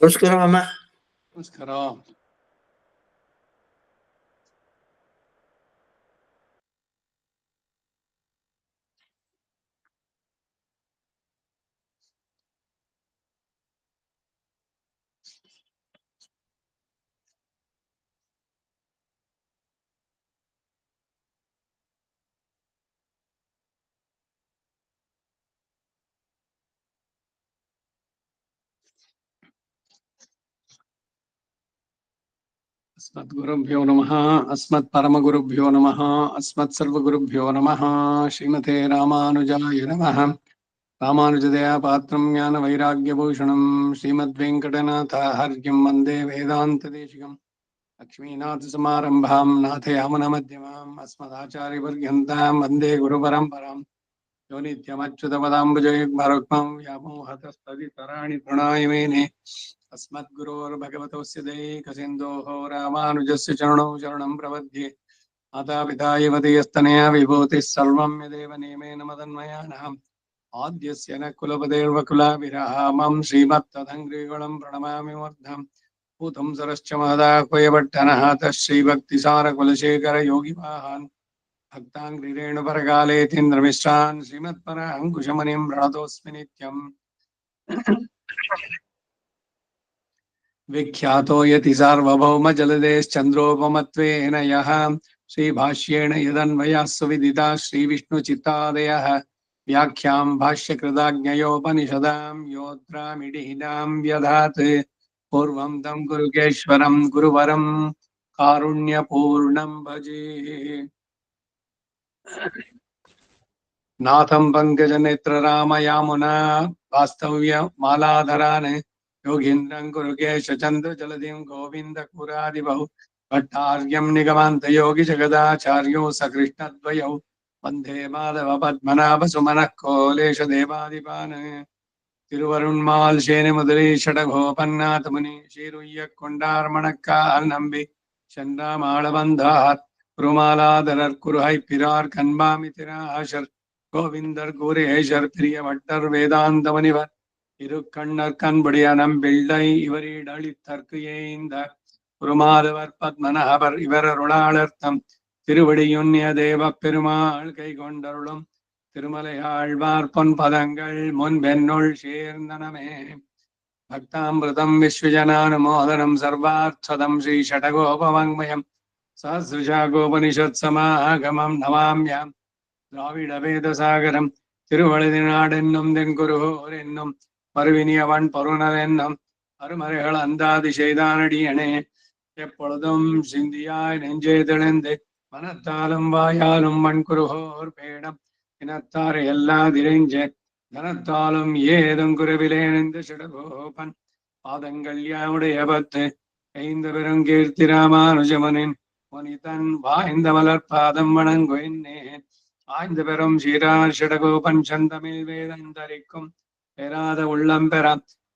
ನಮಸ್ಕಾರ ಮಾಮ. ನಮಸ್ಕಾರ. अस्मद्गुरुभ्यो नमः. अस्मत्परमगुरुभ्यो नमः. अस्मत्सर्वगुरुभ्यो नमः. श्रीमते रामानुजाय नमः. रामानुजदया पात्रं ज्ञानवैराग्यभूषणं श्रीमद्वेङ्कटनाथार्यं वन्दे वेदान्तदेशिकम् लक्ष्मीनाथसमारम्भां नाथयामुनमध्यमाम् अस्मदाचार्यपर्यन्तां वन्दे गुरुपरम्पराम् यो नित्यमच्युतपदाम्बुजयुग्मरुक्मं व्यामोहतस्तदितराणि तृणाय मेने अस्मद्गुरोर्भगवतोऽस्य दैकसिन्धोः रामानुजस्य चरणौ शरणं प्रपद्ये. मातापिता युवतीयस्तनया विभूतिः सर्वं यदेव नियमेन मदन्मयानाम् आद्यस्य न कुलपतेर्वकुलाभिरामं श्रीमत्तदङ्घ्रिकुलं प्रणमामि मूर्धम् भूतं सरश्च महदाह्वयभट्टनः तश्रीभक्तिसारकुलशेखरयोगिवाहान् भक्ताङ्घ्रिरेणुपरकालेतीन्द्रमिश्रान् श्रीमत्पराङ्कुशमुनिं प्रणतोऽस्मि नित्यम्. विख्यातो यति सार्वभौम जलदेश्चन्द्रोपमत्वेन यः श्रीभाष्येण यदन्वयाः सुविदिता श्रीविष्णुचित्तादयः व्याख्यां भाष्यकृताज्ञयोपनिषदां योद्रामिडिहिनां व्यधात् पूर्वं तं गुरुकेश्वरं गुरुवरं कारुण्यपूर्णं भजे. नाथं पङ्कजनेत्र रामयामुना वास्तव्य मालाधरान् योगीन्द्रं गुरुकेशचन्द्रजलधिं गोविन्दपुरादिबहु भट्टार्यं निगमान्तयोगिजगदाचार्यौ सकृष्णद्वयौ वन्दे माधव पद्मनाभ सुमनः कोलेशदेवादिपान् திருவருண்மால் சேனை முதலி ஷடகோபன்னாத் முனி ஸ்ரீருய்ய கொண்டார்மணக்கால் நம்பி சென்றாமாளவந்தார் குருமாலாதரர் குருஹை பிரார் கண்பாமி திராஷர் கோவிந்தர் குரேஷர் பிரிய வட்டர் வேதாந்த முனிவர் இரு கண்ணர் கண்புடைய நம்பிள்ளை இவரிடளித்தற்கு ஏந்த குருமாதவர் பத்மநாபர் இவரருளாளர்த்தம் திருவடியுன்னிய தேவ பெருமாள் கை கொண்டருளும் திருமலை ஆழ்வார் பொன் பதங்கள் முன்பென்னுள் சேர்ந்தனமே. பக்தாமிருதம் விஸ்வஜனானுமோதனம் சர்வார்த்ததம் ஸ்ரீ ஷடகோபவாங்மயம் சஹஸ்ரசாகோபனிஷத் சமாகமம் நமாம்யாம் திராவிட வேதசாகரம் திருவழுதினாடென்னும் தென்குருகோர் என்னும் பருவினியவன் பருணர் என்னும் அருமறைகள் அந்தாதி செய்தானடியனே எப்பொழுதும் சிந்தியாய் நெஞ்சே தெளிந்து மனத்தாலும் வாயாலும் மண்குருகோர் பேடம் இனத்தாரை எல்லாதிரைஞ்ச தனத்தாலும் ஏதும் குருவிலேனிந்த சிடகோபன் பாதங்கள் யாவுடைய பத்து ஐந்து பெருங்கீர்த்தி ராமானுஜமனின் முனிதன் வாய்ந்த மலர் பாதம் வணங்குன்னேன் ஆய்ந்து பெறும் சீரார் சிடகோபன் சந்தமிழ் வேதந்தரிக்கும் பெறாத உள்ளம் பெற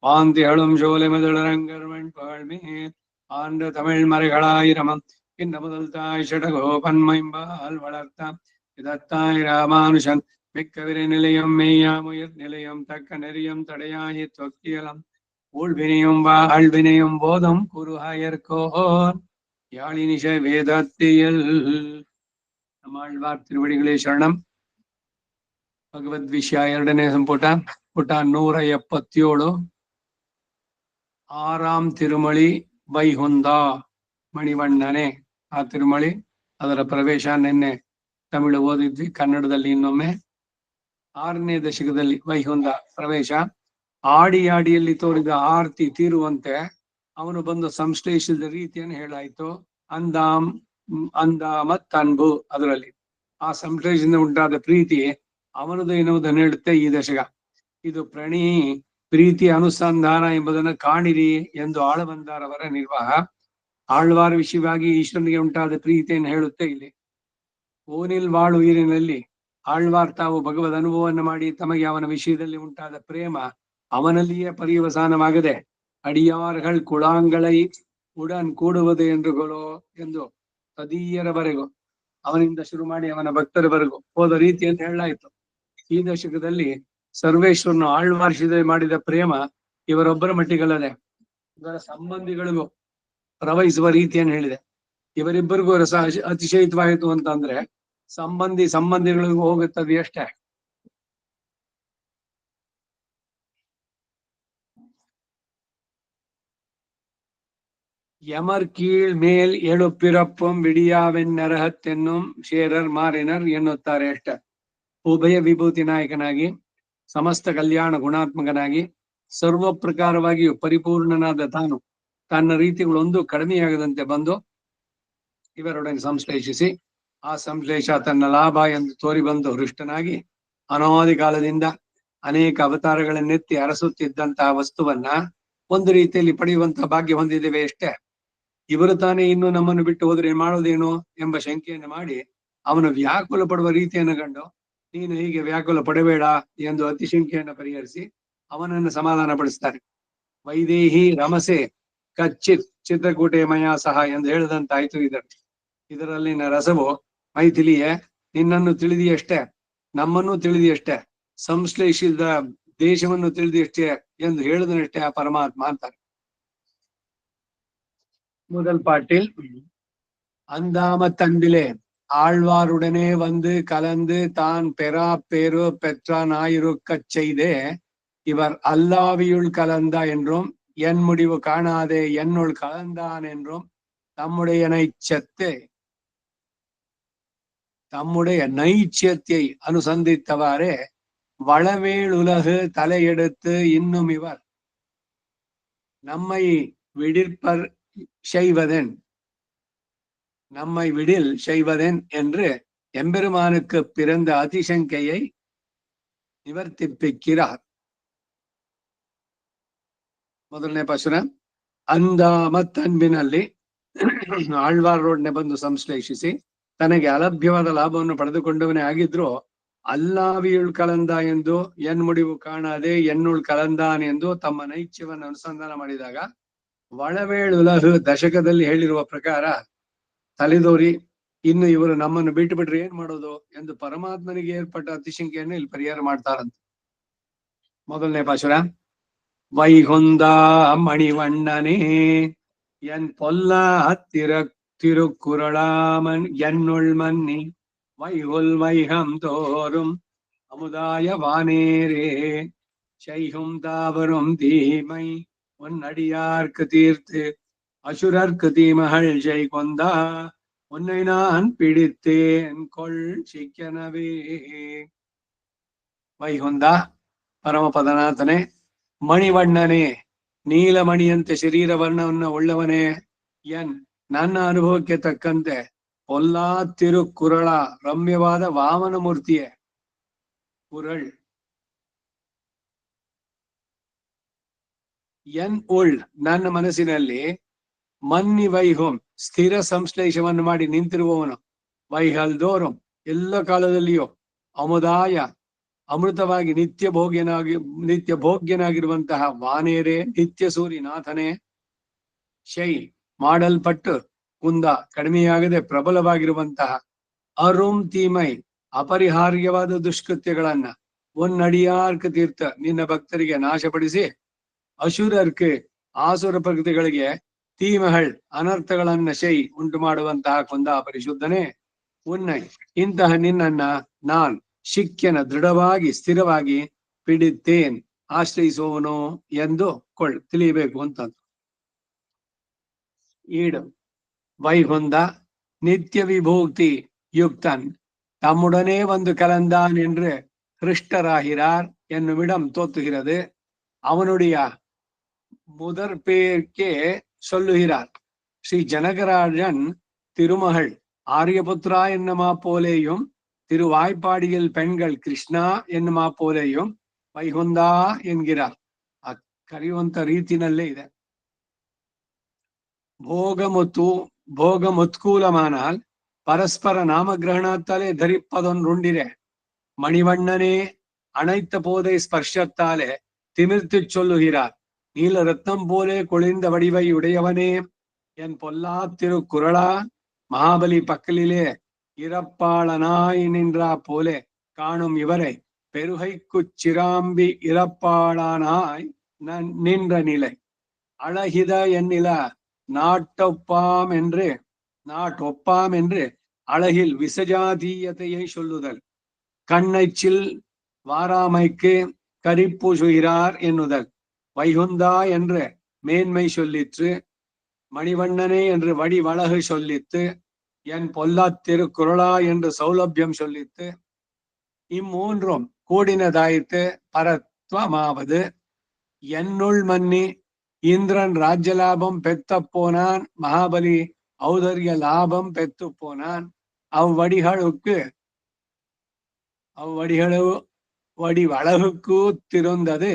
வாந்திகளும் சோலைமதுளரங்கர்வன் புகழ்மேல் ஆண்டு தமிழ் மறைகளாயிரமம் இந்த முதல் தாய் சிடகோபன் மைம்பால் வளர்த்தான் இதத்தாய் ராமானுஷன் மிக்க விரை நிலையம் மெய்யாமுயிர் நிலையம் தக்க நெறியம் தடையாயி தொக்கியலம் ஊழ்வினையும் வாழ்வினையும் போதும் குருஹாயர்கோர் யாழினிஷ வேதத்தியல். நம்மாழ்வார் திருவடிகளே ಶರಣಂ. ಭಗವದ್ ವಿಷಯ 2ನೇ ಸಂಪುಟ ಪುಟ 177. 6ಆಂ ತಿರುಮಳಿ ವೈಹುಂದ ಮಣಿವಣ್ಣನೆ. ಆ ತಿರುಮಳಿ ಅದರ ಪ್ರವೇಶ ನಿನ್ನೆ ತಮಿಳು ಓದಿದ್ವಿ, ಕನ್ನಡದಲ್ಲಿ ಇನ್ನೊಮ್ಮೆ. 6ನೇ ದಶಕದಲ್ಲಿ ವೈಹುಂದ ಪ್ರವೇಶ. ಆಡಿಯಲ್ಲಿ ತೋರಿದ ಆರ್ತಿ ತೀರುವಂತೆ ಅವನು ಬಂದು ಸಂಶ್ಲೇಷಿಸಿದ ರೀತಿಯನ್ನು ಹೇಳಾಯ್ತು. ಅಂದ ಮತ್ ಅನ್ಬು, ಅದರಲ್ಲಿ ಆ ಸಂಶ್ಲೇಷದಿಂದ ಉಂಟಾದ ಪ್ರೀತಿ ಅವನದು ಎನ್ನುವುದನ್ನು ಹೇಳುತ್ತೆ ಈ ದಶಕ. ಇದು ಪ್ರೀತಿ ಅನುಸಂಧಾನ ಎಂಬುದನ್ನು ಕಾಣಿರಿ ಎಂದು ಆಳವಂದಾರವರ ನಿರ್ವಾಹ. ಆಳ್ವಾರ ವಿಷಯವಾಗಿ ಈಶ್ವರನಿಗೆ ಉಂಟಾದ ಪ್ರೀತಿಯನ್ನು ಹೇಳುತ್ತೆ ಇಲ್ಲಿ. ಓನಿಲ್ ವಾಳು ಉಯಿರಿನಲ್ಲಿ ಆಳ್ವಾರ್ ತಾವು ಭಗವದ್ ಅನುಭವವನ್ನು ಮಾಡಿ ತಮಗೆ ಅವನ ವಿಷಯದಲ್ಲಿ ಉಂಟಾದ ಪ್ರೇಮ ಅವನಲ್ಲಿಯೇ ಪರ್ಯವಸಾನವಾಗದೆ ಅಡಿಯಾರ್ಗಳ್ ಕುಳಾಂಗಳೈ ಉಡನ್ ಕೂಡುವುದು ಎಂದುಗಳೋ ಎಂದು ತದೀಯರವರೆಗೂ ಅವನಿಂದ ಶುರು ಮಾಡಿ ಅವನ ಭಕ್ತರವರೆಗೂ ಹೋದ ರೀತಿಯನ್ನು ಹೇಳಲಾಯಿತು. ಈ ದಶಕದಲ್ಲಿ ಸರ್ವೇಶ್ವರನು ಆಳ್ವಾರ್ಷಿದೆ ಮಾಡಿದ ಪ್ರೇಮ ಇವರೊಬ್ಬರ ಮಟ್ಟಿಗಲ್ಲದೆ ಇವರ ಸಂಬಂಧಿಗಳಿಗೂ ಪ್ರವಹಿಸುವ ರೀತಿಯನ್ನು ಹೇಳಿದೆ. ಇವರಿಬ್ಬರಿಗೂ ರಸ ಅತಿಶಯಿತವಾಯಿತು ಅಂತಂದ್ರೆ ಸಂಬಂಧಿಗಳಿಗೂ ಹೋಗುತ್ತದೆ ಅಷ್ಟೇ. யமர் கீழ் மேல் எழுப்பிறப்பும் ವಿಡಿಯಾವೆನ್ನರಹತ್ತೆನ್ನುಂ ಶೇರರ್ ಮಾರಿನರ್ ಎನ್ನುತ್ತಾರೆ ಅಷ್ಟೆ. ಉಭಯ ವಿಭೂತಿ ನಾಯಕನಾಗಿ, ಸಮಸ್ತ ಕಲ್ಯಾಣ ಗುಣಾತ್ಮಕನಾಗಿ, ಸರ್ವ ಪ್ರಕಾರವಾಗಿಯೂ ಪರಿಪೂರ್ಣನಾದ ತಾನು ತನ್ನ ರೀತಿಗಳೊಂದು ಕಡಿಮೆಯಾಗದಂತೆ ಬಂದು ಇವರೊಡನೆ ಸಂಶ್ಲೇಷಿಸಿ, ಆ ಸಂಶ್ಲೇಷ ತನ್ನ ಲಾಭ ಎಂದು ತೋರಿ ಬಂದು ಹೃಷ್ಟನಾಗಿ ಅನಾದಿ ಕಾಲದಿಂದ ಅನೇಕ ಅವತಾರಗಳನ್ನೆತ್ತಿ ಅರಸುತ್ತಿದ್ದಂತಹ ವಸ್ತುವನ್ನ ಒಂದು ರೀತಿಯಲ್ಲಿ ಪಡೆಯುವಂತಹ ಭಾಗ್ಯ ಹೊಂದಿದ್ದೇವೆ ಅಷ್ಟೇ. ಇವರು ತಾನೇ ಇನ್ನು ನಮ್ಮನ್ನು ಬಿಟ್ಟು ಹೋದ್ರೆ ಮಾಡೋದೇನು ಎಂಬ ಶಂಕೆಯನ್ನು ಮಾಡಿ ಅವನು ವ್ಯಾಕುಲ ಪಡುವ ರೀತಿಯನ್ನು ಕಂಡು, ನೀನು ಹೀಗೆ ವ್ಯಾಕುಲ ಪಡಬೇಡ ಎಂದು ಅತಿಶಂಕೆಯನ್ನು ಪರಿಹರಿಸಿ ಅವನನ್ನು ಸಮಾಧಾನ ಪಡಿಸ್ತಾರೆ. ವೈದೇಹಿ ರಮಸೆ ಕಚ್ಚಿತ್ ಚಿತ್ರಕೂಟೆ ಮಯಾ ಸಹ ಎಂದು ಹೇಳಿದಂತಾಯ್ತು. ಇದರಲ್ಲಿನ ರಸವು ಮೈಥಿಲಿಯೇ, ನಿನ್ನನ್ನು ತಿಳಿದಿಯಷ್ಟೇ, ನಮ್ಮನ್ನು ತಿಳಿದಿಯಷ್ಟೇ, ಸಂಶ್ಲೇಷಿಸಿದ ದೇಶವನ್ನು ತಿಳಿದಿಯಷ್ಟೇ ಎಂದು ಹೇಳಿದನಷ್ಟೇ ಆ ಪರಮಾತ್ಮ ಅಂತಾರೆ. முதல் பாட்டில் அந்தாமத்தன்பிலே ஆழ்வாருடனே வந்து கலந்து தான் பெறா பேரு பெற்றானாயிருக்கச் செய்தே இவர் அல்லாவியுள் கலந்தா என்றும் என் முடிவு காணாதே என்னுள் கலந்தான் என்றும் தம்முடைய நைச்சியத்தை அனுசந்தித்தவாறே வளவேளுலகு தலையெடுத்து இன்னும் இவர் நம்மை விடிற்பர் செய்வதென் நம்மை விடில் செய்வதென் என்று எம்பெருமானுக்கு பிறந்த அதிசங்கையை நிவர்த்திப்பிக்கிறார். ಮೊದಲನೇ ಪಾಶುರ, ಅಂದಾಮತ್ತನ್ಬಿನಲ್ಲಿ ಆಳ್ವಾರೊಡನೆ ಬಂದು ಸಂಶ್ಲೇಷಿಸಿ ತನಗೆ ಅಲಭ್ಯವಾದ ಲಾಭವನ್ನು ಪಡೆದುಕೊಂಡವನೇ ಆಗಿದ್ರು ಅಲ್ಲಾವಿಯುಳ್ ಕಲಂದ ಎಂದು ಎನ್ ಮುಡಿವು ಕಾಣದೆ ಎನ್ನುಳ್ ಕಲಂದಾನ್ ಎಂದು ತಮ್ಮ ನೈಚ್ಯವನ್ನು ಅನುಸಂಧಾನ ಮಾಡಿದಾಗ ಒಳವೇಳುಲಹು ದಶಕದಲ್ಲಿ ಹೇಳಿರುವ ಪ್ರಕಾರ ತಲೆದೋರಿ ಇನ್ನು ಇವರು ನಮ್ಮನ್ನು ಬಿಟ್ಟು ಬಿಟ್ರೆ ಏನ್ ಮಾಡೋದು ಎಂದು ಪರಮಾತ್ಮನಿಗೆ ಏರ್ಪಟ್ಟ ಅತಿಶಂಕೆಯನ್ನು ಇಲ್ಲಿ ಪರಿಹಾರ ಮಾಡ್ತಾರಂತೆ. ಮೊದಲನೇ ಪಾಶುರ, ವೈಹುಂದ ಮಣಿವಣ್ಣನೇ ಎನ್ ಪೊಲ್ಲ ತಿರುಕುರಳಾಮನ್ ಎನ್ನುಳ್ ಮನ್ನಿ வைகுல் வைகம் தோறும் அமுதாய வானேரே செய்கும் தாவரும் தீமை உன் அடியார்க்கு தீர்த்து அசுரர்க்கு தீமகள் ஜெய் கொந்தா உன்னை நான் பிடித்தேன் கொள் சிக்கனவே. ವೈಹುಂದ ಪರಮಪದನಾಥನೇ, ಮಣಿವಣ್ಣನೇ, ನೀಲಮಣಿಯಂತೆ ಶರೀರ ವರ್ಣವನ್ನು ಉಳ್ಳವನೇ, ಎನ್ ನನ್ನ ಅನುಭವಕ್ಕೆ ತಕ್ಕಂತೆ பொல்லா திருக்குறளா ರಮ್ಯವಾದ ವಾಮನ ಮೂರ್ತಿಯೇ, ಕುರಳ್ ಎನ್ ಉಳ್ ನನ್ನ ಮನಸ್ಸಿನಲ್ಲಿ ಮನ್ನಿ ವೈಹೋಂ ಸ್ಥಿರ ಸಂಶ್ಲೇಷವನ್ನು ಮಾಡಿ ನಿಂತಿರುವವನು, ವೈಹಲ್ದೋರಂ ಎಲ್ಲ ಕಾಲದಲ್ಲಿಯೂ ಅಮುದಾಯ ಅಮೃತವಾಗಿ ನಿತ್ಯ ಭೋಗ್ಯನಾಗಿರುವಂತಹ ವಾನೇರೇ ನಿತ್ಯ ಸೂರಿನಾಥನೇ, ಶೈ ಮಾಡಲ್ಪಟ್ಟು ಕುಂದ ಕಡಿಮೆಯಾಗದೆ ಪ್ರಬಲವಾಗಿರುವಂತಹ ಅರುಂ ತೀಮೈ ಅಪರಿಹಾರ್ಯವಾದ ದುಷ್ಕೃತ್ಯಗಳನ್ನ ಒನ್ನಡಿಯಾರ್ಕ ತೀರ್ಥ ನಿನ್ನ ಭಕ್ತರಿಗೆ ನಾಶಪಡಿಸಿ ಅಸುರರ್ಕೆ ಆಸುರ ಪ್ರಕೃತಿಗಳಿಗೆ ತೀಮಹಳ್ ಅನರ್ಥಗಳನ್ನ ಶೈ ಉಂಟು ಮಾಡುವಂತಹ ಕೊಂದ ಪರಿಶುದ್ಧನೇ, ಉನ್ನೈ ಇಂತಹ ನಿನ್ನನ್ನ ನಾನ್ ಶಿಕ್ಯನ ದೃಢವಾಗಿ ಸ್ಥಿರವಾಗಿ ಪಿಡಿತ್ತೇನ್ ಆಶ್ರಯಿಸುವವನು ಎಂದು ತಿಳಿಯಬೇಕು ಅಂತ. ಈಡು வைகுந்த நித்திய விபூதி யுக்தன் தம்முடனே வந்து கலந்தான் என்று ஹிருஷ்டராகிறார் என்னுமிடம் தோத்துகிறது. அவனுடைய முதற் பேர்க்கே சொல்லுகிறார். ஸ்ரீ ஜனகராஜன் திருமகள் ஆரியபுத்ரா என்னுமா போலேயும் திருவாய்ப்பாடியில் பெண்கள் கிருஷ்ணா என்னுமா போலேயும் வைகுந்தா என்கிறார். ಕರೆಯುವಂತ ರೀತಿನಲ್ಲೇ ಇದೆ. ಭೋಗಮುತ್ಕೂಲಮಾനാൽ பரஸ்பர நாமகிரகணத்தாலே தரிப்பதொன்றுண்டிரே, மணிவண்ணனே அனைத்த போதை ஸ்பர்ஷத்தாலே திமிர்த்து சொல்லுகிறார். நீல ரத்னம் போலே கொழிந்த வடிவை உடையவனே, என் பொல்லா திருக்குறளா மகாபலி பக்கலிலே இறப்பாளனாய் நின்றா போலே காணும் இவரை பெருகைக்குச் சிராம்பி இறப்பாளனாய் நின்ற நிலை. அழகித என்னில நாட்டொப்பாம் என்று அழகில் விசஜாதீயத்தையை சொல்லுதல். கண்ணைச்சில் வாராமைக்கு கரிப்பூசுகிறார் என்னுதல். வைகுந்தா என்று மேன்மை சொல்லிற்று. மணிவண்ணனே என்று வடி வழகு சொல்லித்து. என் பொல்லாத் திருக்குறளா என்று சௌலபியம் சொல்லித்து. இம்மூன்றும் கூடினதாயித்து பரத்வமாவது. என்னுள் மன்னி இந்திரன் ராஜ்யலாபம் பெத்த போனான். மகாபலி ஔதர்ய லாபம் பெத்து போனான். வடி வழகுக்கு திருந்தது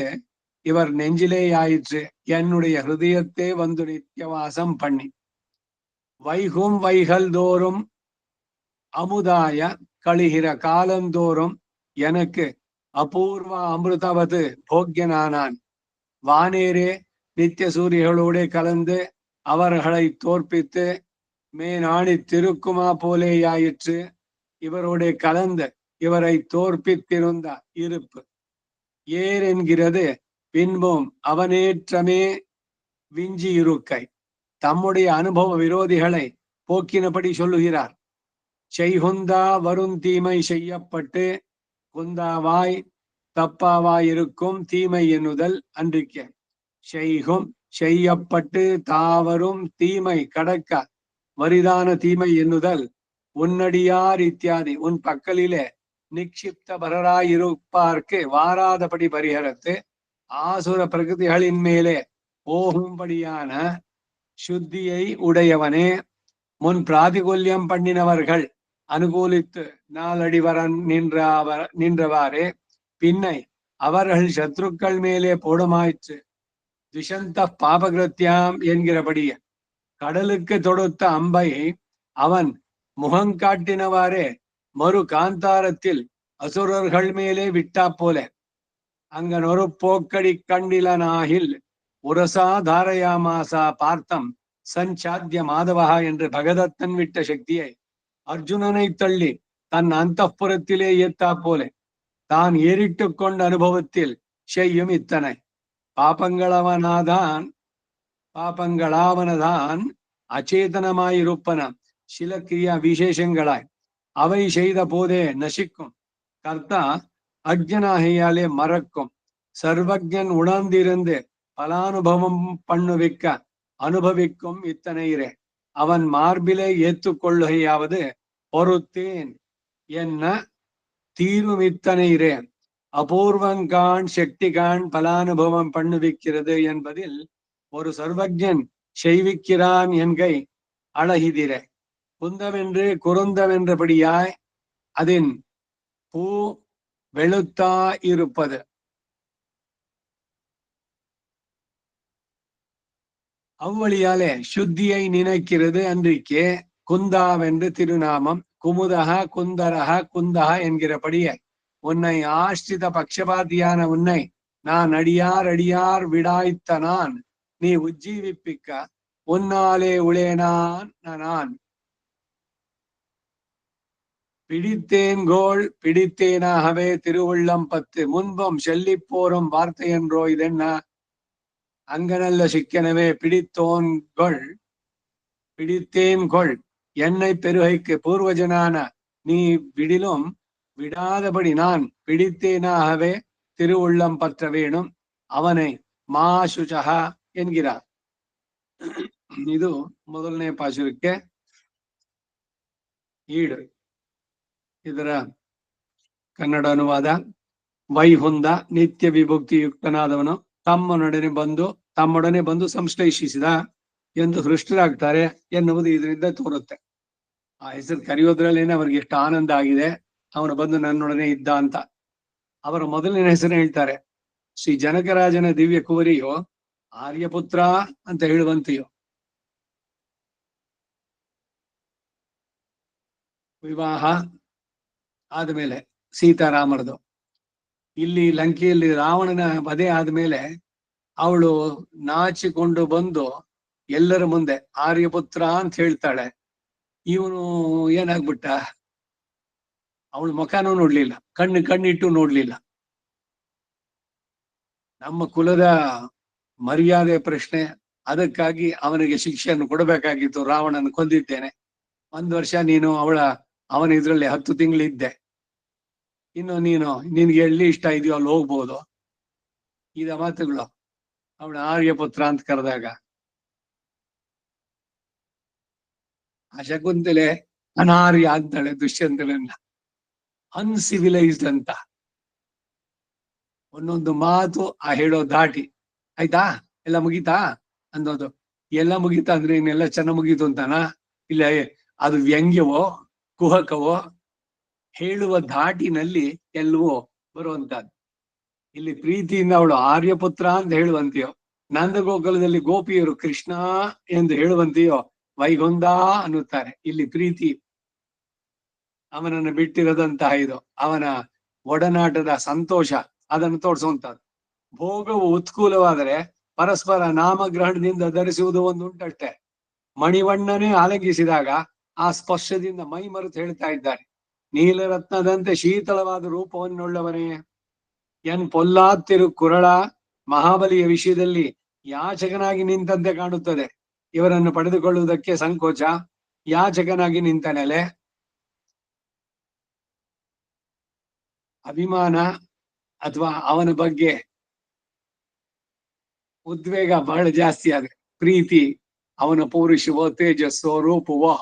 இவர் நெஞ்சிலேயாயிற்று. என்னுடைய ஹிருதயத்தை வந்து நித்தியவாசம் பண்ணி. வைகும் வைகள் தோறும் அமுதாய கழிகிற காலந்தோறும் எனக்கு அபூர்வ அமிர்தவது போக்கியனானான். வானேரே நித்திய சூரியர்களோடு கலந்து அவர்களை தோற்பித்து மேனாணி திருக்குமா போலேயாயிற்று. இவரோடு கலந்து இவரை தோற்பித்திருந்த இருப்பு ஏர் என்கிறது. பின்பும் அவனேற்றமே விஞ்சி இருக்கை. தம்முடைய அனுபவ விரோதிகளை போக்கினபடி சொல்லுகிறார். செய்குந்தா வரும் தீமை செய்யப்பட்டு குந்தாவாய் தப்பாவாயிருக்கும் தீமை எண்ணுதல் அன்றிக்க. செய்கும் செய்யப்பட்டு தாவரும் தீமை கடக்க வரிதான தீமை எண்ணுதல். உன்னடியார் இத்தியாதி உன் பக்கலிலே நிக்ஷிப்த பரராயிருப்பார்க்கு வாராதபடி பரிகரத்து ஆசுர பிரகிருதிகளின் மேலே போகும்படியான சுத்தியை உடையவனே. முன் பிராதிகூல்யம் பண்ணினவர்கள் அனுகூலித்து நாளடிவரன் நின்றவாறே பின்னை அவர்கள் சத்ருக்கள் மேலே போடுமாயிற்று. துஷந்த பாபகிருத்தியாம் என்கிறபடியே கடலுக்கு தொடுத்த அம்பை அவன் முகங்காட்டினவாறே மறு காந்தாரத்தில் அசுரர்கள் மேலே விட்டா போல. அங்கனொரு போக்கடி கண்டிலனாகில் உரசா தாரயாமாசா பார்த்தம் சஞ்சாத்திய மாதவா என்று பகதத்தன் விட்ட சக்தியை அர்ஜுனனை தள்ளி தன் அந்தப்புறத்திலே ஏத்தா போல தான் ஏறிட்டு கொண்ட அனுபவத்தில் செய்யும் இத்தனை பாபங்களாவனதான் அச்சேதனமாயிருப்பன சில கிரியா விசேஷங்களாய் அவை செய்த போதே நசிக்கும். கர்த்தா அஜ்ஞனாகையாலே மறக்கும். சர்வஜன் உணர்ந்திருந்து பலானுபவம் பண்ணுவிக்க அனுபவிக்கும் இத்தனையிரே. அவன் மார்பிலே ஏற்றுக்கொள்ளுகையாவது பொறுத்தேன் என்ன தீர்வும் இத்தனையிரே. அபூர்வங்கான் சக்திகான் பலானுபவம் பண்ணுவிக்கிறது என்பதில் ஒரு சர்வஜன் செய்விக்கிறான் என்கை அழகிதிரே. குந்தவென்று குறுந்தவென்றபடியாய் அதன் பூ வெளுத்தா இருப்பது. அவ்வழியாலே சுத்தியை நினைக்கிறது அன்றிக்கே குந்தாவென்று திருநாமம். குமுதக குந்தரக குந்தக என்கிறபடியே உன்னை ஆஷ்டித பக்ஷபாதியான உன்னை நான் அடியார் விடாய்த்த நான் நீ உஜ்ஜீவிப்பிக்க உன்னாலே உளேனான் நான். பிடித்தேன்கோள் பிடித்தேனாகவே திருவுள்ளம் பத்து முன்பும் சொல்லி போரும் வார்த்தை என்றோ இதென்ன. அங்கனல்ல சிக்கனவே பிடித்தேன்கொள் என்னை பெருகைக்கு பூர்வஜனான நீ விடிலும் விடாதபடி நான் பிடித்தேனாகவே திருவுள்ளம் பற்ற வேணும் அவனை மாசுச்சகா என்கிறார். ಇದು ಮೊದಲನೇ ಪಾಶುರಕ್ಕೆ ಈಡು. ಇದರ ಕನ್ನಡ ಅನುವಾದ. ವೈಹುಂದ ನಿತ್ಯ ವಿಭಕ್ತಿಯುಕ್ತನಾದವನು ತಮ್ಮೊಡನೆ ಬಂದು ಸಂಶ್ಲೇಷಿಸಿದ ಎಂದು ಹೃಷ್ಟರಾಗ್ತಾರೆ ಎನ್ನುವುದು ಇದರಿಂದ ತೋರುತ್ತೆ. ಆ ಹೆಸರು ಕರೆಯೋದ್ರಲ್ಲೇನೆ ಅವ್ರಿಗೆ ಎಷ್ಟು ಆನಂದ ಆಗಿದೆ, ಅವನು ಬಂದು ನನ್ನೊಡನೆ ಇದ್ದ ಅಂತ. ಅವರ ಮೊದಲನೇ ಹೆಸರು ಹೇಳ್ತಾರೆ. ಶ್ರೀ ಜನಕರಾಜನ ದಿವ್ಯ ಕುವರಿಯು ಆರ್ಯಪುತ್ರ ಅಂತ ಹೇಳುವಂತೆಯೋ. ವಿವಾಹ ಆದ್ಮೇಲೆ ಸೀತಾರಾಮರದು. ಇಲ್ಲಿ ಲಂಕೆಯಲ್ಲಿ ರಾವಣನ ವಧೆ ಆದ್ಮೇಲೆ ಅವಳು ನಾಚಿಕೊಂಡು ಬಂದು ಎಲ್ಲರ ಮುಂದೆ ಆರ್ಯಪುತ್ರ ಅಂತ ಹೇಳ್ತಾಳೆ. ಇವನು ಏನಾಗ್ಬಿಟ್ಟ, ಅವಳು ಮುಖನೂ ನೋಡ್ಲಿಲ್ಲ, ಕಣ್ಣಿಟ್ಟು ನೋಡ್ಲಿಲ್ಲ. ನಮ್ಮ ಕುಲದ ಮರ್ಯಾದೆ ಪ್ರಶ್ನೆ, ಅದಕ್ಕಾಗಿ ಅವನಿಗೆ ಶಿಕ್ಷೆಯನ್ನು ಕೊಡಬೇಕಾಗಿತ್ತು. ರಾವಣನ ಕೊಂದಿದ್ದೇನೆ, 1 ವರ್ಷ ನೀನು ಅವನ ಇದ್ರಲ್ಲಿ 10 ತಿಂಗಳಿದ್ದೆ, ಇನ್ನು ನಿನ್ಗೆ ಎಲ್ಲಿ ಇಷ್ಟ ಇದೆಯೋ ಅಲ್ಲಿ ಹೋಗ್ಬೋದು. ಇದ ಮಾತುಗಳು ಅವಳ ಆರ್ಯಪುತ್ರ ಅಂತ ಕರೆದಾಗ ಆ ಶಕುಂತಲೆ ಅನಾರ್ಯ ಅಂತಾಳೆ ದುಷ್ಯಂತನನ್ನ, ಅನ್ಸಿವಿಲೈಸ್ಡ್ ಅಂತ. ಒಂದೊಂದು ಮಾತು ಆ ಹೇಳೋ ದಾಟಿ, ಆಯ್ತಾ ಎಲ್ಲ ಮುಗೀತಾ ಅನ್ನೋದು. ಎಲ್ಲ ಮುಗೀತಾ ಅಂದ್ರೆ ಇನ್ನೆಲ್ಲ ಚೆನ್ನಾಗ್ ಮುಗೀತು ಅಂತಾನ? ಇಲ್ಲ, ಅದು ವ್ಯಂಗ್ಯವೋ ಕುಹಕವೋ ಹೇಳುವ ಧಾಟಿನಲ್ಲಿ ಎಲ್ಲವೋ ಬರುವಂತಹದ್ದು. ಇಲ್ಲಿ ಪ್ರೀತಿಯಿಂದ ಅವಳು ಆರ್ಯಪುತ್ರ ಅಂತ ಹೇಳುವಂತೆಯೋ, ನಂದಗೋಕುಲದಲ್ಲಿ ಗೋಪಿಯರು ಕೃಷ್ಣ ಎಂದು ಹೇಳುವಂತೆಯೋ ವೈಗೊಂದ ಅನ್ನುತ್ತಾರೆ. ಇಲ್ಲಿ ಪ್ರೀತಿ ಅವನನ್ನು ಬಿಟ್ಟಿರದಂತಹ ಇದು ಅವನ ಒಡನಾಟದ ಸಂತೋಷ, ಅದನ್ನು ತೋರಿಸುವಂತಹದ್ದು. ಭೋಗವು ಉತ್ಕೂಲವಾದರೆ ಪರಸ್ಪರ ನಾಮಗ್ರಹಣದಿಂದ ಧರಿಸುವುದು ಒಂದು ಉಂಟಷ್ಟೆ. ಮಣಿವಣ್ಣನೇ ಆಲಂಗಿಸಿದಾಗ ಆ ಸ್ಪರ್ಶದಿಂದ ಮೈ ಮರೆತು ಹೇಳ್ತಾ ಇದ್ದಾರೆ, ನೀಲರತ್ನದಂತೆ ಶೀತಳವಾದ ರೂಪವನ್ನುಳ್ಳವನೇ, ಎನ್ ಪೊಲ್ಲಾತ್ತಿರು ಕುರಳ. ಮಹಾಬಲಿಯ ವಿಷಯದಲ್ಲಿ ಯಾಚಕನಾಗಿ ನಿಂತಂತೆ ಕಾಣುತ್ತದೆ. ಇವರನ್ನು ಪಡೆದುಕೊಳ್ಳುವುದಕ್ಕೆ ಸಂಕೋಚ, ಯಾಚಕನಾಗಿ ನಿಂತ ನೆಲೆ. ಅಭಿಮಾನ ಅಥವಾ ಅವನ ಬಗ್ಗೆ ಉದ್ವೇಗ ಬಹಳ ಜಾಸ್ತಿ ಆದ್ರೆ, ಪ್ರೀತಿ ಅವನ ಪೌರುಷವೋ ತೇಜಸ್ಸೋ ರೂಪವೋ,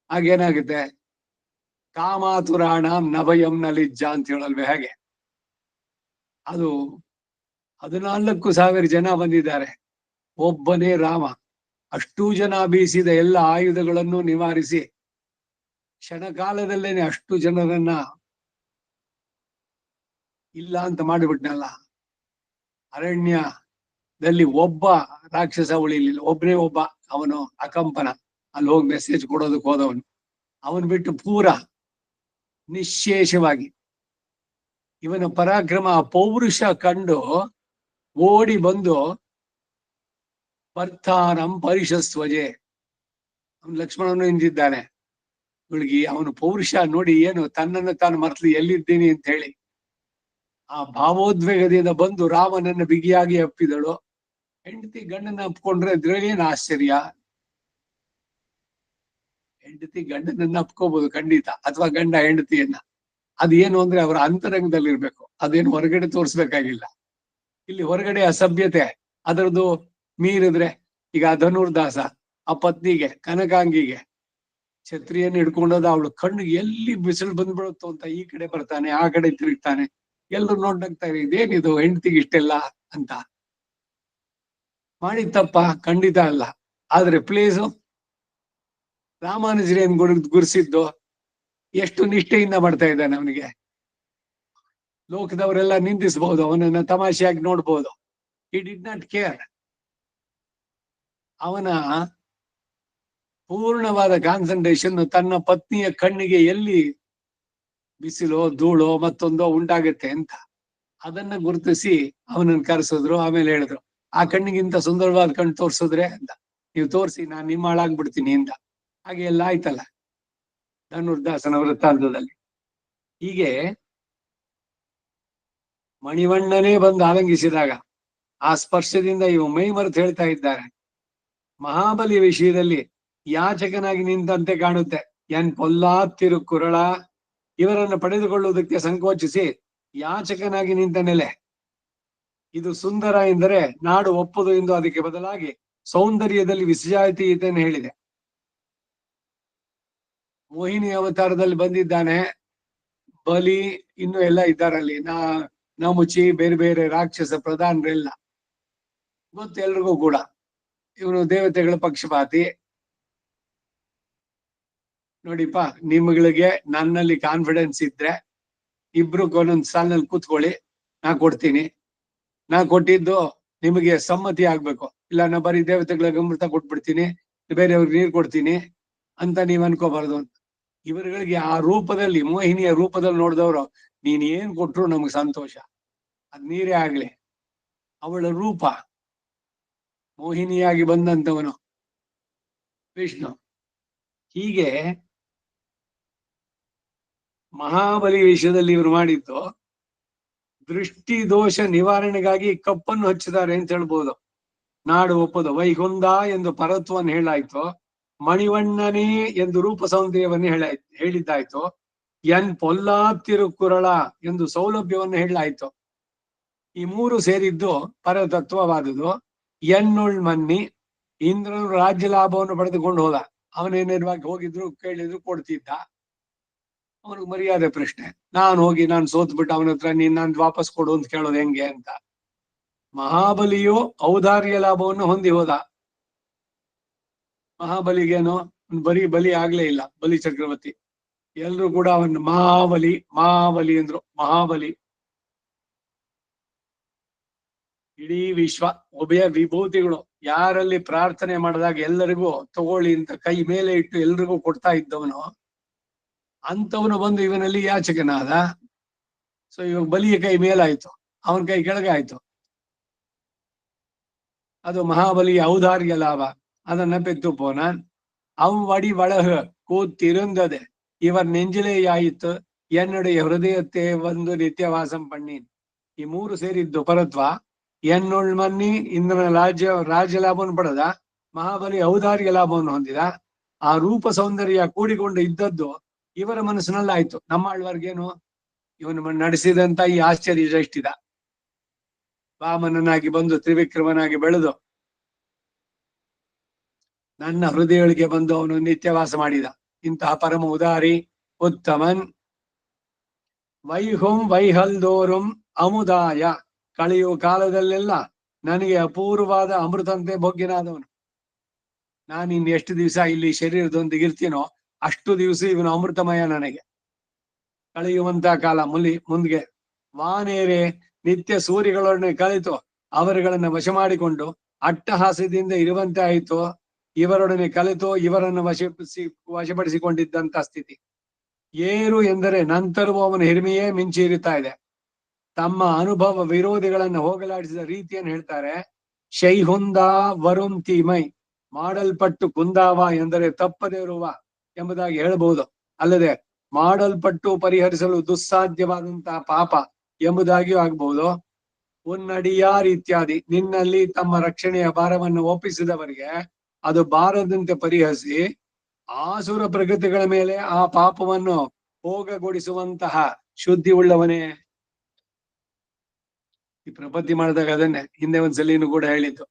ಹಾಗೇನಾಗುತ್ತೆ, ಕಾಮಾತುರಾಣ ನಭಯಂ ನಲಿಜ್ಜ ಅಂತ ಹೇಳಲ್ವೇ ಹಾಗೆ. ಅದು 14,000 ಜನ ಬಂದಿದ್ದಾರೆ, ಒಬ್ಬನೇ ರಾಮ ಅಷ್ಟೂ ಜನ ಬೀಸಿದ ಎಲ್ಲ ಆಯುಧಗಳನ್ನು ನಿವಾರಿಸಿ ಕ್ಷಣಕಾಲದಲ್ಲೇನೆ ಅಷ್ಟು ಜನರನ್ನ ಇಲ್ಲ ಅಂತ ಮಾಡಿಬಿಟ್ನಲ್ಲ. ಅರಣ್ಯದಲ್ಲಿ ಒಬ್ಬ ರಾಕ್ಷಸ ಉಳಿಲಿಲ್ಲ, ಒಬ್ಬನೇ ಒಬ್ಬ, ಅವನು ಅಕಂಪನ, ಅಲ್ಲಿ ಹೋಗಿ ಮೆಸೇಜ್ ಕೊಡೋದಕ್ಕೆ ಹೋದವನು. ಅವನು ಬಿಟ್ಟು ಪೂರ ನಿಶೇಷವಾಗಿ ಇವನ ಪರಾಕ್ರಮ ಪೌರುಷ ಕಂಡು ಓಡಿ ಬಂದು ಬರ್ತಾನಂ ಪರಿಷಸ್ವಜೆ, ಅವನು ಲಕ್ಷ್ಮಣನು ನಿಂತಿದ್ದಾನೆ. ಹುಡುಗಿ ಅವನು ಪೌರುಷ ನೋಡಿ ಏನು ತನ್ನನ್ನು ತಾನು ಮರ್ತ್ಲಿ ಎಲ್ಲಿದ್ದೀನಿ ಅಂತ ಹೇಳಿ ಆ ಭಾವೋದ್ವೇಗದಿಂದ ಬಂದು ರಾಮನನ್ನು ಬಿಗಿಯಾಗಿ ಅಪ್ಪಿದಳು. ಹೆಂಡತಿ ಗಂಡನ ಅಪ್ಕೊಂಡ್ರೆ ಇದ್ರೇನು ಆಶ್ಚರ್ಯ? ಹೆಂಡತಿ ಗಂಡನನ್ನ ಅಪ್ಕೋಬಹುದು ಖಂಡಿತ, ಅಥವಾ ಗಂಡ ಹೆಂಡತಿಯನ್ನ. ಅದೇನು ಅಂದ್ರೆ ಅವರ ಅಂತರಂಗದಲ್ಲಿ ಇರ್ಬೇಕು, ಅದೇನು ಹೊರಗಡೆ ತೋರಿಸ್ಬೇಕಾಗಿಲ್ಲ. ಇಲ್ಲಿ ಹೊರಗಡೆ ಅಸಭ್ಯತೆ ಅದರದ್ದು ಮೀರಿದ್ರೆ, ಈಗ ಧನುರ್ದಾಸ ಆ ಪತ್ನಿಗೆ ಕನಕಾಂಗಿಗೆ ಛತ್ರಿಯನ್ನು ಹಿಡ್ಕೊಂಡೋದ, ಅವಳು ಕಣ್ಣಿಗೆ ಎಲ್ಲಿ ಬಿಸಿಲು ಬಂದ್ಬಿಡುತ್ತೋ ಅಂತ ಈ ಕಡೆ ಬರ್ತಾನೆ, ಆ ಕಡೆ ತಿರುಗ್ತಾನೆ, ಎಲ್ಲರೂ ನೋಡ್ನಗ್ತಾರೆ, ಇದೇನಿದು ಹೆಂಡತಿಗೆ ಇಷ್ಟೆಲ್ಲ ಅಂತ. ಮಾಡಿ ತಪ್ಪ ಖಂಡಿತ ಅಲ್ಲ, ಆದ್ರೆ ಪ್ಲೇಸು ರಾಮಾನುಜರೇನ್ ಗುರುಸಿದ್ದು ಎಷ್ಟು ನಿಷ್ಠೆಯಿಂದ ಮಾಡ್ತಾ ಇದ್ದಾನೆ. ಅವನಿಗೆ ಲೋಕದವರೆಲ್ಲ ನಿಂದಿಸಬಹುದು, ಅವನನ್ನ ತಮಾಷೆಯಾಗಿ ನೋಡ್ಬೋದು. He did not care. ಅವನ ಪೂರ್ಣವಾದ ಕಾನ್ಸಂಟ್ರೇಷನ್ ತನ್ನ ಪತ್ನಿಯ ಕಣ್ಣಿಗೆ ಎಲ್ಲಿ ಬಿಸಿಲೋ ಧೂಳೋ ಮತ್ತೊಂದೋ ಉಂಟಾಗತ್ತೆ ಅಂತ ಅದನ್ನ ಗುರುತಿಸಿ ಅವನನ್ನು ಕರೆಸಿದ್ರು. ಆಮೇಲೆ ಹೇಳಿದ್ರು, ಆ ಕಣ್ಣಿಗಿಂತ ಸುಂದರವಾದ ಕಣ್ಣು ತೋರ್ಸಿದ್ರೆ ಅಂತ, ನೀವು ತೋರಿಸಿ ನಾನು ನಿಮ್ಮ ಹಾಳಾಗ್ಬಿಡ್ತೀನಿ ಅಂತ. ಹಾಗೆ ಎಲ್ಲ ಆಯ್ತಲ್ಲ ಧನುರ್ದಾಸನ ವೃತ್ತಾಂತದಲ್ಲಿ. ಹೀಗೆ ಮಣಿವಣ್ಣನೇ ಬಂದು ಆಲಂಗಿಸಿದಾಗ ಆ ಸ್ಪರ್ಶದಿಂದ ಇವು ಮೈ ಮರೆತು ಹೇಳ್ತಾ ಇದ್ದಾರೆ, ಮಹಾಬಲಿಯ ವಿಷಯದಲ್ಲಿ ಯಾಚಕನಾಗಿ ನಿಂತಂತೆ ಕಾಣುತ್ತೆ. ಎನ್ ಪೊಲ್ಲಾತ್ತಿರು ಕುರಳ. ಇವರನ್ನು ಪಡೆದುಕೊಳ್ಳುವುದಕ್ಕೆ ಸಂಕೋಚಿಸಿ ಯಾಚಕನಾಗಿ ನಿಂತ ನೆಲೆ. ಇದು ಸುಂದರ ಎಂದರೆ ನಾಡು ಒಪ್ಪದು ಎಂದು ಅದಕ್ಕೆ ಬದಲಾಗಿ ಸೌಂದರ್ಯದಲ್ಲಿ ವಿಸಜಾತೀಯತೆಯನ್ನು ಹೇಳಿದೆ. ಮೋಹಿನಿ ಅವತಾರದಲ್ಲಿ ಬಂದಿದ್ದಾನೆ ಬಲಿ, ಇನ್ನು ಎಲ್ಲ ಇದ್ದಾರಲ್ಲಿ ನಮುಚಿ, ಬೇರೆ ಬೇರೆ ರಾಕ್ಷಸ ಪ್ರಧಾನರೆಲ್ಲ ಗೊತ್ತೆಲ್ರಿಗೂ ಕೂಡ. ಇವನು ದೇವತೆಗಳ ಪಕ್ಷಪಾತಿ. ನೋಡಿಪ್ಪ, ನಿಮ್ಗಳಿಗೆ ನನ್ನಲ್ಲಿ ಕಾನ್ಫಿಡೆನ್ಸ್ ಇದ್ರೆ ಇಬ್ರು ಒಂದೊಂದು ಸಾಲಿನಲ್ಲಿ ಕೂತ್ಕೊಳ್ಳಿ, ನಾ ಕೊಡ್ತೀನಿ. ನಾ ಕೊಟ್ಟಿದ್ದು ನಿಮಗೆ ಸಮ್ಮತಿ ಆಗ್ಬೇಕು, ಇಲ್ಲ ನಾ ಬರೀ ದೇವತೆಗಳಿಗೆ ಅಮೃತ ಕೊಟ್ಬಿಡ್ತೀನಿ, ಬೇರೆಯವ್ರಿಗೆ ನೀರು ಕೊಡ್ತೀನಿ ಅಂತ ನೀವ್ ಅನ್ಕೋಬಾರ್ದು ಅಂತ. ಇವರುಗಳಿಗೆ ಆ ರೂಪದಲ್ಲಿ, ಮೋಹಿನಿಯ ರೂಪದಲ್ಲಿ ನೋಡಿದವರು ನೀನ್ ಏನ್ ಕೊಟ್ರು ನಮಗ್ ಸಂತೋಷ, ಅದ್ ನೀರೇ ಆಗ್ಲಿ. ಅವಳ ರೂಪ ಮೋಹಿನಿಯಾಗಿ ಬಂದಂತವನು ವಿಷ್ಣು. ಹೀಗೆ ಮಹಾಬಲಿ ವಿಷಯದಲ್ಲಿ ಇವರು ಮಾಡಿದ್ದು ದೃಷ್ಟಿ ದೋಷ ನಿವಾರಣೆಗಾಗಿ ಕಪ್ಪನ್ನು ಹಚ್ಚಿದ್ದಾರೆ ಅಂತ ಹೇಳ್ಬೋದು. ನಾಡು ಒಪ್ಪದ ವೈಗುಂದ ಎಂದು ಪರತ್ವವನ್ನು ಹೇಳಾಯ್ತು, ಮಣಿವಣ್ಣನೇ ಎಂದು ರೂಪ ಸೌಂದರ್ಯವನ್ನು ಹೇಳಿದ್ದಾಯ್ತು, ಎನ್ ಪೊಲ್ಲಾ ತಿರುಕುರಳ ಎಂದು ಸೌಲಭ್ಯವನ್ನು ಹೇಳಾಯ್ತು. ಈ ಮೂರು ಸೇರಿದ್ದು ಪರತತ್ವವಾದುದು. ಎನ್ನುಳ್ ಮನ್ನಿ, ಇಂದ್ರನು ರಾಜ್ಯ ಲಾಭವನ್ನು ಪಡೆದುಕೊಂಡು ಹೋದ. ಅವನೇನಿರುವಾಗ ಹೋಗಿದ್ರು ಕೇಳಿದ್ರು ಕೊಡ್ತಿದ್ದ. ಅವನಿಗೆ ಮರ್ಯಾದೆ ಪ್ರಶ್ನೆ. ನಾನು ಹೋಗಿ ನಾನು ಸೋತ್ಬಿಟ್ಟು ಅವನ ಹತ್ರ ನೀನ್ ನಂದು ವಾಪಸ್ ಕೊಡು ಅಂತ ಕೇಳೋದು ಹೆಂಗೆ ಅಂತ. ಮಹಾಬಲಿಯು ಔದಾರ್ಯ ಲಾಭವನ್ನು ಹೊಂದಿ ಹೋದ. ಮಹಾಬಲಿಗೇನು ಬರೀ ಬಲಿ ಆಗ್ಲೇ ಇಲ್ಲ. ಬಲಿ ಚಕ್ರವರ್ತಿ ಎಲ್ರು ಕೂಡ ಅವನ್ ಮಹಾಬಲಿ ಮಹಾಬಲಿ ಅಂದ್ರು. ಮಹಾಬಲಿ ಇಡೀ ವಿಶ್ವ ಉಭಯ ವಿಭೂತಿಗಳು ಯಾರಲ್ಲಿ ಪ್ರಾರ್ಥನೆ ಮಾಡಿದಾಗ ಎಲ್ಲರಿಗೂ ತಗೊಳ್ಳಿ ಅಂತ ಕೈ ಮೇಲೆ ಇಟ್ಟು ಎಲ್ರಿಗೂ ಕೊಡ್ತಾ ಇದ್ದವನು ಅಂತವನು ಬಂದು ಇವನಲ್ಲಿ ಯಾಚಕನಾದ. ಸೊ ಇವಾಗ ಬಲಿಯ ಕೈ ಮೇಲಾಯ್ತು, ಅವನ ಕೈ ಕೆಳಗೆ ಆಯ್ತು. ಅದು ಮಹಾಬಲಿಯ ಔದಾರ್ಯ ಲಾಭ. ಅದನ್ನ பெத்து போனான். வடி வளகு கூத்திருந்தது இவர் நெஞ்சிலேயாಯಿತು என்னுடைய ಹೃದಯತೆ ಒಂದು ನಿತ್ಯವಾಸಂ ಪಣ್ಣೀನ್. ಈ ಮೂರು ಸೇರಿದ್ದು ಪರತ್ವ. ಎನ್ನುಳ್ ಮನ್ನಿ ಇಂದ್ರನ ರಾಜ್ಯ ಲಾಭವನ್ನು ಪಡೆದ. ಮಹಾಬಲಿ ಔದಾರ್ಯ ಲಾಭವನ್ನು ಹೊಂದಿದ. ಆ ರೂಪ ಸೌಂದರ್ಯ ಕೂಡಿಕೊಂಡು ಇದ್ದದ್ದು ಇವರ ಮನಸ್ಸಿನಲ್ಲಾಯ್ತು. ನಮ್ಮ ಆಳ್ವಾರ್ಗೇನು ಇವನು ನಡೆಸಿದಂತ ಈ ಆಶ್ಚರ್ಯ ದೃಷ್ಟಿದ ವಾಮನನಾಗಿ ಬಂದು ತ್ರಿವಿಕ್ರಮನಾಗಿ ಬೆಳೆದು ನನ್ನ ಹೃದಯಗಳಿಗೆ ಬಂದು ಅವನು ನಿತ್ಯವಾಸ ಮಾಡಿದ. ಇಂತಹ ಪರಮ ಉದಾರಿ ಉತ್ತಮನ್. ವೈಹುಂ ವೈಹಲ್ದೋರುಂ ಅಮುದಾಯ, ಕಳೆಯುವ ಕಾಲದಲ್ಲೆಲ್ಲ ನನಗೆ ಅಪೂರ್ವವಾದ ಅಮೃತಂತೆ ಬೊಗ್ಗಿನಾದವನು. ನಾನು ಇನ್ನು ಎಷ್ಟು ದಿವಸ ಇಲ್ಲಿ ಶರೀರದೊಂದಿಗೆ ಇರ್ತೀನೋ ಅಷ್ಟು ದಿವಸ ಇವನು ಅಮೃತಮಯ ನನಗೆ. ಕಳೆಯುವಂತ ಕಾಲ ಮುಂದೆ ವಾನೇರೆ ನಿತ್ಯ ಸೂರ್ಯಗಳೊಡನೆ ಕಲಿತು ಅವರುಗಳನ್ನ ವಶ ಮಾಡಿಕೊಂಡು ಅಟ್ಟಹಾಸದಿಂದ ಇರುವಂತೆ ಆಯಿತು. ಇವರೊಡನೆ ಕಲಿತು ಇವರನ್ನು ವಶಪಡಿಸಿಕೊಂಡಿದ್ದಂತ ಸ್ಥಿತಿ. ಏರು ಎಂದರೆ ನಂತರವೂ ಅವನ ಹಿರಿಮೆಯೇ ಮಿಂಚಿರುತ್ತಾ ಇದೆ. ತಮ್ಮ ಅನುಭವ ವಿರೋಧಿಗಳನ್ನು ಹೋಗಲಾಡಿಸಿದ ರೀತಿಯನ್ನು ಹೇಳ್ತಾರೆ. ಶೈಹುಂದ ವರುಂ ತೀಮೈ, ಮಾಡಲ್ಪಟ್ಟು ಕುಂದಾವ ಎಂದರೆ ತಪ್ಪದೇ ಇರುವ ಎಂಬುದಾಗಿ ಹೇಳಬಹುದು. ಅಲ್ಲದೆ ಮಾಡಲ್ಪಟ್ಟು ಪರಿಹರಿಸಲು ದುಸ್ಸಾಧ್ಯವಾದಂತಹ ಪಾಪ ಎಂಬುದಾಗಿಯೂ ಆಗಬಹುದು. ಉನ್ನಡಿಯಾರ್ ಇತ್ಯಾದಿ, ನಿನ್ನಲ್ಲಿ ತಮ್ಮ ರಕ್ಷಣೆಯ ಭಾರವನ್ನು ಒಪ್ಪಿಸಿದವರಿಗೆ ಅದು ಬಾರದಂತೆ ಪರಿಹರಿಸಿ ಆಸುರ ಪ್ರಗತಿಗಳ ಮೇಲೆ ಆ ಪಾಪವನ್ನು ಹೋಗಗೊಡಿಸುವಂತಹ ಶುದ್ಧಿ ಉಳ್ಳವನೇ. ಈ ಪ್ರಪತ್ತಿ ಮಾಡಿದಾಗ ಅದನ್ನೇ ಹಿಂದೆ ಒಂದ್ಸಲಿನೂ ಕೂಡ ಹೇಳಿದ್ದು.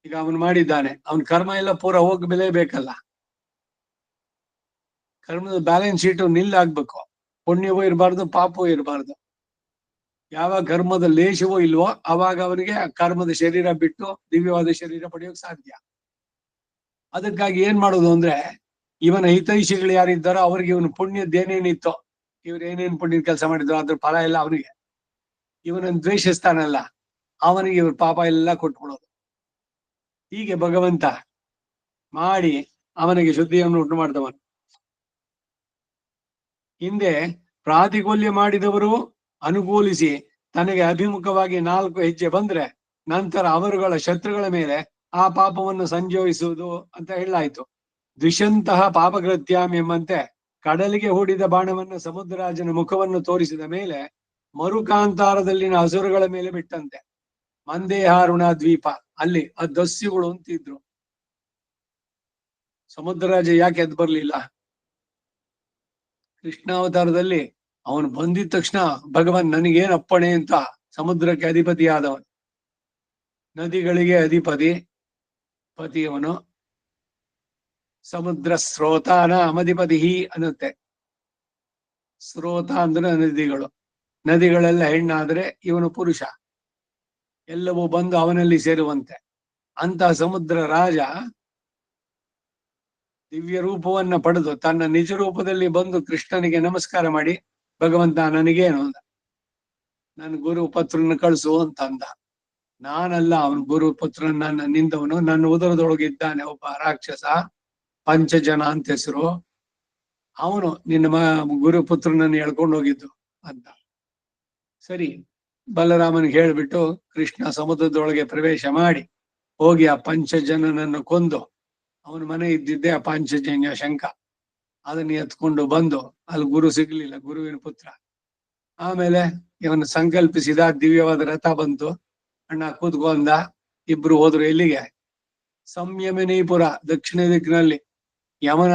ಈಗ ಅವನು ಮಾಡಿದ್ದಾನೆ, ಅವನ ಕರ್ಮ ಎಲ್ಲ ಪೂರ ಹೋಗಲೇಬೇಕಲ್ಲ. ಕರ್ಮದ ಬ್ಯಾಲೆನ್ಸ್ ಶೀಟ್ ನಿಲ್ಲಾಗ್ಬೇಕು. ಪುಣ್ಯವೂ ಇರಬಾರ್ದು, ಪಾಪವೂ ಇರಬಾರ್ದು. ಯಾವ ಕರ್ಮದ ಲೇಷವೂ ಇಲ್ವೋ ಅವಾಗ ಅವನಿಗೆ ಕರ್ಮದ ಶರೀರ ಬಿಟ್ಟು ದಿವ್ಯವಾದ ಶರೀರ ಪಡೆಯೋಕ್ ಸಾಧ್ಯ. ಅದಕ್ಕಾಗಿ ಏನ್ ಮಾಡೋದು ಅಂದ್ರೆ, ಇವನ ಹಿತೈಷಿಗಳು ಯಾರಿದ್ದಾರೋ ಅವ್ರಿಗೆ ಇವನು ಪುಣ್ಯದ್ದೇನೇನಿತ್ತೋ, ಇವ್ರು ಏನೇನ್ ಪುಣ್ಯದ ಕೆಲಸ ಮಾಡಿದ್ರು ಅದ್ರ ಫಲ ಎಲ್ಲ ಅವನಿಗೆ. ಇವನನ್ನು ದ್ವೇಷಿಸ್ತಾನಲ್ಲ ಅವನಿಗೆ ಇವ್ರ ಪಾಪ ಎಲ್ಲ ಕೊಟ್ಬಿಡೋದು. ಹೀಗೆ ಭಗವಂತ ಮಾಡಿ ಅವನಿಗೆ ಶುದ್ಧಿಯನ್ನು ಉಂಟು ಮಾಡಿದವನು. ಹಿಂದೆ ಪ್ರಾತಿಕೂಲ್ಯ ಮಾಡಿದವರು ಅನುಕೂಲಿಸಿ ತನಗೆ ಅಭಿಮುಖವಾಗಿ 4 ಹೆಜ್ಜೆ ಬಂದ್ರೆ ನಂತರ ಅವರುಗಳ ಶತ್ರುಗಳ ಮೇಲೆ ಆ ಪಾಪವನ್ನು ಸಂಜೋಯಿಸುವುದು ಅಂತ ಹೇಳಾಯ್ತು. ದ್ವಿಷಂತಹ ಪಾಪಕೃತ್ಯಾಮ್ ಎಂಬಂತೆ ಕಡಲಿಗೆ ಹೂಡಿದ ಬಾಣವನ್ನು ಸಮುದ್ರರಾಜನ ಮುಖವನ್ನು ತೋರಿಸಿದ ಮೇಲೆ ಮರುಕಾಂತಾರದಲ್ಲಿನ ಹಸುರುಗಳ ಮೇಲೆ ಬಿಟ್ಟಂತೆ. ಮಂದೇಹಾರುಣ ದ್ವೀಪ, ಅಲ್ಲಿ ಆ ದಸ್ಯುಗಳು ಅಂತಿದ್ರು. ಸಮುದ್ರರಾಜ ಯಾಕೆ ಎದ್ದು ಬರ್ಲಿಲ್ಲ? ಕೃಷ್ಣಾವತಾರದಲ್ಲಿ ಅವನು ಬಂದಿದ ತಕ್ಷಣ ಭಗವಾನ್ ನನಗೇನ್ ಅಪ್ಪಣೆ ಅಂತ ಸಮುದ್ರಕ್ಕೆ ಅಧಿಪತಿ ಆದವನು. ನದಿಗಳಿಗೆ ಅಧಿಪತಿ ಪತಿಯವನು. ಸಮುದ್ರ ಸ್ರೋತಾನ ಅಮಧಿಪತಿ ಅನ್ನುತ್ತೆ. ಸ್ರೋತ ಅಂದ್ರೆ ನದಿಗಳು, ನದಿಗಳೆಲ್ಲ ಹೆಣ್ಣಾದ್ರೆ ಇವನು ಪುರುಷ. ಎಲ್ಲವೂ ಬಂದು ಅವನಲ್ಲಿ ಸೇರುವಂತೆ. ಅಂತ ಸಮುದ್ರ ರಾಜ ದಿವ್ಯ ರೂಪವನ್ನ ಪಡೆದು ತನ್ನ ನಿಜ ರೂಪದಲ್ಲಿ ಬಂದು ಕೃಷ್ಣನಿಗೆ ನಮಸ್ಕಾರ ಮಾಡಿ, ಭಗವಂತ ನನಗೇನು ಅಂದ, ನನ್ನ ಗುರು ಪತ್ರನ ಕಳಿಸು ಅಂತ ಅಂದ. ನಾನಲ್ಲ, ಅವನು ಗುರು ಪುತ್ರನ ನಿಂದವನು. ನನ್ನ ಉದರದೊಳಗಿದ್ದಾನೆ ಒಬ್ಬ ರಾಕ್ಷಸ, ಪಂಚಜನ ಅಂತ ಹೆಸರು. ಅವನು ನಿನ್ನ ಗುರು ಪುತ್ರನನ್ನು ಎಳ್ಕೊಂಡು ಹೋಗಿದ್ದು ಅಂತ. ಸರಿ, ಬಲರಾಮನಿಗೆ ಹೇಳ್ಬಿಟ್ಟು ಕೃಷ್ಣ ಸಮುದ್ರದೊಳಗೆ ಪ್ರವೇಶ ಮಾಡಿ ಹೋಗಿ ಆ ಪಂಚಜನನನ್ನು ಕೊಂದು, ಅವನ ಮನೆ ಇದ್ದಿದ್ದೆ ಆ ಪಾಂಚಜನ್ಯ ಶಂಖ, ಅದನ್ನ ಎತ್ಕೊಂಡು ಬಂದು ಅಲ್ಲಿ ಗುರು ಸಿಗ್ಲಿಲ್ಲ, ಗುರುವಿನ ಪುತ್ರ. ಆಮೇಲೆ ಇವನು ಸಂಕಲ್ಪಿಸಿದ ದಿವ್ಯವಾದ ರಥ ಬಂತು, ಅಣ್ಣ ಕೂತ್ಕೊಂಡ. ಇಬ್ರು ಹೋದ್ರು ಎಲ್ಲಿಗೆ? ಸಂಯಮಿನೀಪುರ, ದಕ್ಷಿಣ ದಿಕ್ಕಿನಲ್ಲಿ ಯಮನ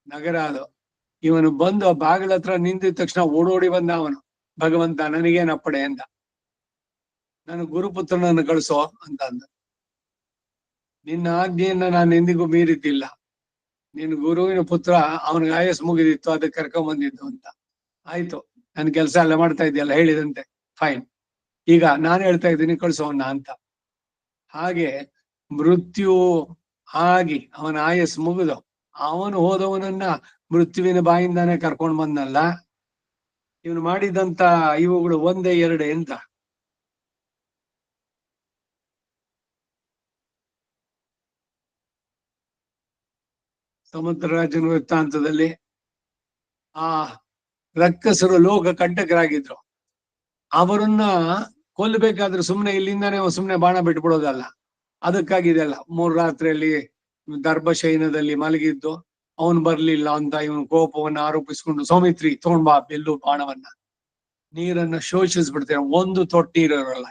ನಗರ ಅದು. ಇವನು ಬಂದು ಆ ಬಾಗಿಲ ಹತ್ರ ನಿಂತಿದ ತಕ್ಷಣ ಓಡೋಡಿ ಬಂದ ಅವನು. ಭಗವಂತ ನನಗೇನಪ್ಪಡೆ ಅಂತ. ನಾನು ಗುರುಪುತ್ರನನ್ನು ಕಳಿಸೋ ಅಂತ ಅಂದ. ನಿನ್ನ ಆಜ್ಞೆಯನ್ನ ನಾನು ಎಂದಿಗೂ ಮೀರಿದ್ದಿಲ್ಲ. ನಿನ್ನ ಗುರುವಿನ ಪುತ್ರ, ಅವನಿಗೆ ಆಯಸ್ ಮುಗಿದಿತ್ತು, ಅದಕ್ಕೆ ಕರ್ಕೊಂಡ್ ಬಂದಿದ್ದು ಅಂತ. ಆಯ್ತು, ನನ್ ಕೆಲಸ ಎಲ್ಲ ಮಾಡ್ತಾ ಇದೆಯಲ್ಲ ಹೇಳಿದಂತೆ, ಫೈನ್. ಈಗ ನಾನು ಹೇಳ್ತಾ ಇದ್ದೀನಿ ಕಳ್ಸೋವನ್ನ ಅಂತ. ಹಾಗೆ ಮೃತ್ಯು ಆಗಿ ಅವನ ಆಯಸ್ ಮುಗಿದು ಅವನು ಹೋದವನನ್ನ ಮೃತ್ಯುವಿನ ಬಾಯಿಂದಾನೆ ಕರ್ಕೊಂಡ್ ಬಂದಲ್ಲ. ಇವನು ಮಾಡಿದಂತ ಇವುಗಳು ಒಂದೇ ಎರಡೇ ಅಂತ. ಸಮುದ್ರರಾಜನ ವೃತ್ತಾಂತದಲ್ಲಿ ಆ ರಕ್ಕಸರು ಲೋಕ ಕಂಟಕರಾಗಿದ್ರು. ಅವರನ್ನ ಕೊಲ್ಲಬೇಕಾದ್ರೆ ಸುಮ್ನೆ ಇಲ್ಲಿಂದಾನೆ ಸುಮ್ನೆ ಬಾಣ ಬಿಟ್ಬಿಡೋದಲ್ಲ. ಅದಕ್ಕಾಗಿದೆಯಲ್ಲ, 3 ರಾತ್ರಿಯಲ್ಲಿ ದರ್ಭಶಯನದಲ್ಲಿ ಮಲಗಿದ್ದು ಅವನು ಬರ್ಲಿಲ್ಲ ಅಂತ ಇವನು ಕೋಪವನ್ನ ಆರೋಪಿಸ್ಕೊಂಡು, ಸೌಮಿತ್ರಿ ತಗೊಂಡ್ ಬಾ ಬೆಲ್ಲು ಬಾಣವನ್ನ. ನೀರನ್ನ ಶೋಷಿಸ್ಬಿಡ್ತೇವೆ, ಒಂದು ತೊಟ್ಟು ನೀರು ಇರೋಲ್ಲ.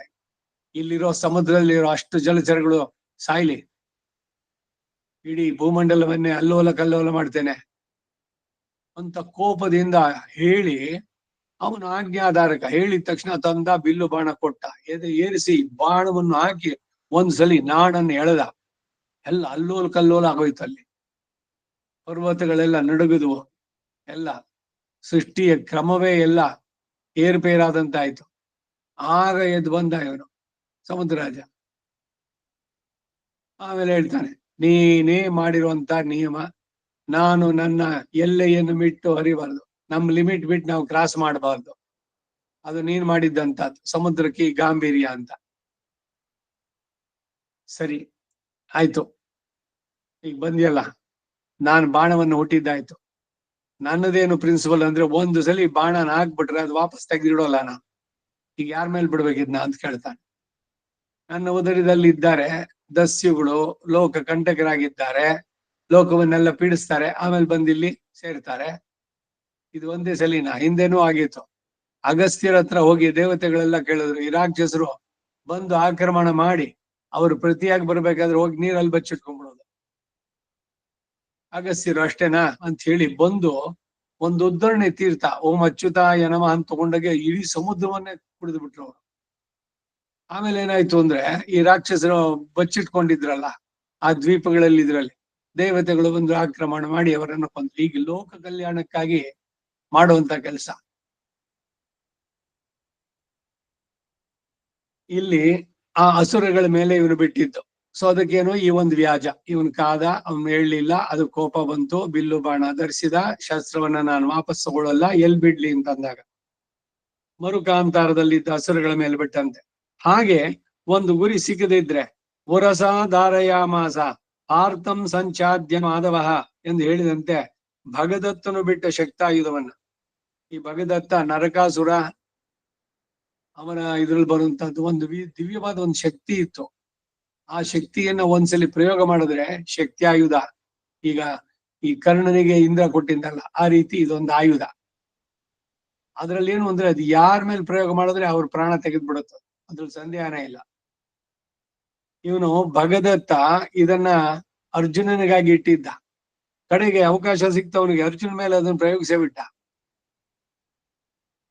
ಇಲ್ಲಿರೋ ಸಮುದ್ರದಲ್ಲಿರೋ ಅಷ್ಟು ಜಲಚರಗಳು ಸಾಯ್ಲಿ, ಇಡೀ ಭೂಮಂಡಲವನ್ನೇ ಅಲ್ಲೋಲ ಕಲ್ಲೋಲ ಮಾಡ್ತೇನೆ ಅಂತ ಕೋಪದಿಂದ ಹೇಳಿ, ಅವನು ಆಜ್ಞಾಧಾರಕ ಹೇಳಿದ ತಕ್ಷಣ ತಂದ ಬಿಲ್ಲು ಬಾಣ ಕೊಟ್ಟ. ಏರಿಸಿ ಬಾಣವನ್ನು ಹಾಕಿ ಒಂದ್ಸಲಿ ನಾಡನ್ನು ಎಳೆದ. ಎಲ್ಲ ಅಲ್ಲೋಲ ಕಲ್ಲೋಲ ಆಗೋಯ್ತು. ಅಲ್ಲಿ ಪರ್ವತಗಳೆಲ್ಲ ನಡುಗಿದ್ವು. ಎಲ್ಲ ಸೃಷ್ಟಿಯ ಕ್ರಮವೇ ಎಲ್ಲ ಏರ್ಪೇರಾದಂತಾಯ್ತು. ಆಗ ಎದ್ದು ಬಂದ ಇವನು ಸಮುದ್ರರಾಜ. ಆಮೇಲೆ ಹೇಳ್ತಾನೆ, ನೀನೇ ಮಾಡಿರುವಂತ ನಿಯಮ, ನಾನು ನನ್ನ ಎಲ್ಲೆಯನ್ನು ಬಿಟ್ಟು ಹರಿಬಾರ್ದು, ನಮ್ ಲಿಮಿಟ್ ಬಿಟ್ಟು ನಾವು ಕ್ರಾಸ್ ಮಾಡಬಾರ್ದು. ಅದು ನೀನ್ ಮಾಡಿದ್ದಂತ ಸಮುದ್ರಕ್ಕೆ ಗಾಂಭೀರ್ಯ ಅಂತ. ಸರಿ ಆಯ್ತು, ಈಗ ಬಂದಿಯಲ್ಲ, ನಾನು ಬಾಣವನ್ನು ಹುಟ್ಟಿದ್ದಾಯ್ತು. ನನ್ನದೇನು ಪ್ರಿನ್ಸಿಪಲ್ ಅಂದ್ರೆ, ಒಂದು ಸಲ ಬಾಣನ ಹಾಕ್ಬಿಟ್ರೆ ಅದು ವಾಪಸ್ ತೆಗೆದಿಡೋಲ್ಲ ನಾನು. ಈಗ ಯಾರ ಮೇಲೆ ಬಿಡ್ಬೇಕಿದ್ನ ಅಂತ ಕೇಳ್ತಾನೆ. ನನ್ನ ಉದರದಲ್ಲಿ ಇದ್ದಾರೆ ದಸ್ಯುಗಳು, ಲೋಕ ಕಂಟಕರಾಗಿದ್ದಾರೆ, ಲೋಕವನ್ನೆಲ್ಲ ಪೀಡಿಸ್ತಾರೆ, ಆಮೇಲೆ ಬಂದಿಲ್ಲಿ ಸೇರ್ತಾರೆ. ಇದು ಒಂದೇ ಸಲಿನ, ಹಿಂದೆನೂ ಆಗಿತ್ತು. ಅಗಸ್ತ್ಯರ ಹತ್ರ ಹೋಗಿ ದೇವತೆಗಳೆಲ್ಲ ಕೇಳಿದ್ರು, ಈ ರಾಕ್ಷಸರು ಬಂದು ಆಕ್ರಮಣ ಮಾಡಿ ಅವರು ಪ್ರತಿಯಾಗಿ ಬರ್ಬೇಕಾದ್ರೆ ಹೋಗಿ ನೀರಲ್ಲಿ ಬಚ್ಚಿಟ್ಕೊಂಡ್ಬಿಡೋದು. ಅಗಸ್ತ್ಯರು ಅಷ್ಟೇನಾ ಅಂತ ಹೇಳಿ ಬಂದು ಒಂದು ಉದ್ಧರಣೆ ತೀರ್ಥ, ಓಂ ಅಚ್ಯುತಾಯ ನಮಃ ಅಂತ ತಗೊಂಡಾಗ ಇಡೀ ಸಮುದ್ರವನ್ನೇ ಕುಡಿದು ಬಿಟ್ರು ಅವರು. ಆಮೇಲೆ ಏನಾಯ್ತು ಅಂದ್ರೆ, ಈ ರಾಕ್ಷಸರು ಬಚ್ಚಿಟ್ಕೊಂಡಿದ್ರಲ್ಲ ಆ ದ್ವೀಪಗಳಲ್ಲಿ, ಇದ್ರಲ್ಲಿ ದೇವತೆಗಳು ಬಂದು ಆಕ್ರಮಣ ಮಾಡಿ ಅವರನ್ನು ಕೊಂದ್ರು. ಈಗ ಲೋಕ ಕಲ್ಯಾಣಕ್ಕಾಗಿ ಮಾಡುವಂತ ಕೆಲಸ. ಇಲ್ಲಿ ಆ ಅಸುರಗಳ ಮೇಲೆ ಇವನು ಬಿಟ್ಟಿದ್ದು. ಸೊ ಅದಕ್ಕೇನು, ಈ ಒಂದು ವ್ಯಾಜ, ಇವನ್ ಕಾದ, ಅವನು ಹೇಳಲಿಲ್ಲ, ಅದು ಕೋಪ ಬಂತು, ಬಿಲ್ಲು ಬಾಣ ಧರಿಸಿದ, ಶಸ್ತ್ರವನ್ನ ನಾನು ವಾಪಸ್ ತಗೊಳ್ಳಲ್ಲ, ಎಲ್ ಬಿಡ್ಲಿ ಅಂತ ಅಂದಾಗ ಮರುಕಾಂತಾರದಲ್ಲಿದ್ದ ಅಸುರಗಳ ಮೇಲೆ ಬಿಟ್ಟಂತೆ. ಹಾಗೆ ಒಂದು ಗುರಿ ಸಿಗದಿದ್ರೆ ಉರಸ ಧಾರಯಾಮಾಸ ಆರ್ತಂ ಸಂಚಾದ್ಯ ಮಾಧವ ಎಂದು ಹೇಳಿದಂತೆ ಭಗದತ್ತನು ಬಿಟ್ಟ ಶಕ್ತಾಯುಧವನ್ನ, ಈ ಭಗದತ್ತ ನರಕಾಸುರ ಅವನ ಇದ್ರಲ್ಲಿ ಬರುವಂತದ್ದು ಒಂದು ದಿವ್ಯವಾದ ಒಂದು ಶಕ್ತಿ ಇತ್ತು. ಆ ಶಕ್ತಿಯನ್ನ ಒಂದ್ಸಲಿ ಪ್ರಯೋಗ ಮಾಡಿದ್ರೆ ಶಕ್ತಿ ಆಯುಧ, ಈಗ ಈ ಕರ್ಣನಿಗೆ ಇಂದ್ರ ಕೊಟ್ಟಿದ್ದಲ್ಲ ಆ ರೀತಿ ಇದೊಂದು ಆಯುಧ. ಅದ್ರಲ್ಲಿ ಏನು ಅಂದ್ರೆ, ಅದು ಯಾರ ಮೇಲೆ ಪ್ರಯೋಗ ಮಾಡಿದ್ರೆ ಅವ್ರ ಪ್ರಾಣ ತೆಗೆದ್ಬಿಡುತ್ತೆ, ಅದ್ರಲ್ಲಿ ಸಂದೇಹನೇ ಇಲ್ಲ. ಇವನು ಭಗದತ್ತ ಇದನ್ನ ಅರ್ಜುನನಿಗಾಗಿ ಇಟ್ಟಿದ್ದ. ಕಡೆಗೆ ಅವಕಾಶ ಸಿಕ್ತವನಿಗೆ ಅರ್ಜುನ ಮೇಲೆ ಅದನ್ನು ಪ್ರಯೋಗಿಸೇ ಬಿಟ್ಟ.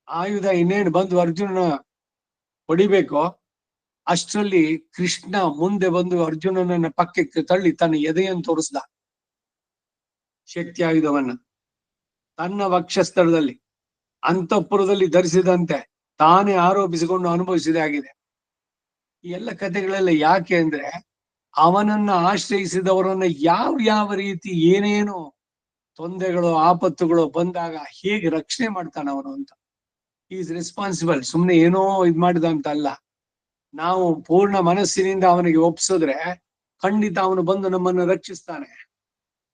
ಆಯುಧ ಇನ್ನೇನು ಬಂದು ಅರ್ಜುನನ ಹೊಡಿಬೇಕು, ಅಷ್ಟರಲ್ಲಿ ಕೃಷ್ಣ ಮುಂದೆ ಬಂದು ಅರ್ಜುನನನ್ನ ಪಕ್ಕಕ್ಕೆ ತಳ್ಳಿ ತನ್ನ ಎದೆಯನ್ನು ತೋರಿಸ್ದ. ಶಕ್ತಿ ಆಯುಧವನ್ನ ತನ್ನ ವಕ್ಷಸ್ಥಳದಲ್ಲಿ ಅಂತಃಪುರದಲ್ಲಿ ಧರಿಸಿದಂತೆ ತಾನೇ ಆರೋಪಿಸಿಕೊಂಡು ಅನುಭವಿಸಿದೆ ಆಗಿದೆ. ಈ ಎಲ್ಲ ಕಥೆಗಳೆಲ್ಲ ಯಾಕೆ ಅಂದ್ರೆ, ಅವನನ್ನ ಆಶ್ರಯಿಸಿದವರನ್ನ ಯಾವ ರೀತಿ ಏನೇನು ತೊಂದರೆಗಳು ಆಪತ್ತುಗಳು ಬಂದಾಗ ಹೇಗೆ ರಕ್ಷಣೆ ಮಾಡ್ತಾನ ಅವನು ಅಂತ. Is responsible. ಸುಮ್ನೆ ಏನೋ ಇದ್ ಮಾಡಿದ ಅಂತ ಅಲ್ಲ, ನಾವು ಪೂರ್ಣ ಮನಸ್ಸಿನಿಂದ ಅವನಿಗೆ ಒಪ್ಸಿದ್ರೆ ಖಂಡಿತ ಅವನು ಬಂದು ನಮ್ಮನ್ನು ರಕ್ಷಿಸ್ತಾನೆ.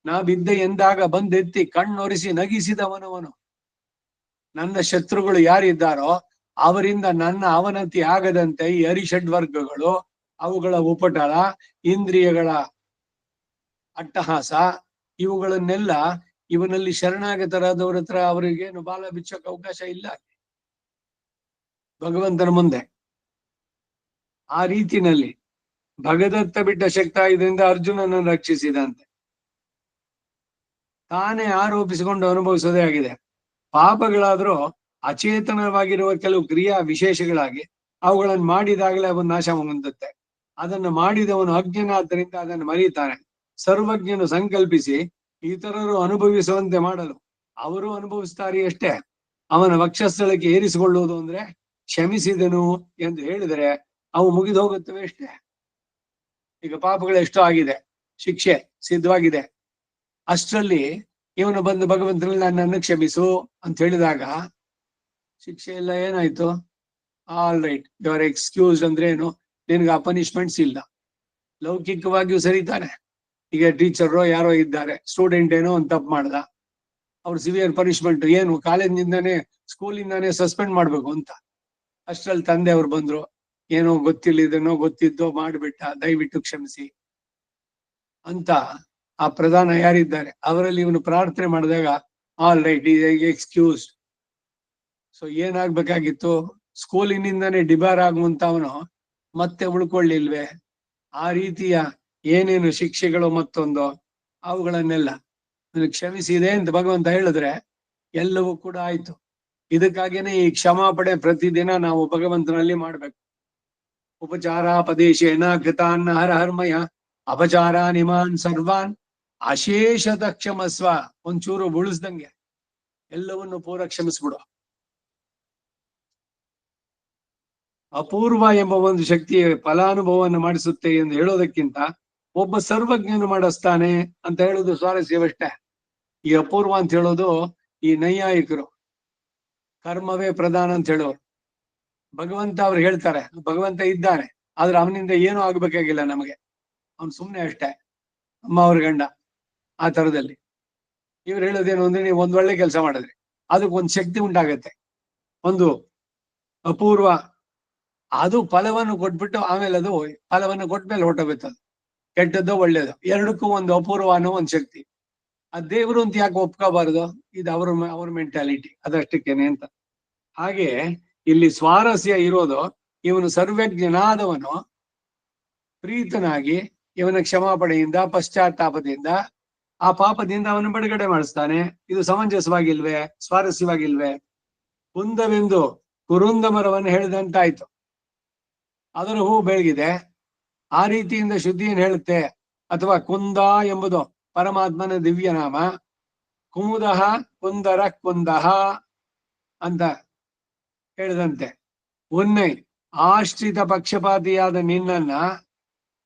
ನಾ ಬಿದ್ದೆ ಎಂದಾಗ ಬಂದೆತ್ತಿ ಕಣ್ಣೊರೆಸಿ ನಗಿಸಿದವನವನು. ನನ್ನ ಶತ್ರುಗಳು ಯಾರಿದ್ದಾರೋ ಅವರಿಂದ ನನ್ನ ಅವನತಿ ಆಗದಂತೆ ಈ ಅರಿಷಡ್ವರ್ಗಗಳು, ಅವುಗಳ ಉಪಟಳ, ಇಂದ್ರಿಯಗಳ ಅಟ್ಟಹಾಸ, ಇವುಗಳನ್ನೆಲ್ಲ ಇವನಲ್ಲಿ ಶರಣಾಗತರಾದವ್ರ ಹತ್ರ ಅವರಿಗೇನು ಬಾಲ ಬಿಚ್ಚೋಕೆ ಅವಕಾಶ ಇಲ್ಲ ಭಗವಂತನ ಮುಂದೆ. ಆ ರೀತಿನಲ್ಲಿ ಭಗದತ್ತ ಬಿಟ್ಟ ಶಕ್ತ ಇದರಿಂದ ಅರ್ಜುನನನ್ನು ರಕ್ಷಿಸಿದಂತೆ ತಾನೇ ಆರೋಪಿಸಿಕೊಂಡು ಅನುಭವಿಸೋದೇ ಆಗಿದೆ. ಪಾಪಗಳಾದ್ರೂ ಅಚೇತನವಾಗಿರುವ ಕೆಲವು ಕ್ರಿಯಾ ವಿಶೇಷಗಳಾಗಿ ಅವುಗಳನ್ನು ಮಾಡಿದಾಗಲೇ ಅವನು ನಾಶ ಹೊಂದುತ್ತೆ. ಅದನ್ನು ಮಾಡಿದವನು ಅಜ್ಞನಾದ್ದರಿಂದ ಅದನ್ನು ಮರೀತಾನೆ. ಸರ್ವಜ್ಞನು ಸಂಕಲ್ಪಿಸಿ ಇತರರು ಅನುಭವಿಸುವಂತೆ ಮಾಡಲು ಅವರು ಅನುಭವಿಸ್ತಾರೆ ಅಷ್ಟೇ. ಅವನ ವಕ್ಷಸ್ಥಳಕ್ಕೆ ಏರಿಸಿಕೊಳ್ಳುವುದು ಅಂದ್ರೆ ಕ್ಷಮಿಸಿದನು ಎಂದು ಹೇಳಿದರೆ ಅವು ಮುಗಿದು ಹೋಗುತ್ತವೆ ಅಷ್ಟೇ. ಈಗ ಪಾಪಗಳು ಎಷ್ಟೋ ಆಗಿದೆ, ಶಿಕ್ಷೆ ಸಿದ್ಧವಾಗಿದೆ. ಅಷ್ಟರಲ್ಲಿ ಇವನು ಬಂದು ಭಗವಂತನಲ್ಲಿ ನನ್ನನ್ನು ಕ್ಷಮಿಸು ಅಂತ ಹೇಳಿದಾಗ ಶಿಕ್ಷೆ ಎಲ್ಲ ಏನಾಯ್ತು? All right, you are excuse ಅಂದ್ರೆ ಏನು? ನಿನ್ಗೆ ಆ ಪನಿಷ್ಮೆಂಟ್ಸ್ ಇಲ್ಲ. ಲೌಕಿಕವಾಗಿಯೂ ಸರಿತಾನೆ. ಈಗ ಟೀಚರ್ ಯಾರೋ ಇದ್ದಾರೆ, ಸ್ಟೂಡೆಂಟ್ ಏನೋ ಒಂದು ತಪ್ಪು ಮಾಡ್ದ, ಅವ್ರು ಸಿವಿಯರ್ ಪನಿಷ್ಮೆಂಟ್ ಏನು ಕಾಲೇಜಿನಿಂದಾನೇ ಸ್ಕೂಲಿಂದಾನೇ ಸಸ್ಪೆಂಡ್ ಮಾಡ್ಬೇಕು ಅಂತ. ಅಷ್ಟ್ರಲ್ಲಿ ತಂದೆ ಅವ್ರು ಬಂದ್ರು, ಏನೋ ಗೊತ್ತಿಲ್ಲದನೋ ಗೊತ್ತಿದ್ದೋ ಮಾಡ್ಬಿಟ್ಟ, ದಯವಿಟ್ಟು ಕ್ಷಮಿಸಿ ಅಂತ ಆ ಪ್ರಧಾನ ಯಾರಿದ್ದಾರೆ ಅವರಲ್ಲಿ ಇವನು ಪ್ರಾರ್ಥನೆ ಮಾಡಿದಾಗ ಆಲ್ ರೈಟ್, ಎಕ್ಸ್ಕ್ಯೂಸ್. ಸೊ ಏನಾಗ್ಬೇಕಾಗಿತ್ತು? ಸ್ಕೂಲಿನಿಂದಾನೇ ಡಿಬಾರ್ ಆಗುವಂತ ಅವನು ಮತ್ತೆ ಉಳ್ಕೊಳ್ಳಿಲ್ವೇ? ಆ ರೀತಿಯ ಏನೇನು ಶಿಕ್ಷೆಗಳು ಮತ್ತೊಂದು ಅವುಗಳನ್ನೆಲ್ಲ ಕ್ಷಮಿಸಿದೆ ಅಂತ ಭಗವಂತ ಹೇಳಿದ್ರೆ ಎಲ್ಲವೂ ಕೂಡ ಆಯ್ತು. ಇದಕ್ಕಾಗೇನೆ ಈ ಕ್ಷಮಾಪಣೆ ಪ್ರತಿದಿನ ನಾವು ಭಗವಂತನಲ್ಲಿ ಮಾಡ್ಬೇಕು. ಉಪಚಾರ ಪದೇಶೇನ ಕೃತಾನ್ನ ಹರ ಹರ್ಮಯ ಅಪಚಾರ ನಿಮಾನ್ ಸರ್ವಾನ್ ಅಶೇಷತ ಕ್ಷಮಸ್ವ. ಒಂಚೂರು ಉಳಿಸ್ದಂಗೆ ಎಲ್ಲವನ್ನು ಪೂರ ಕ್ಷಮಿಸ್ಬಿಡು. ಅಪೂರ್ವ ಎಂಬ ಒಂದು ಶಕ್ತಿಯ ಫಲಾನುಭವವನ್ನು ಮಾಡಿಸುತ್ತೆ ಎಂದು ಹೇಳೋದಕ್ಕಿಂತ ಒಬ್ಬ ಸರ್ವಜ್ಞನು ಮಾಡಿಸ್ತಾನೆ ಅಂತ ಹೇಳೋದು ಸ್ವಾರಸ್ಯವಷ್ಟೇ. ಈ ಅಪೂರ್ವ ಅಂತ ಹೇಳೋದು ಈ ನೈಯಾಯಿಕರು, ಕರ್ಮವೇ ಪ್ರಧಾನ ಅಂತ ಹೇಳೋರು. ಭಗವಂತ ಅವ್ರು ಹೇಳ್ತಾರೆ ಭಗವಂತ ಇದ್ದಾನೆ, ಆದ್ರೆ ಅವನಿಂದ ಏನೂ ಆಗ್ಬೇಕಾಗಿಲ್ಲ ನಮಗೆ, ಅವ್ನು ಸುಮ್ನೆ ಅಷ್ಟೇ, ಅಮ್ಮ ಅವ್ರ ಗಂಡ ಆ ತರದಲ್ಲಿ. ಇವ್ರು ಹೇಳೋದೇನು ಅಂದ್ರೆ, ನೀವು ಒಂದ್ ಒಳ್ಳೆ ಕೆಲಸ ಮಾಡಿದ್ರಿ, ಅದಕ್ಕೆ ಒಂದು ಶಕ್ತಿ ಉಂಟಾಗತ್ತೆ, ಒಂದು ಅಪೂರ್ವ, ಅದು ಫಲವನ್ನು ಕೊಟ್ಬಿಟ್ಟು ಆಮೇಲೆ ಅದು ಫಲವನ್ನು ಕೊಟ್ಮೇಲೆ ಹೊಟ್ಟೋಗುತ್ತದು. ಕೆಟ್ಟದ್ದು ಒಳ್ಳೇದು ಎರಡಕ್ಕೂ ಒಂದು ಅಪೂರ್ವ ಅನ್ನೋ ಒಂದು ಶಕ್ತಿ. ಆ ದೇವರು ಅಂತ ಯಾಕೆ ಒಪ್ಕೋಬಾರದು? ಇದು ಅವ್ರ ಮೆಂಟಾಲಿಟಿ, ಅದಷ್ಟಕ್ಕೇನೆ ಅಂತ. ಹಾಗೆ ಇಲ್ಲಿ ಸ್ವಾರಸ್ಯ ಇರೋದು, ಇವನು ಸರ್ವಜ್ಞನಾದವನು ಪ್ರೀತನಾಗಿ ಇವನ ಕ್ಷಮಾಪಣೆಯಿಂದ ಪಶ್ಚಾತ್ತಾಪದಿಂದ ಆ ಪಾಪದಿಂದ ಅವನು ಬಿಡುಗಡೆ ಮಾಡಿಸ್ತಾನೆ. ಇದು ಸಮಂಜಸವಾಗಿಲ್ವೇ? ಸ್ವಾರಸ್ಯವಾಗಿಲ್ವೇ? ಕುಂದವೆಂದು ಕುರುಂದ ಮರವನ್ನು ಹೇಳಿದಂತಾಯ್ತು. ಅದರ ಹೂ ಬೆಳಗಿದೆ, ಆ ರೀತಿಯಿಂದ ಶುದ್ಧಿಯನ್ನು ಹೇಳುತ್ತೆ. ಅಥವಾ ಕುಂದ ಎಂಬುದು ಪರಮಾತ್ಮನ ದಿವ್ಯ ನಾಮ. ಕುಮುದಹ ಕುಂದರ ಕುಂದಹ ಅಂತ ಹೇಳಿದಂತೆ ಉನ್ನೈ ಆಶ್ರಿತ ಪಕ್ಷಪಾತಿಯಾದ ನಿನ್ನನ್ನ,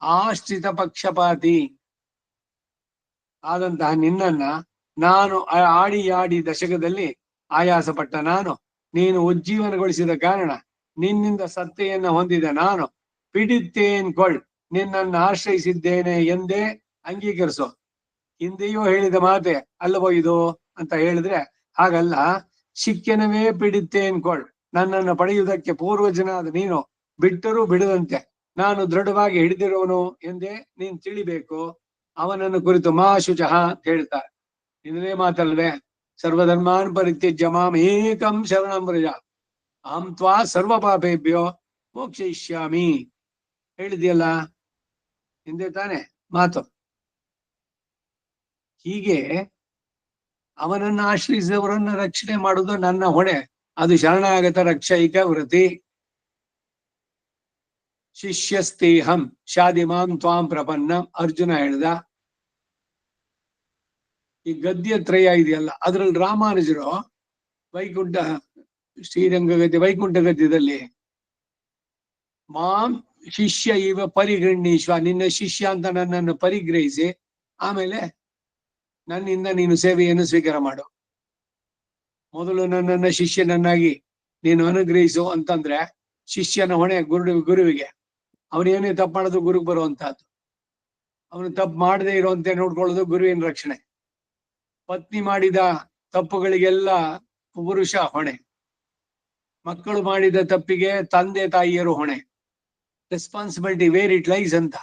ಆಶ್ರಿತ ಪಕ್ಷಪಾತಿ ಆದಂತಹ ನಿನ್ನನ್ನ ನಾನು ಆಡಿ ಆಡಿ ದಶಕದಲ್ಲಿ ಆಯಾಸ ಪಟ್ಟ ನಾನು, ನೀನು ಉಜ್ಜೀವನಗೊಳಿಸಿದ ಕಾರಣ ನಿನ್ನಿಂದ ಸತ್ತೆಯನ್ನ ಹೊಂದಿದ ನಾನು ಪಿಡಿತ್ತೇನ್ ಕೊಳ್ಳ್, ನಿನ್ನನ್ನು ಆಶ್ರಯಿಸಿದ್ದೇನೆ ಎಂದೇ ಅಂಗೀಕರಿಸೋ. ಹಿಂದೆಯೂ ಹೇಳಿದ ಮಾತೆ ಅಲ್ಲವೋ ಇದು ಅಂತ ಹೇಳಿದ್ರೆ ಹಾಗಲ್ಲ. ಶಿಕ್ಕೆನವೇ ಪಿಡಿತ್ತೇನ್ ಕೊಳ್ಳ್, ನನ್ನನ್ನು ಪಡೆಯುವುದಕ್ಕೆ ಪೂರ್ವಜನಾದ ನೀನು ಬಿಟ್ಟರೂ ಬಿಡದಂತೆ ನಾನು ದೃಢವಾಗಿ ಹಿಡಿದಿರುವನು ಎಂದೇ ನೀನ್ ತಿಳಿಬೇಕು. ಅವನನ್ನು ಕುರಿತು ಮಾ ಶುಚಃ ಅಂತ ಹೇಳ್ತಾರೆ. ಇನ್ನೇ ಮಾತಲ್ವೇ? ಸರ್ವಧರ್ಮಾನ್ ಪರಿತ್ಯಜ್ಯ ಮಾಂ ಏಕಂ ಶರಣಂ ವ್ರಜ ಅಹಂ ತ್ವಾ ಸರ್ವ ಪಾಪೇಭ್ಯೋ ಮೋಕ್ಷಯಿಷ್ಯಾಮಿ ಹೇಳಿದ್ಯಲ್ಲ, ಹಿಂದೆ ತಾನೆ ಮಾತು. ಹೀಗೆ ಅವನನ್ನು ಆಶ್ರಯಿಸಿದವರನ್ನ ರಕ್ಷಣೆ ಮಾಡುವುದು ನನ್ನ ಹೊಣೆ. ಅದು ಶರಣಾಗತ ರಕ್ಷೈಕ ವೃತ್ತಿ. ಶಿಷ್ಯಸ್ತೇಹಂ ಶಾದಿಮಾಂ ತ್ವಾಂ ಪ್ರಪನ್ನಂ ಅರ್ಜುನ ಹೇಳ್ದ. ಈ ಗದ್ಯ ತ್ರಯ ಇದೆಯಲ್ಲ, ಅದ್ರಲ್ಲಿ ರಾಮಾನುಜರು ವೈಕುಂಠ ಶ್ರೀರಂಗಗದ್ಯ ವೈಕುಂಠ ಗದ್ಯದಲ್ಲಿ ಮಾಂ ಶಿಷ್ಯ ಇವ ಪರಿಗೃಹೀಶ್ವ, ನಿನ್ನ ಶಿಷ್ಯ ಅಂತ ನನ್ನನ್ನು ಪರಿಗ್ರಹಿಸಿ ಆಮೇಲೆ ನನ್ನಿಂದ ನೀನು ಸೇವೆಯನ್ನು ಸ್ವೀಕಾರ ಮಾಡು. ಮೊದಲು ನನ್ನನ್ನ ಶಿಷ್ಯನನ್ನಾಗಿ ನೀನು ಅನುಗ್ರಹಿಸು ಅಂತಂದ್ರೆ ಶಿಷ್ಯನ ಹೊಣೆ ಗುರುವಿಗೆ. ಅವನೇನೇ ತಪ್ಪು ಮಾಡೋದು ಗುರುಗೆ ಬರುವಂತಹದ್ದು. ಅವನು ತಪ್ಪು ಮಾಡದೇ ಇರುವಂತೆ ನೋಡ್ಕೊಳ್ಳೋದು ಗುರುವಿನ ರಕ್ಷಣೆ. ಪತ್ನಿ ಮಾಡಿದ ತಪ್ಪುಗಳಿಗೆಲ್ಲ ಪುರುಷ ಹೊಣೆ. ಮಕ್ಕಳು ಮಾಡಿದ ತಪ್ಪಿಗೆ ತಂದೆ ತಾಯಿಯರು ಹೊಣೆ. ರೆಸ್ಪಾನ್ಸಿಬಿಲಿಟಿ ವೇರ್ ಇಟ್ ಲೈಸ್ ಅಂತ.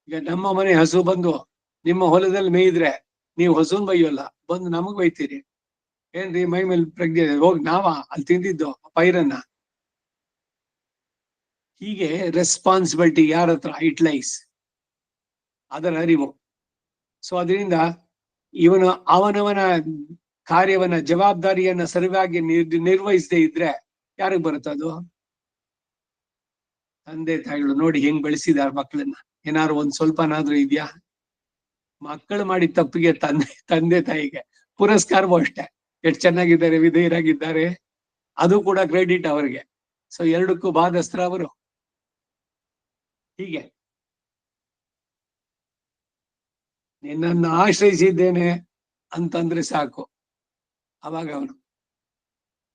ಈಗ ನಮ್ಮ ಮನೆ ಹಸು ಬಂದು ನಿಮ್ಮ ಹೊಲದಲ್ಲಿ ಮೇಯಿದ್ರೆ ನೀವು ಹಸುನ್ ಬೈಯೋಲ್ಲ, ಬಂದು ನಮಗ್ ಬೈತೀರಿ. ಏನ್ರಿ ಮೈ ಮೇಲೆ ಪ್ರಜ್ಞೆ ಇದೆ, ಹೋಗಿ ನಾವ ಅಲ್ಲಿ ತಿಂದಿದ್ದು ಪೈರನ್ನ. ಹೀಗೆ ರೆಸ್ಪಾನ್ಸಿಬಿಲಿಟಿ ಯಾರ ಹತ್ರ ಇಟ್ ಲೈಸ್, ಅದರ ಅರಿವು. ಸೊ ಅದರಿಂದ ಇವನು ಅವನವನ ಕಾರ್ಯವನ್ನ ಜವಾಬ್ದಾರಿಯನ್ನ ಸರಿಯಾಗಿ ನಿರ್ವಹಿಸದೇ ಇದ್ರೆ ಯಾರಿಗ್ ಬರುತ್ತದು? ತಂದೆ ತಾಯಿಗಳು ನೋಡಿ ಹೆಂಗ್ ಬೆಳೆಸಿದಾರ ಮಕ್ಕಳನ್ನ. ಏನಾದ್ರು ಒಂದ್ ಸ್ವಲ್ಪನಾದ್ರೂ ಇದೆಯಾ? ಮಕ್ಕಳು ಮಾಡಿದ ತಪ್ಪಿಗೆ ತಂದೆ ತಾಯಿಗೆ ಪುರಸ್ಕಾರವೂ ಅಷ್ಟೇ. ಎಷ್ಟು ಚೆನ್ನಾಗಿದ್ದಾರೆ, ವಿಧೇಯರಾಗಿದ್ದಾರೆ, ಅದು ಕೂಡ ಕ್ರೆಡಿಟ್ ಅವರಿಗೆ. ಸೊ ಎರಡಕ್ಕೂ ಬಾಧಸ್ತ್ರ ಅವರು. ಹೀಗೆ ನಿನ್ನನ್ನು ಆಶ್ರಯಿಸಿದ್ದೇನೆ ಅಂತಂದ್ರೆ ಸಾಕು, ಅವಾಗ ಅವನು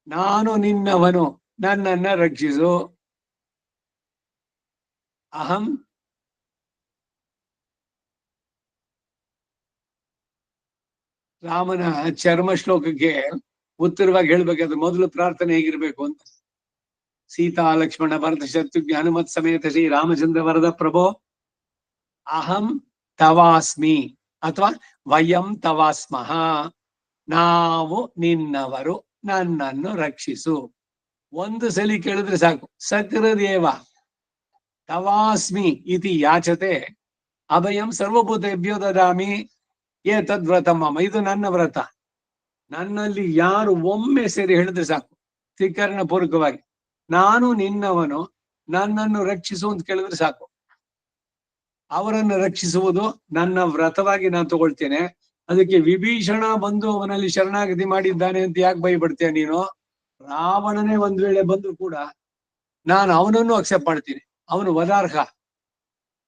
ನಾನು ನಿನ್ನವನು, ನನ್ನನ್ನ ರಕ್ಷಿಸು. ಅಹಂ ರಾಮನ ಚರ್ಮ ಶ್ಲೋಕಕ್ಕೆ ಉತ್ತರವಾಗಿ ಹೇಳ್ಬೇಕಾದ್ರೆ ಮೊದಲು ಪ್ರಾರ್ಥನೆ ಹೇಗಿರ್ಬೇಕು ಅಂತ. ಸೀತಾ ಲಕ್ಷ್ಮಣ ಭರತ ಶತ್ರುಘ್ನ ಹನುಮತ್ ಸಮೇತ ಶ್ರೀ ರಾಮಚಂದ್ರ ವರದ ಪ್ರಭೋ ಅಹಂ ತವಾಸ್ಮಿ ಅಥವಾ ವಯಂ ತವಾಸ್ಮಃ, ನಾವು ನಿನ್ನವರು, ನನ್ನನ್ನು ರಕ್ಷಿಸು. ಒಂದು ಸಲಿ ಕೇಳಿದ್ರೆ ಸಾಕು. ಸಕೃದೇವ ತವಾಸ್ಮಿ ಇತಿ ಯಾಚತೆ ಅಭಯಂ ಸರ್ವಭೂತೇಭ್ಯೋ ದದಾಮಿ ಏತದ್ವ್ರತಂ ಮಮ. ಇದು ನನ್ನ ವ್ರತ. ನನ್ನಲ್ಲಿ ಯಾರು ಒಮ್ಮೆ ಸೇರಿ ಹೇಳಿದ್ರೆ ಸಾಕು ತ್ರಿಕರಣ ಪೂರ್ವಕವಾಗಿ, ನಾನು ನಿನ್ನವನು, ನನ್ನನ್ನು ರಕ್ಷಿಸು ಅಂತ ಕೇಳಿದ್ರೆ ಸಾಕು. ಅವರನ್ನು ರಕ್ಷಿಸುವುದು ನನ್ನ ವ್ರತವಾಗಿ ನಾನು ತಗೊಳ್ತೇನೆ. ಅದಕ್ಕೆ ವಿಭೀಷಣ ಬಂದು ಅವನಲ್ಲಿ ಶರಣಾಗತಿ ಮಾಡಿದ್ದಾನೆ ಅಂತ ಯಾಕೆ ಭಯಪಡ್ತೇನೆ ನೀನು? ರಾವಣನೇ ಒಂದ್ ವೇಳೆ ಬಂದ್ರು ಕೂಡ ನಾನು ಅವನನ್ನು ಅಕ್ಸೆಪ್ಟ್ ಮಾಡ್ತೀನಿ. ಅವನು ವದಾರ್ಹ.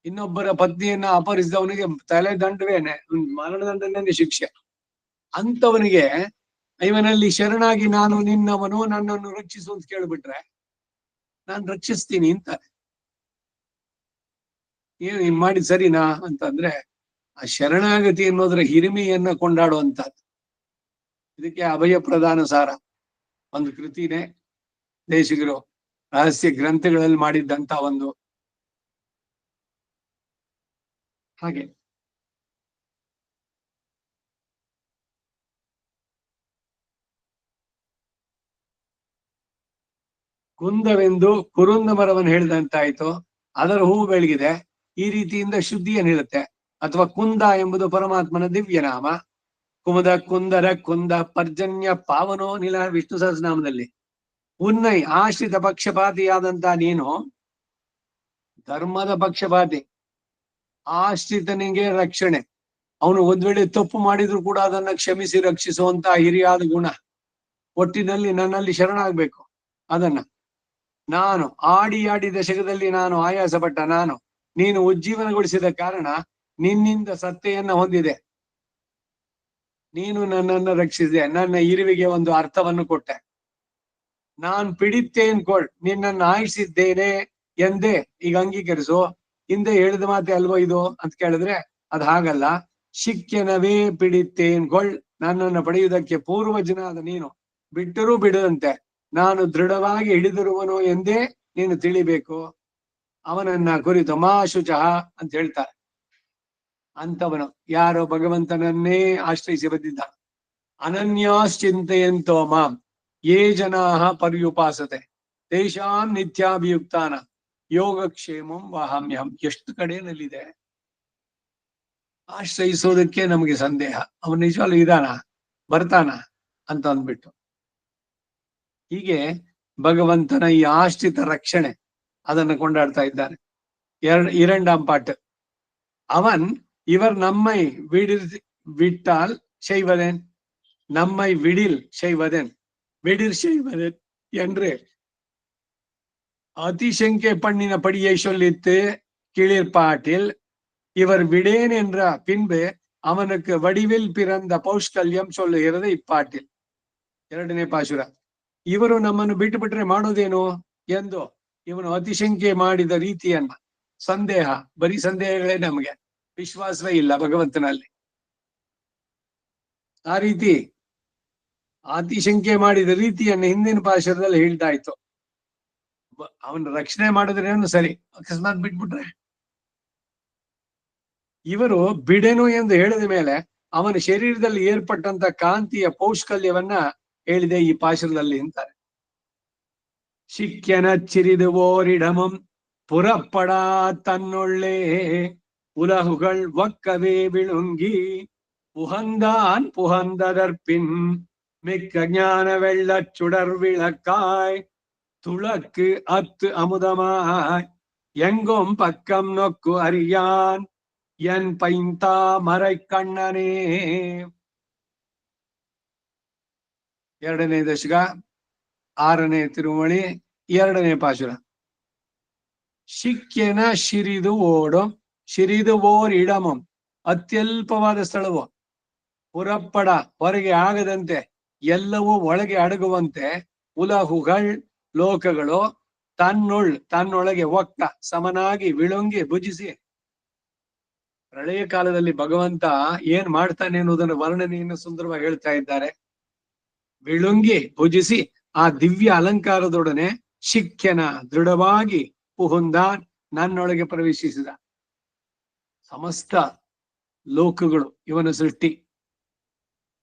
ಇನ್ನೊಬ್ಬರ ಪತ್ನಿಯನ್ನ ಅಪಹರಿಸಿದವನಿಗೆ ತಲೆ ದಂಡವೇನೆ, ಮರಣದಂಡನೆ ಶಿಕ್ಷೆ. ಅಂತವನಿಗೆ ಇವನಲ್ಲಿ ಶರಣಾಗಿ ನಾನು ನಿನ್ನವನು, ನನ್ನನ್ನು ರಕ್ಷಿಸು ಅಂತ ಕೇಳ್ಬಿಟ್ರೆ ನಾನು ರಕ್ಷಿಸ್ತೀನಿ ಅಂತ. ಏನ್ ಮಾಡಿದ್ ಸರಿನಾ ಅಂತಂದ್ರೆ ಆ ಶರಣಾಗತಿ ಅನ್ನೋದ್ರ ಹಿರಿಮೆಯನ್ನ ಕೊಂಡಾಡುವಂತಹದ್ದು. ಇದಕ್ಕೆ ಅಭಯ ಪ್ರಧಾನ ಸಾರ ಒಂದು ಕೃತಿನೇ ದೇಶಿಗರು ರಹಸ್ಯ ಗ್ರಂಥಗಳಲ್ಲಿ ಮಾಡಿದ್ದಂತ ಒಂದು. ಹಾಗೆ ಕುಂದವೆಂದು ಕುರುಂದ ಮರವನ್ನು ಹೇಳಿದಂತಾಯ್ತು. ಅದರ ಹೂವು ಬೆಳಗಿದೆ. ಈ ರೀತಿಯಿಂದ ಶುದ್ಧಿಯನ್ನು ಹೇಳುತ್ತೆ. ಅಥವಾ ಕುಂದ ಎಂಬುದು ಪರಮಾತ್ಮನ ದಿವ್ಯ ನಾಮ. ಕುಮುದ ಕುಂದರ ಕುಂದ ಪರ್ಜನ್ಯ ಪಾವನೋ ನಿಲ ವಿಷ್ಣು ಸಹಸ್ರನಾಮದಲ್ಲಿ. ಉನ್ನೈ ಆಶ್ರಿತ ಪಕ್ಷಪಾತಿಯಾದಂತ ನೀನು ಧರ್ಮದ ಪಕ್ಷಪಾತಿ. ಆಶ್ರಿತನಿಗೆ ರಕ್ಷಣೆ. ಅವನು ಒಂದ್ ವೇಳೆ ತಪ್ಪು ಮಾಡಿದ್ರು ಕೂಡ ಅದನ್ನ ಕ್ಷಮಿಸಿ ರಕ್ಷಿಸುವಂತ ಹಿರಿಯಾದ ಗುಣ. ಒಟ್ಟಿನಲ್ಲಿ ನನ್ನಲ್ಲಿ ಶರಣಾಗ್ಬೇಕು. ಅದನ್ನ ನಾನು ಆಡಿ ಆಡಿ ದಶಕದಲ್ಲಿ ನಾನು ಆಯಾಸ ಪಟ್ಟ ನಾನು, ನೀನು ಉಜ್ಜೀವನಗೊಳಿಸಿದ ಕಾರಣ ನಿನ್ನಿಂದ ಸತ್ತೆಯನ್ನ ಹೊಂದಿದೆ. ನೀನು ನನ್ನನ್ನು ರಕ್ಷಿಸಿದೆ, ನನ್ನ ಇರುವಿಗೆ ಒಂದು ಅರ್ಥವನ್ನು ಕೊಟ್ಟೆ. ನಾನ್ ಪಿಡಿತ್ತೇನ್ ಕೊಳ್, ನಿನ್ನನ್ನು ಆಯಿಸಿದ್ದೇನೆ ಎಂದೇ ಈಗ ಅಂಗೀಕರಿಸು. ಹಿಂದೆ ಹೇಳಿದ ಮಾತೆ ಅಲ್ವೋ ಇದು ಅಂತ ಕೇಳಿದ್ರೆ ಅದ್ ಹಾಗಲ್ಲ. ಶಿಕ್ಯನವೇ ಪಿಡಿತ್ತೇನ್ ಕೊಳ್, ನನ್ನನ್ನು ಪಡೆಯುವುದಕ್ಕೆ ಪೂರ್ವಜನಾದ ನೀನು ಬಿಟ್ಟರೂ ಬಿಡದಂತೆ ನಾನು ದೃಢವಾಗಿ ಹಿಡಿದಿರುವನು ಎಂದೇ ನೀನು ತಿಳಿಬೇಕು. ಅವನನ್ನ ಕುರಿತು ಮಾ ಶುಚಃ ಅಂತ ಹೇಳ್ತಾರೆ. ಅಂತವನು ಯಾರೋ ಭಗವಂತನನ್ನೇ ಆಶ್ರಯಿಸಿ ಬಂದಿದ್ದ. ಅನನ್ಯಾಶ್ಚಿಂತೆಯಂತೋ ಮಾಂ ಯೇ ಜನಾಃ ಪರ್ಯುಪಾಸತೆ ತೇಷಾಂ ನಿತ್ಯಾಭಿಯುಕ್ತಾನ ಯೋಗಕ್ಷೇಮಂ ವಹಾಮ್ಯಹಂ. ಎಷ್ಟು ಕಡೆಯಲ್ಲಿದೆ ಆಶ್ರಯಿಸೋದಕ್ಕೆ ನಮಗೆ ಸಂದೇಹ. ಅವನು ನಿಜವಾಗ್ಲೂ ಇದಾನ, ಬರ್ತಾನ ಅಂತ ಅಂದ್ಬಿಟ್ಟು. ಹೀಗೆ ಭಗವಂತನ ಈ ಆಶ್ರಿತ ರಕ್ಷಣೆ ಅದನ್ನು ಕೊಂಡಾಡ್ತಾ ಇದ್ದಾನೆ. இரண்டாம் பாட்டு. அவன் இவர் நம்மை விட்டால் செய்வதேன், நம்மை விடில் செய்வதேன், விடில் செய்வதேன் என்று அதிசங்கே பண்ணின படியை சொல்லித்து கிளிர்பாட்டில் இவர் விடேன் என்ற பின்பு அவனுக்கு வடிவில் பிறந்த ಪೌಷ್ಕಲ್ಯಂ சொல்லுகிறது ಇಪ್ಪಾಟಿಲ್. ಎರಡನೇ ಪಾಶುರ. ಇವರು ನಮ್ಮನ್ನು ಬಿಟ್ಟು ಬಿಟ್ರೆ ಮಾಡೋದೇನು ಎಂದು ಇವನು ಅತಿಶಂಕೆ ಮಾಡಿದ ರೀತಿಯನ್ನ, ಸಂದೇಹ, ಬರೀ ಸಂದೇಹಗಳೇ, ನಮಗೆ ವಿಶ್ವಾಸವೇ ಇಲ್ಲ ಭಗವಂತನಲ್ಲಿ. ಆ ರೀತಿ ಅತಿಶಂಕೆ ಮಾಡಿದ ರೀತಿಯನ್ನ ಹಿಂದಿನ ಪಾಶುರದಲ್ಲಿ ಹೇಳ್ತಾ ಇತ್ತು. ಅವನ ರಕ್ಷಣೆ ಮಾಡಿದ್ರೇನು ಸರಿ, ಅಕಸ್ಮಾತ್ ಬಿಟ್ಬಿಟ್ರೆ. ಇವರು ಬಿಡೆನು ಎಂದು ಹೇಳಿದ ಮೇಲೆ ಅವನ ಶರೀರದಲ್ಲಿ ಏರ್ಪಟ್ಟಂತ ಕಾಂತಿಯ ಪೌಷ್ಕಲ್ಯವನ್ನ ಹೇಳಿದೆ ಈ ಪಾಶುರದಲ್ಲಿ ಅಂತಾರೆ. ಶಿಕ್ಯನ ಓರಿಡಮಂ புறப்படா தன்னுள்ளே உலகுகள் ஒக்கவே விழுங்கி புகந்தான் புகந்ததற்பின் மிக்க ஞான வெள்ளச் சுடர் விளக்காய் துளக்கு அத்து அமுதமாய் எங்கும் பக்கம் நொக்கு அறியான் என் பைந்தா மறை ಕಣ್ಣನೇ. 2ನೇ ದಶಕ 6ನೇ ತಿರುಮಳಿ 2ನೇ ಪಾಶುರ. ಶಿಕ್ಯನ ಶಿರಿದು ಓಡಂ ಶಿರಿದು ಓರ್ ಇಡಮಂ ಅತ್ಯಲ್ಪವಾದ ಸ್ಥಳವು, ಪುರಪ್ಪಡ ಹೊರಗೆ ಆಗದಂತೆ ಎಲ್ಲವೂ ಒಳಗೆ ಅಡಗುವಂತೆ, ಉಲಹುಗಳ್ ಲೋಕಗಳು ತನ್ನೊಳಗೆ ಒಕ್ಕ ಸಮನಾಗಿ ವಿಳುಂಗಿ ಭುಜಿಸಿ. ಪ್ರಳಯ ಕಾಲದಲ್ಲಿ ಭಗವಂತ ಏನ್ ಮಾಡ್ತಾನೆ ಅನ್ನೋದನ್ನ ವರ್ಣನೆಯನ್ನು ಸುಂದರವಾಗಿ ಹೇಳ್ತಾ ಇದ್ದಾರೆ. ವಿಳುಂಗಿ ಭುಜಿಸಿ ಆ ದಿವ್ಯ ಅಲಂಕಾರದೊಡನೆ ಶಿಕ್ಯನ ದೃಢವಾಗಿ ಪುಹುಂದಾನ್ ನನ್ನೊಳಗೆ ಪ್ರವೇಶಿಸಿದ. ಸಮಸ್ತ ಲೋಕಗಳು ಇವನ ಸೃಷ್ಟಿ,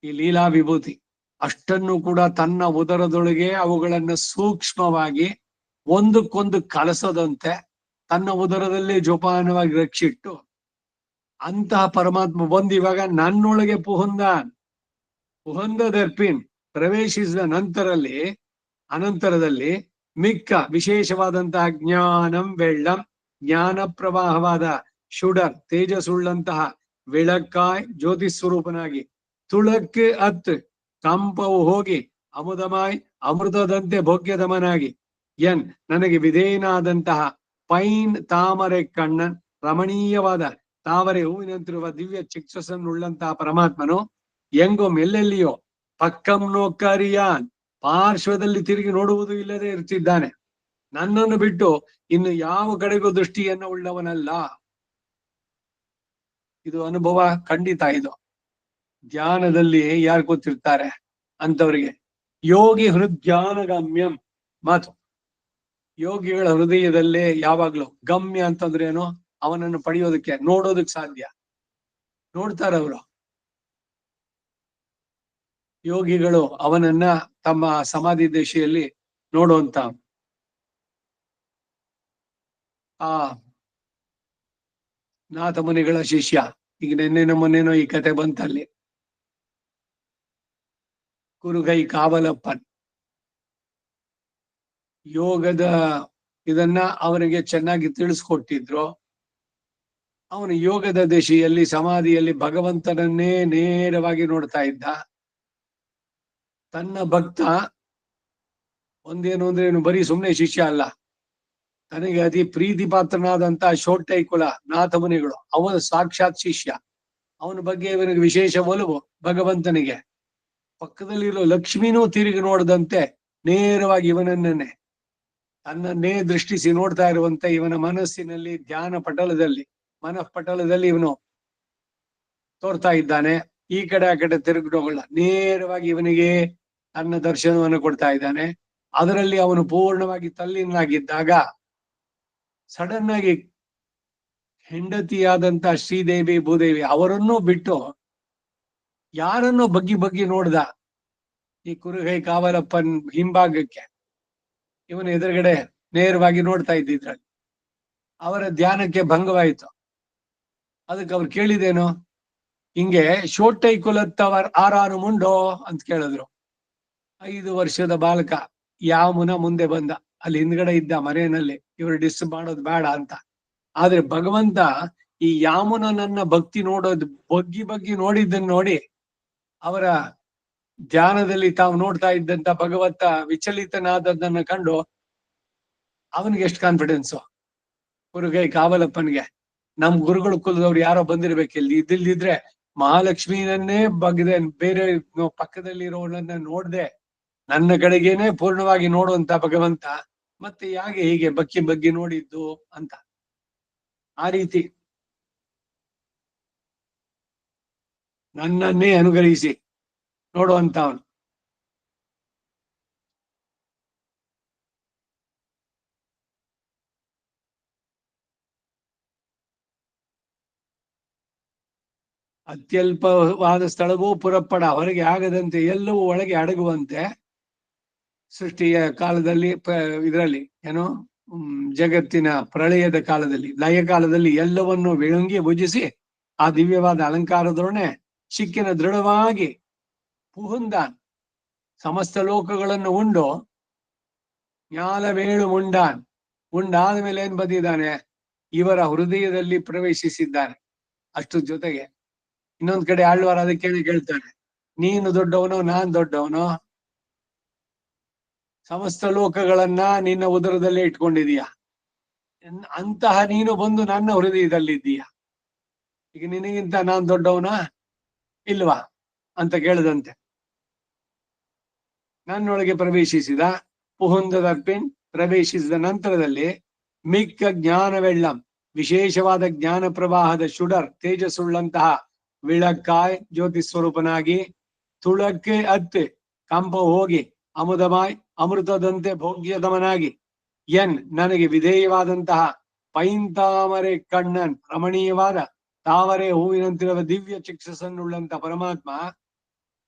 ಈ ಲೀಲಾ ವಿಭೂತಿ ಅಷ್ಟನ್ನು ಕೂಡ ತನ್ನ ಉದರದೊಳಗೆ ಅವುಗಳನ್ನ ಸೂಕ್ಷ್ಮವಾಗಿ ಒಂದಕ್ಕೊಂದು ಕಲಸದಂತೆ ತನ್ನ ಉದರದಲ್ಲೇ ಜೋಪಾನವಾಗಿ ರಕ್ಷಿಟ್ಟು ಅಂತಹ ಪರಮಾತ್ಮ ಬಂದು ಇವಾಗ ನನ್ನೊಳಗೆ ಪುಹಂದದರ್ಪಿನ್ ಪ್ರವೇಶಿಸಿದ ಅನಂತರದಲ್ಲಿ ಮಿಕ್ಕ ವಿಶೇಷವಾದಂತಹ ಜ್ಞಾನಂ ವೆಳ್ಳಂ ಜ್ಞಾನ ಪ್ರವಾಹವಾದ ಶುಡರ್ ತೇಜಸ್ಸುಳ್ಳಂತಹ ವಿಳಕ್ಕಾಯ್ ಜ್ಯೋತಿ ಸ್ವರೂಪನಾಗಿ, ತುಳಕ್ಕೆ ಅತ್ ಕಂಪವು ಹೋಗಿ ಅಮುದಮಾಯ್ ಅಮೃತದಂತೆ ಭೋಗ್ಯದಮನಾಗಿ, ಎನ್ ನನಗೆ ವಿಧೇಯನಾದಂತಹ ಪೈನ್ ತಾಮರೆ ಕಣ್ಣನ್ ರಮಣೀಯವಾದ ತಾವರೆ ಹೂವಿನಂತಿರುವ ದಿವ್ಯ ಚಿಕ್ಷಸನ್ನುಳ್ಳಂತಹ ಪರಮಾತ್ಮನು ಎಂಗೊಮ್ ಎಲ್ಲೆಲ್ಲಿಯೋ ಪಕ್ಕಂ ನೋಕರಿಯಾನ್ ಪಾರ್ಶ್ವದಲ್ಲಿ ತಿರುಗಿ ನೋಡುವುದು ಇಲ್ಲದೆ ಇರ್ತಿದ್ದಾನೆ. ನನ್ನನ್ನು ಬಿಟ್ಟು ಇನ್ನು ಯಾವ ಕಡೆಗೂ ದೃಷ್ಟಿಯನ್ನು ಉಳ್ಳವನಲ್ಲ. ಇದು ಅನುಭವ ಖಂಡಿತ. ಇದು ಧ್ಯಾನದಲ್ಲಿ ಯಾರು ಕೂತಿರ್ತಾರೆ ಅಂತವರಿಗೆ ಯೋಗಿ ಹೃದಯಾನಗಮ್ಯಂ ಮಾತು. ಯೋಗಿಗಳ ಹೃದಯದಲ್ಲೇ ಯಾವಾಗ್ಲೂ ಗಮ್ಯ ಅಂತಂದ್ರೆ ಏನು, ಅವನನ್ನು ಪಡೆಯೋದಕ್ಕೆ ನೋಡೋದಕ್ಕೆ ಸಾಧ್ಯ. ನೋಡ್ತಾರವರು ಯೋಗಿಗಳು ಅವನನ್ನ ತಮ್ಮ ಸಮಾಧಿ ದಶೆಯಲ್ಲಿ ನೋಡುವಂತ. ಆ ನಾಥ ಮುನಿಗಳ ಶಿಷ್ಯ, ಈಗ ಮೊನ್ನೆನೋ ಈ ಕತೆ ಬಂತಲ್ಲಿ, ಕುರುಗೈ ಕಾವಲಪ್ಪನ್ ಯೋಗದ ಇದನ್ನ ಅವನಿಗೆ ಚೆನ್ನಾಗಿ ತಿಳಿಸ್ಕೊಟ್ಟಿದ್ರು. ಅವನು ಯೋಗದ ದಶೆಯಲ್ಲಿ ಸಮಾಧಿಯಲ್ಲಿ ಭಗವಂತನನ್ನೇ ನೇರವಾಗಿ ನೋಡ್ತಾ ಇದ್ದ. ತನ್ನ ಭಕ್ತ ಒಂದೇನು ಅಂದ್ರೆ ಬರೀ ಸುಮ್ಮನೆ ಶಿಷ್ಯ ಅಲ್ಲ, ತನಗೆ ಅತಿ ಪ್ರೀತಿ ಪಾತ್ರನಾದಂತಹ ಶೋಟ್ಟೈಕುಲ ನಾಥ ಮುನಿಗಳು ಅವನ ಸಾಕ್ಷಾತ್ ಶಿಷ್ಯ. ಅವನ ಬಗ್ಗೆ ಇವನಿಗೆ ವಿಶೇಷ ಒಲವು ಭಗವಂತನಿಗೆ. ಪಕ್ಕದಲ್ಲಿರೋ ಲಕ್ಷ್ಮಿನೂ ತಿರುಗಿ ನೋಡದಂತೆ ನೇರವಾಗಿ ಇವನನ್ನೇ ತನ್ನನ್ನೇ ದೃಷ್ಟಿಸಿ ನೋಡ್ತಾ ಇರುವಂತೆ ಇವನ ಮನಸ್ಸಿನಲ್ಲಿ ಧ್ಯಾನ ಮನಃಪಟಲದಲ್ಲಿ ಇವನು ತೋರ್ತಾ ಇದ್ದಾನೆ. ಈ ಕಡೆ ಆ ಕಡೆ ತಿರುಗಿಡೋಗಳ ನೇರವಾಗಿ ಇವನಿಗೆ ತನ್ನ ದರ್ಶನವನ್ನು ಕೊಡ್ತಾ ಇದ್ದಾನೆ. ಅದರಲ್ಲಿ ಅವನು ಪೂರ್ಣವಾಗಿ ತಲ್ಲೀನಾಗಿದ್ದಾಗ ಸಡನ್ ಆಗಿ ಹೆಂಡತಿಯಾದಂತ ಶ್ರೀದೇವಿ ಭೂದೇವಿ ಅವರನ್ನೂ ಬಿಟ್ಟು ಯಾರನ್ನೋ ಬಗ್ಗಿ ನೋಡ್ದ. ಈ ಕುರುಗೈ ಕಾವಲಪ್ಪನ್ ಹಿಂಭಾಗಕ್ಕೆ ಇವನ ಎದುರುಗಡೆ ನೇರವಾಗಿ ನೋಡ್ತಾ ಇದ್ದಿದ್ರಲ್ಲಿ ಅವರ ಧ್ಯಾನಕ್ಕೆ ಭಂಗವಾಯಿತು. ಅದಕ್ಕೆ ಅವ್ರು ಕೇಳಿದೇನು, ಹಿಂಗೆ ಶೋಟೈ ಕುಲತ್ತವರ್ ಆರಾರು ಮುಂಡೋ ಅಂತ ಕೇಳಿದ್ರು. 5 ವರ್ಷದ ಬಾಲಕ ಯಾಮುನ ಮುಂದೆ ಬಂದ, ಅಲ್ಲಿ ಹಿಂದ್ಗಡೆ ಇದ್ದ ಮನೆಯಲ್ಲಿ, ಇವರು ಡಿಸ್ಟರ್ಬ್ ಮಾಡೋದು ಬೇಡ ಅಂತ. ಆದ್ರೆ ಭಗವಂತ ಈ ಯಾಮುನನ್ನ ಭಕ್ತಿ ನೋಡೋದು ಬಗ್ಗಿ ನೋಡಿದ್ದನ್ನು ನೋಡಿ ಅವರ ಧ್ಯಾನದಲ್ಲಿ ತಾವು ನೋಡ್ತಾ ಇದ್ದಂತ ಭಗವಂತ ವಿಚಲಿತನಾದದ್ದನ್ನ ಕಂಡು ಅವನಿಗೆ ಎಷ್ಟು ಕಾನ್ಫಿಡೆನ್ಸು, ಕುರುಗೈ ಕಾವಲಪ್ಪನ್ಗೆ ನಮ್ ಗುರುಗಳ ಕುಲದವ್ರು ಯಾರೋ ಬಂದಿರ್ಬೇಕು ಇಲ್ಲಿ, ಇದಿಲ್ದಿದ್ರೆ ಮಹಾಲಕ್ಷ್ಮಿನನ್ನೇ ಬಗ್ದೆ ಬೇರೆ ಪಕ್ಕದಲ್ಲಿ ಇರೋಳನ್ನ ನೋಡ್ದೆ ನನ್ನ ಕಡೆಗೇನೆ ಪೂರ್ಣವಾಗಿ ನೋಡುವಂತ ಭಗವಂತ ಮತ್ತೆ ಯಾಕೆ ಹೀಗೆ ಬಗ್ಗಿ ನೋಡಿದ್ದು ಅಂತ. ಆ ರೀತಿ ನನ್ನನ್ನೇ ಅನುಗ್ರಹಿಸಿ ನೋಡುವಂತ ಅವನು. ಅತ್ಯಲ್ಪವಾದ ಸ್ಥಳವೂ ಪುರಪ್ಪಡ, ಹೊರಗೆ ಆಗದಂತೆ ಎಲ್ಲವೂ ಒಳಗೆ ಅಡಗುವಂತೆ ಸೃಷ್ಟಿಯ ಕಾಲದಲ್ಲಿ ಇದರಲ್ಲಿ ಏನೋ ಜಗತ್ತಿನ ಪ್ರಳಯದ ಕಾಲದಲ್ಲಿ ಲಯ ಕಾಲದಲ್ಲಿ ಎಲ್ಲವನ್ನು ವಿಳುಂಗಿ ಭುಜಿಸಿ ಆ ದಿವ್ಯವಾದ ಅಲಂಕಾರದೊಡನೆ ಶಿಕ್ಕಿನ ದೃಢವಾಗಿ ಪುಹುಂದಾನ್, ಸಮಸ್ತ ಲೋಕಗಳನ್ನು ಉಂಡು ಜ್ಞಾಲವೇಳು ಮುಂಡಾನ್, ಉಂಡಾದ ಮೇಲೆ ಏನ್ ಬಂದಿದ್ದಾನೆ, ಇವರ ಹೃದಯದಲ್ಲಿ ಪ್ರವೇಶಿಸಿದ್ದಾನೆ. ಅಷ್ಟು ಜೊತೆಗೆ ಇನ್ನೊಂದ್ ಕಡೆ ಆಳ್ವಾರ ಅದಕ್ಕೇನೆ ಕೇಳ್ತಾನೆ, ನೀನು ದೊಡ್ಡವನು ನಾನ್ ದೊಡ್ಡವನು, ಸಮಸ್ತ ಲೋಕಗಳನ್ನ ನಿನ್ನ ಉದರದಲ್ಲೇ ಇಟ್ಕೊಂಡಿದೀಯ, ಅಂತಹ ನೀನು ಬಂದು ನನ್ನ ಹೃದಯದಲ್ಲಿದ್ದೀಯ, ಈಗ ನಿನಗಿಂತ ನಾನ್ ದೊಡ್ಡವನಾ ಇಲ್ವಾ ಅಂತ ಕೇಳದಂತೆ ನನ್ನೊಳಗೆ ಪ್ರವೇಶಿಸಿದ ಪುಹುಂದದರ್ಪಿನ್, ಪ್ರವೇಶಿಸಿದ ನಂತರದಲ್ಲಿ ಮಿಕ್ಕ ಜ್ಞಾನವೆಳ್ಳಂ, ವಿಶೇಷವಾದ ಜ್ಞಾನ ಪ್ರವಾಹದ ಶುಡರ್, ತೇಜಸ್ಸುಳ್ಳಂತಹ ವಿಳಕ್ಕಾಯ್, ಜ್ಯೋತಿ ಸ್ವರೂಪನಾಗಿ ತುಳಕ್ಕೆ ಅತ್ತೆ ಕಂಪ ಹೋಗಿ ಅಮುದಮಾಯ್, ಅಮೃತದಂತೆ ಭೋಗ್ಯದಮನಾಗಿ ಎನ್ ನನಗೆ ವಿಧೇಯವಾದಂತಹ ಪೈಂತಾಮರೆ ಕಣ್ಣನ್, ರಮಣೀಯವಾದ ತಾವರೆ ಹೂವಿನಂತಿರುವ ದಿವ್ಯ ಚಿಕ್ಷಸನ್ನುಳ್ಳಂತ ಪರಮಾತ್ಮ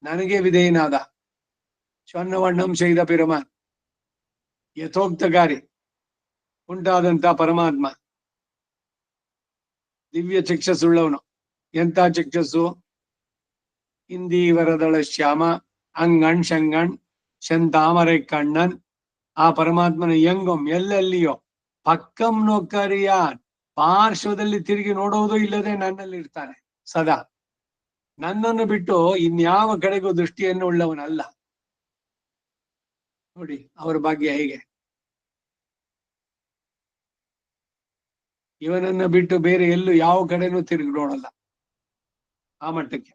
ನನಗೆ ವಿಧೇಯನಾದ. ಸ್ವರ್ಣವಣ್ಣಂ ಶೈದ ಪಿರಮಾನ್, ಯಥೋಕ್ತಗಾರಿ ಉಂಟಾದಂತ ಪರಮಾತ್ಮ ದಿವ್ಯ ಚಿಕ್ಷಸ್ಸುಳ್ಳವನು. ಎಂತ ಚಿಕ್ಷಸ್ಸು? ಇಂದೀವರದಳ ಶ್ಯಾಮ ಅಂಗಣ್ ಶಂಗಣ್ ಶಂತಾಮರೆ ಕಣ್ಣನ್. ಆ ಪರಮಾತ್ಮನ ಯಂಗಂ ಎಲ್ಲೆಲ್ಲಿಯೋ ಪಕ್ಕಂ ನೊಕ್ಕರಿಯಾನ್, ಪಾರ್ಶ್ವದಲ್ಲಿ ತಿರುಗಿ ನೋಡುವುದೂ ಇಲ್ಲದೆ ನನ್ನಲ್ಲಿ ಇರ್ತಾನೆ ಸದಾ. ನನ್ನನ್ನು ಬಿಟ್ಟು ಇನ್ಯಾವ ಕಡೆಗೂ ದೃಷ್ಟಿಯನ್ನು ಉಳ್ಳವನಲ್ಲ. ನೋಡಿ ಅವರ ಭಾಗ್ಯ ಹೇಗೆ. ಇವನನ್ನ ಬಿಟ್ಟು ಬೇರೆ ಎಲ್ಲೂ ಯಾವ ಕಡೆನೂ ತಿರುಗಿ ನೋಡಲ್ಲ, ಆ ಮಟ್ಟಕ್ಕೆ.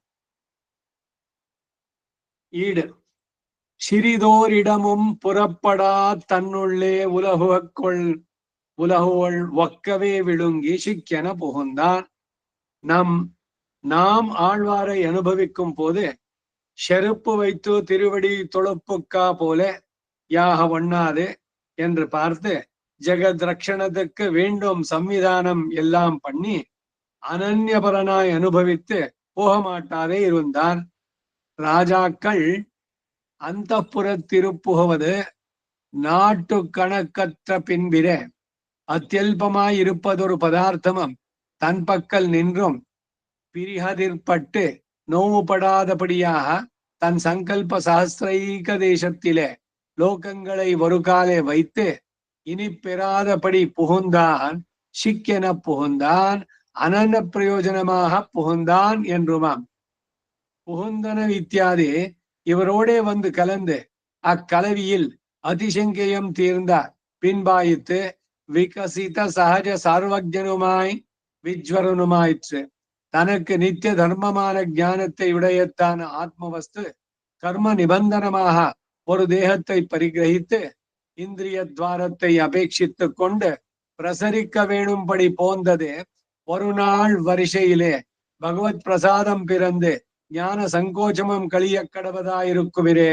ಈಡ್ சிறிதோரிடமும் புறப்படா தன்னுள்ளே உலகுள் ஒக்கவே விழுங்கி சிக்கென புகுந்தான். நாம் ஆழ்வாரை அனுபவிக்கும் போது செருப்பு வைத்து திருவடி தொழுப்புக்கா போல யாக ஒண்ணாது என்று பார்த்து ஜெகத் ரக்ஷணத்துக்கு வேண்டும் சம்விதானம் எல்லாம் பண்ணி அனன்யபரனாய் அனுபவித்து போக மாட்டாதே இருந்தான். ராஜாக்கள் ಅಂತಃಪುರತ್ತಿರುಪ್ಪುವುದು ನಾಟು ಕಣಕತ್ರ பின்பிற அத்தியல்பமாயிருப்பதொரு பதார்த்தமும் தன் பக்கல் நின்றும் பிரிஹதிற்பட்டு நோவுபடாதபடியாக தன் சங்கல்ப சஹஸ்ரைக தேசத்திலே லோகங்களை ஒருகாலே வைத்து இனி பெறாதபடி புகுந்தான், சிக்கென புகுந்தான், அனன்ய பிரயோஜனமாக புகுந்தான் என்றுமாம். புகுந்தன இத்தியாதி இவரோடே வந்து கலந்து அக்கலவியில் அதிசங்கையம் தீர்ந்த பின்பாயித்து விகசித சகஜ சார்வஜனுமாய் விஜ்வரனுமாயிற்று. தனக்கு நித்திய தர்மமான ஞானத்தை உடையத்தான ஆத்மவஸ்து கர்ம நிபந்தனமாக ஒரு தேகத்தை பரிகிரகித்து இந்திரிய துவாரத்தை அபேட்சித்து கொண்டு பிரசரிக்க வேணும்படி போந்தது. ஒரு நாள் வரிசையிலே பகவத் பிரசாதம் பிறந்து ஞான சங்கோச்சமும் கழிய கடவதாயிருக்குமிரே.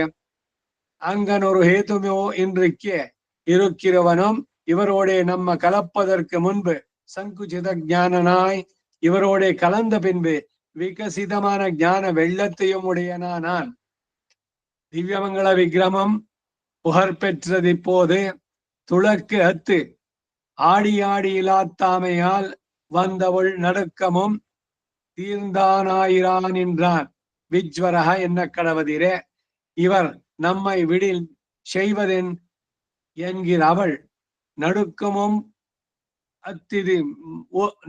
அங்கனொரு ஹேதுமோ இன்றைக்கு இருக்கிறவனும் இவரோடே நம்ம கலப்பதற்கு முன்பு சங்குச்சித ஞானனாய் இவரோடே கலந்த பின்பு விகசிதமான ஞான வெள்ளத்தையும் உடையனா நான். திவ்யமங்கள விக்கிரமம் புகழ் பெற்றது இப்போது துளக்கு அத்து ஆடி ஆடி இலாத்தாமையால் வந்தவள் நடுக்கமும் தீர்ந்தானாயிரான் என்றான். விஜ்வரக என்ன கடவதிரே, இவர் நம்மை விடில் செய்வதென் என்கிற அவள் நடுக்கமும்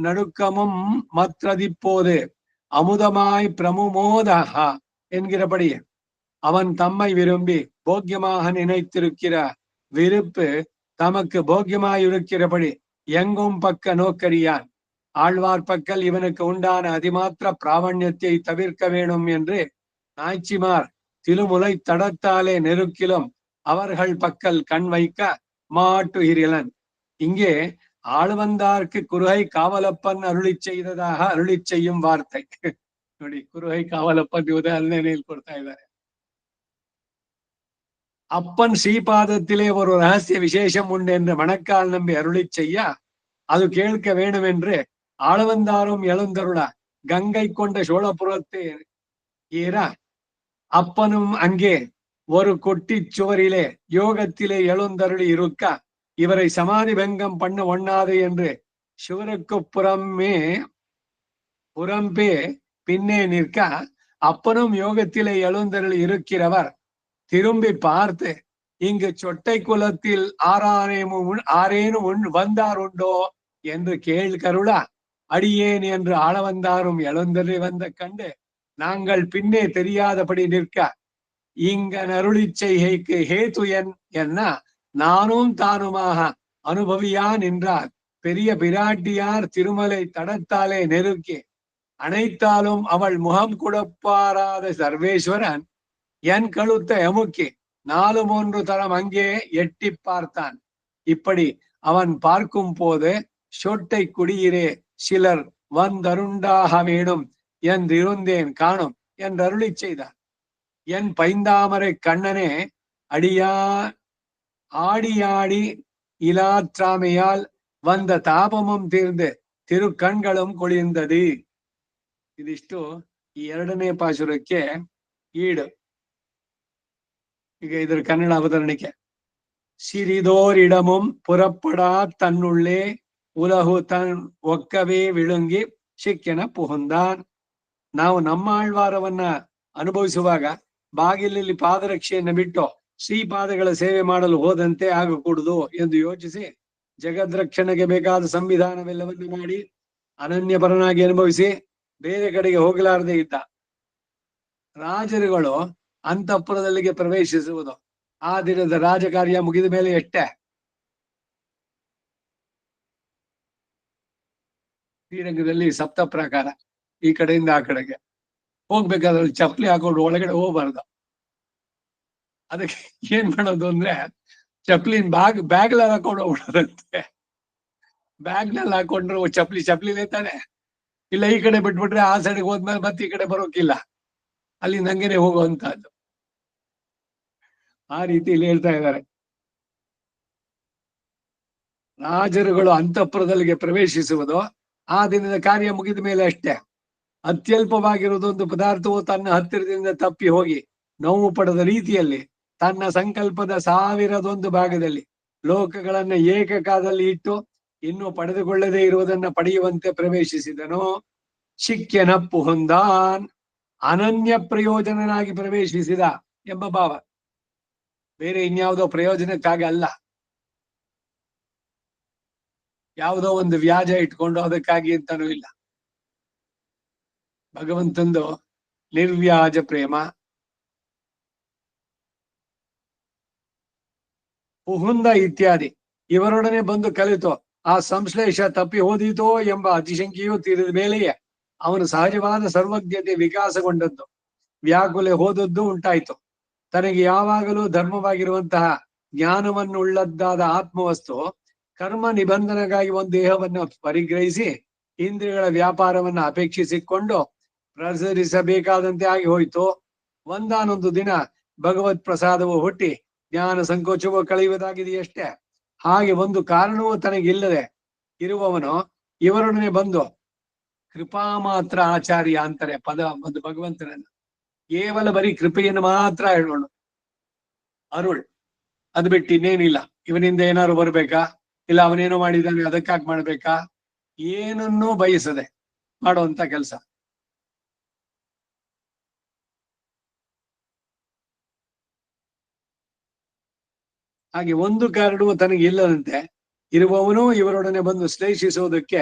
நடுக்கமும் மற்றதிப்போது அமுதமாய் பிரமுமோதகா என்கிறபடி அவன் தம்மை விரும்பி போக்கியமாக நினைத்திருக்கிற விருப்பு தமக்கு போக்கியமாயிருக்கிறபடி எங்கும் பக்க நோக்கறியான். ஆழ்வார் பக்கல் இவனுக்கு உண்டான அதிமாத்திர பிராவண்யத்தை தவிர்க்க வேணும் என்று நாய்ச்சிமார் திருமுலை தடத்தாலே நெருக்கிலும் அவர்கள் பக்கல் கண் வைக்க மாட்டுகிறன். இங்கே ஆழ்வந்தார்க்கு குருகை காவலப்பன் அருளி செய்ததாக அருளி செய்யும் வார்த்தை ನೋಡಿ. ಕುರುಹೈ ಕಾವಲಪ್ಪನ್ ಉದಾಹರಣೆಯಲ್ಲಿ ಕೊಡ್ತಾ ಇದ್ದಾರೆ. அப்பன் ஸ்ரீபாதத்திலே ஒரு ரகசிய விசேஷம் உண்டு என்று மணக்கால் நம்பி அருளி செய்ய அது கேட்க வேணும் என்று ஆளவந்தாரும் எழுந்தருள கங்கை கொண்ட சோழபுரத்தே ஏற அப்பனும் அங்கே ஒரு கொட்டிச் சுவரிலே யோகத்திலே எழுந்தருளி இருக்க இவரை சமாதி பங்கம் பண்ண ஒண்ணாது என்று சிவருக்கு புறம்பே பின்னே நிற்க அப்பனும் யோகத்திலே எழுந்தருளி இருக்கிறவர் திரும்பி பார்த்து இங்கு சொட்டை குலத்தில் ஆரேனும் வந்தார் உண்டோ என்று கருளா அடியேன் என்று ஆள வந்தாரும் எழுந்தருளி வந்த கண்டு நாங்கள் பின்னே தெரியாதபடி நிற்க இங்க நருளி செய்கைக்கு ஹேதுயன் என்ன நானும் தானுமாக அனுபவியான் என்றார் பெரிய பிராட்டியார் திருமலை தடத்தாலே நெருக்கி அனைத்தாலும் அவள் முகம் குடப்பாராத சர்வேஸ்வரன் என் கழுத்தை அமுக்கி 4-3 தரம் அங்கே எட்டி பார்த்தான். இப்படி அவன் பார்க்கும் போது சொட்டை குடியிலே சிலர் வந்தருண்டாக வேணும் என்றிருந்தேன் காணும் என்று அருளி செய்தார். என் பைந்தாமரை கண்ணனே ஆடியாடி இலாற்றாமையால் வந்த தாபமும் தீர்ந்து ತಿರುಕಣ್ಗಳಂ ಕೊಳಿಯುತ್ತದೆ. ಇದಿಷ್ಟು ಈ ಎರಡನೇ ಪಾಶುರಕ್ಕೆ ಈಡು. ಈಗ ಇದರ ಕನ್ನಡ ಅವತರಣಿಕೆ. சிறிதோரிடமும் புறப்படா தன்னுள்ளே உலகு தன் ಒಕ್ಕವೇ ವಿಳುಂಗಿ ಶಿಕ್ಕೆನ ಪುಹುಂದಾನ್. ನಾವು ನಮ್ಮ ಆಳ್ವಾರವನ್ನ ಅನುಭವಿಸುವಾಗ ಬಾಗಿಲಲ್ಲಿ ಪಾದರಕ್ಷೆಯನ್ನು ಬಿಟ್ಟು ಶ್ರೀಪಾದಗಳ ಸೇವೆ ಮಾಡಲು ಹೋದಂತೆ ಆಗಕೂಡುದು ಎಂದು ಯೋಚಿಸಿ ಜಗದ್ರಕ್ಷಣೆಗೆ ಬೇಕಾದ ಸಂವಿಧಾನವೆಲ್ಲವನ್ನು ಮಾಡಿ ಅನನ್ಯಪರನಾಗಿ ಅನುಭವಿಸಿ ಬೇರೆ ಕಡೆಗೆ ಹೋಗಲಾರದೆ ಇದ್ದ. ರಾಜರುಗಳು ಅಂತಃಪುರದಲ್ಲಿಗೆ ಪ್ರವೇಶಿಸುವುದು ಆ ದಿನದ ರಾಜಕಾರ್ಯ ಮುಗಿದ ಮೇಲೆ ಎಷ್ಟೇ. ಶ್ರೀರಂಗದಲ್ಲಿ ಸಪ್ತ ಪ್ರಾಕಾರ, ಈ ಕಡೆಯಿಂದ ಆ ಕಡೆಗೆ ಹೋಗ್ಬೇಕಾದ್ರೆ ಚಪ್ಪಲಿ ಹಾಕೊಂಡು ಒಳಗಡೆ ಹೋಗ್ಬಾರ್ದು. ಅದಕ್ಕೆ ಏನ್ ಮಾಡೋದು ಅಂದ್ರೆ ಚಪ್ಲಿನ ಬ್ಯಾಗ್ನಲ್ಲಿ ಹಾಕೊಂಡು ಹೋಗ್ಬಿಡೋದಂತೆ. ಬ್ಯಾಗ್ನಲ್ಲಿ ಹಾಕೊಂಡ್ರೆ ಚಪ್ಲಿನೇ ತಾನೆ. ಇಲ್ಲ ಈ ಕಡೆ ಬಿಟ್ಬಿಟ್ರೆ ಆ ಸೈಡ್ಗೆ ಹೋದ್ಮೇಲೆ ಮತ್ತೆ ಈ ಕಡೆ ಬರೋಕಿಲ್ಲ, ಅಲ್ಲಿ ನಂಗೆನೆ ಹೋಗುವಂತಹದ್ದು. ಆ ರೀತಿಯಲ್ಲಿ ಹೇಳ್ತಾ ಇದ್ದಾರೆ. ರಾಜರುಗಳು ಅಂತಃಪುರದಲ್ಲಿಗೆ ಪ್ರವೇಶಿಸುವುದು ಆ ದಿನದ ಕಾರ್ಯ ಮುಗಿದ ಮೇಲೆ ಅಷ್ಟೇ. ಅತ್ಯಲ್ಪವಾಗಿರುವುದೊಂದು ಪದಾರ್ಥವು ತನ್ನ ಹತ್ತಿರದಿಂದ ತಪ್ಪಿ ಹೋಗಿ ನೋವು ಪಡೆದ ರೀತಿಯಲ್ಲಿ ತನ್ನ ಸಂಕಲ್ಪದ 1000 ಭಾಗದಲ್ಲಿ ಲೋಕಗಳನ್ನ ಏಕಕಾಲದಲ್ಲಿ ಇಟ್ಟು ಇನ್ನು ಪಡೆದುಕೊಳ್ಳದೇ ಇರುವುದನ್ನ ಪಡೆಯುವಂತೆ ಪ್ರವೇಶಿಸಿದನು. ಶಿಕ್ಕೆನಪ್ಪು ಹೊಂದಾನ್, ಅನನ್ಯ ಪ್ರಯೋಜನನಾಗಿ ಪ್ರವೇಶಿಸಿದ ಎಂಬ ಭಾವ. ಬೇರೆ ಇನ್ಯಾವುದೋ ಪ್ರಯೋಜನಕ್ಕಾಗಿ ಅಲ್ಲ, ಯಾವುದೋ ಒಂದು ವ್ಯಾಜ ಇಟ್ಕೊಂಡು ಅದಕ್ಕಾಗಿ ಅಂತಾನೂ ಇಲ್ಲ. ಭಗವಂತಂದು ನಿರ್ವ್ಯಾಜ ಪ್ರೇಮ. ಪುಹುಂದ ಇತ್ಯಾದಿ ಇವರೊಡನೆ ಬಂದು ಕಲಿತು ಆ ಸಂಶ್ಲೇಷ ತಪ್ಪಿ ಹೋದೀತೋ ಎಂಬ ಅತಿಶಂಕೆಯೂ ತೀರಿದ ಮೇಲೆಯೇ ಅವನು ಸಹಜವಾದ ಸರ್ವಜ್ಞತೆ ವಿಕಾಸಗೊಂಡದ್ದು, ವ್ಯಾಕುಲೆ ಹೋದದ್ದು ಉಂಟಾಯಿತು. ತನಗೆ ಯಾವಾಗಲೂ ಧರ್ಮವಾಗಿರುವಂತಹ ಜ್ಞಾನವನ್ನುಳ್ಳದ್ದಾದ ಆತ್ಮವಸ್ತು ಕರ್ಮ ನಿಬಂಧನೆಗಾಗಿ ಒಂದು ದೇಹವನ್ನು ಪರಿಗ್ರಹಿಸಿ ಇಂದ್ರಿಯಗಳ ವ್ಯಾಪಾರವನ್ನು ಅಪೇಕ್ಷಿಸಿಕೊಂಡು ಪ್ರಸರಿಸಬೇಕಾದಂತೆ ಆಗಿ ಹೋಯಿತು. ಒಂದಾನೊಂದು ದಿನ ಭಗವತ್ ಪ್ರಸಾದವು ಹುಟ್ಟಿ ಜ್ಞಾನ ಸಂಕೋಚವೂ ಕಳೆಯುವುದಾಗಿದೆಯಷ್ಟೇ. ಹಾಗೆ ಒಂದು ಕಾರಣವೂ ತನಗಿಲ್ಲದೆ ಇರುವವನು ಇವರೊಡನೆ ಬಂದು ಕೃಪಾ ಮಾತ್ರ ಆಚಾರ್ಯ ಅಂತಾರೆ ಒಂದು ಭಗವಂತನನ್ನ. ಕೇವಲ ಬರೀ ಕೃಪೆಯನ್ನು ಮಾತ್ರ ಹೇಳೋಣ, ಅರುಳ್, ಅದು ಬಿಟ್ಟು ಇನ್ನೇನಿಲ್ಲ. ಇವನಿಂದ ಏನಾದ್ರು ಬರ್ಬೇಕಾ, ಇಲ್ಲ ಅವನೇನೋ ಮಾಡಿದ್ದಾನೆ ಅದಕ್ಕಾಗಿ ಮಾಡ್ಬೇಕಾ, ಏನನ್ನೂ ಬಯಸದೆ ಮಾಡುವಂತ ಕೆಲಸ. ಹಾಗೆ ಒಂದು ಕಾರಣವೂ ತನಗಿಲ್ಲದಂತೆ ಇರುವವನು ಇವರೊಡನೆ ಬಂದು ಶ್ಲೇಷಿಸುವುದಕ್ಕೆ